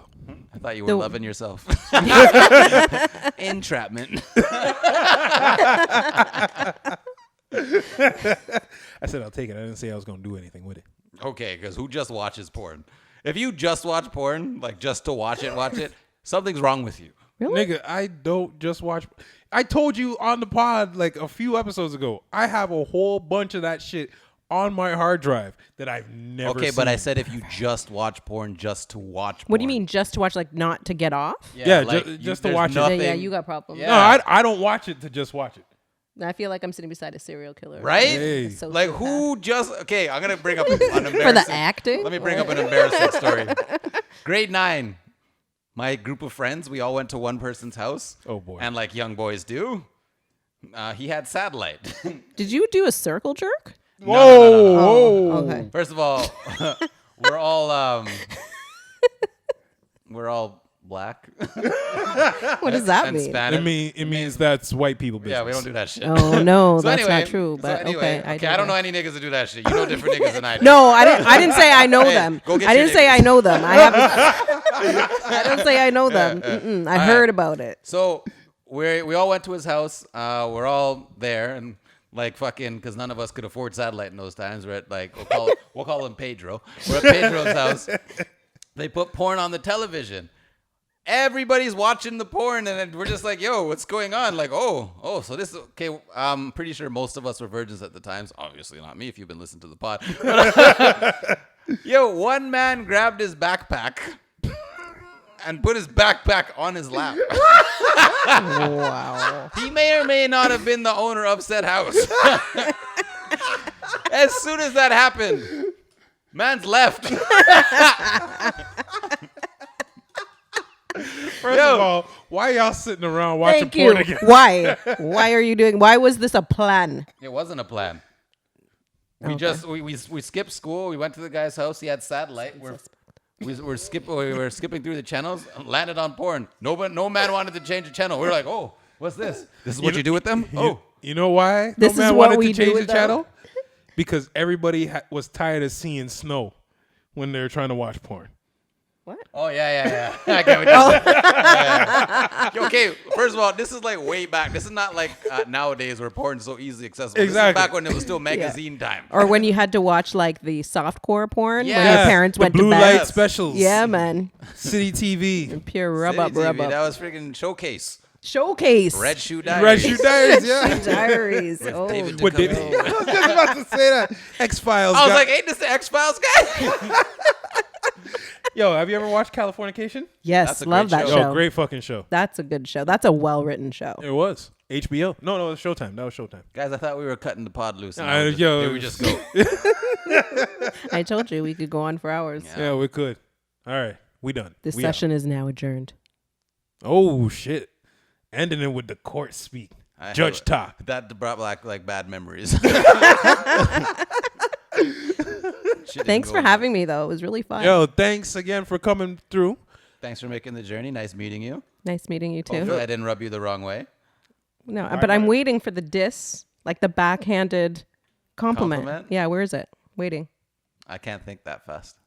I thought you were The- loving yourself. Entrapment. I said I'll take it. I didn't say I was gonna do anything with it. Okay, because who just watches porn? If you just watch porn, like just to watch it, something's wrong with you. Really? Nigga, I don't just watch. I told you on the pod like a few episodes ago. I have a whole bunch of that shit on my hard drive that I've never. Okay, but I seen. said if you just watch porn just to watch porn. What do you mean just to watch, like not to get off? Yeah, like, just to there's watch it. Yeah, nothing- you got problems. Yeah. No, I don't watch it to just watch it. I feel like I'm sitting beside a serial killer. Right? Hey. So Like sociopath. who just okay, I'm gonna bring up an embarrassing For the acting? Let me bring up an embarrassing story. Grade 9. My group of friends, we all went to one person's house. Oh, boy. And like young boys do. He had satellite. Did you do a circle jerk? Whoa, Oh, okay. First of all, we're all black. What does that and mean? Spanish. It means that's white people business. Yeah, we don't do that shit. Oh no, So that's anyway- not true. But so anyway, okay, I don't know any niggas that do that shit. You know different niggas than I do. No, I didn't say I know Hey, them. go get I your didn't say niggas. I know them. I haven't. I didn't say I know them. Mm-mm. I heard about it. So we all went to his house. We're all there and like fucking because none of us could afford satellite in those times. We're at like we'll call him Pedro. We're at Pedro's house. They put porn on the television. Everybody's watching the porn, and then we're just like, "Yo, what's going on?" Like, oh, so this okay. I'm pretty sure most of us were virgins at the times. Obviously, not me. If you've been listening to the pod, yo, one man grabbed his backpack and put his backpack on his lap. Wow. He may or may not have been the owner of said house. As soon as that happened, man's left. First of all, why y'all sitting around watching Thank porn you. again? Why? Why are you doing? Why was this a plan? It wasn't a plan. We skipped school. We went to the guy's house. He had satellite. We were skipping through the channels. Landed on porn. No man wanted to change the channel. We were like, oh, what's this? This is what you do with them? Oh, You know why? This no is man what wanted we to do change the with them. channel because everybody was tired of seeing snow when they were trying to watch porn. What? oh yeah. I get what you're saying. Yeah. Okay, first of all, this is like way back. This is not like nowadays where porn's so easily accessible. Exactly. This is back when it was still magazine time. Or when you had to watch like the softcore porn when Yeah. your parents the went blue to bed. light specials. Yeah, man. City TV. Pure rub City up, TV, rub That up. was freaking Showcase. Showcase. Red Shoe Diaries. Red Shoe Diaries, yeah. Diaries. Oh, David What did Duchovny. I was just about to say that. X-Files. I was got- like, ain't this the X-Files guy? yo, have you ever watched Californication? yes, That's a love great that show. show. Yo, great fucking show. That's a good show. That's a well-written show. It was. HBO. No, it was Showtime. That was Showtime. Guys, I thought we were cutting the pod loose. and yo. here we just go. I told you we could go on for hours. Yeah, we could. All right. We done. This We session is now adjourned. out. Oh shit! Ending it with the court speak. Judge talk. That brought back like bad memories. Thanks for having me, though. It was really fun. Yo, thanks again for coming through. Thanks for making the journey. Nice meeting you. Nice meeting you too. Hopefully I didn't rub you the wrong way. No, but I'm waiting for the diss, like the backhanded compliment. Compliment? Yeah, where is it? Waiting. I can't think that fast.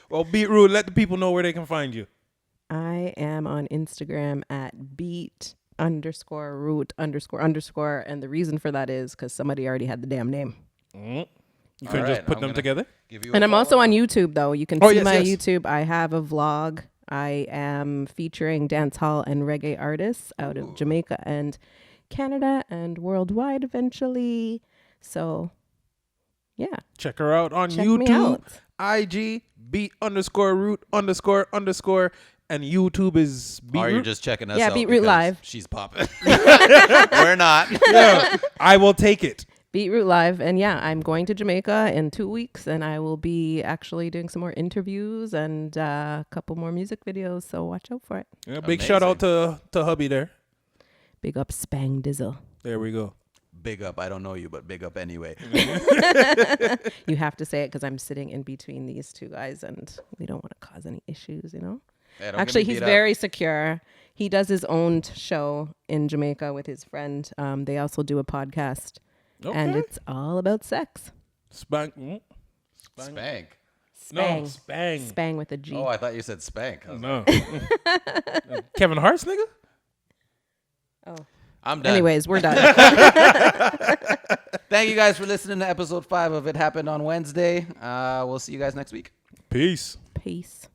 Well, Beetroot, let the people know where they can find you. I am on Instagram at beat_root__. And the reason for that is because somebody already had the damn name. You could just put them together. And I'm also on YouTube, though. You can see yes, my yes. YouTube. I have a vlog. I am featuring dancehall and reggae artists out of Jamaica and Canada and worldwide eventually. So, yeah. Check her out on Check me YouTube, out. IG, beat_root__, and YouTube is Beetroot. Or you're just checking us Yeah, out. Beetroot because Live. She's popping. We're not. Yeah, I will take it. Beetroot Live. And yeah, I'm going to Jamaica in 2 weeks and I will be actually doing some more interviews and a couple more music videos. So watch out for it. Yeah, big shout out to hubby there. Big up Spang Dizzle. There we go. Big up. I don't know you, but big up anyway. You have to say it because I'm sitting in between these two guys and we don't want to cause any issues, you know? Hey, don't Actually, get me he's beat up. very secure. He does his own show in Jamaica with his friend. They also do a podcast. And it's all about sex. Spank. Spank. Spang. No, Spang. Spang with a G. Oh, I thought you said spank. I was No. Kevin Hart's nigga? Oh. I'm done. Anyways, we're done. Thank you guys for listening to episode 5 of It Happened on Wednesday. We'll see you guys next week. Peace. Peace.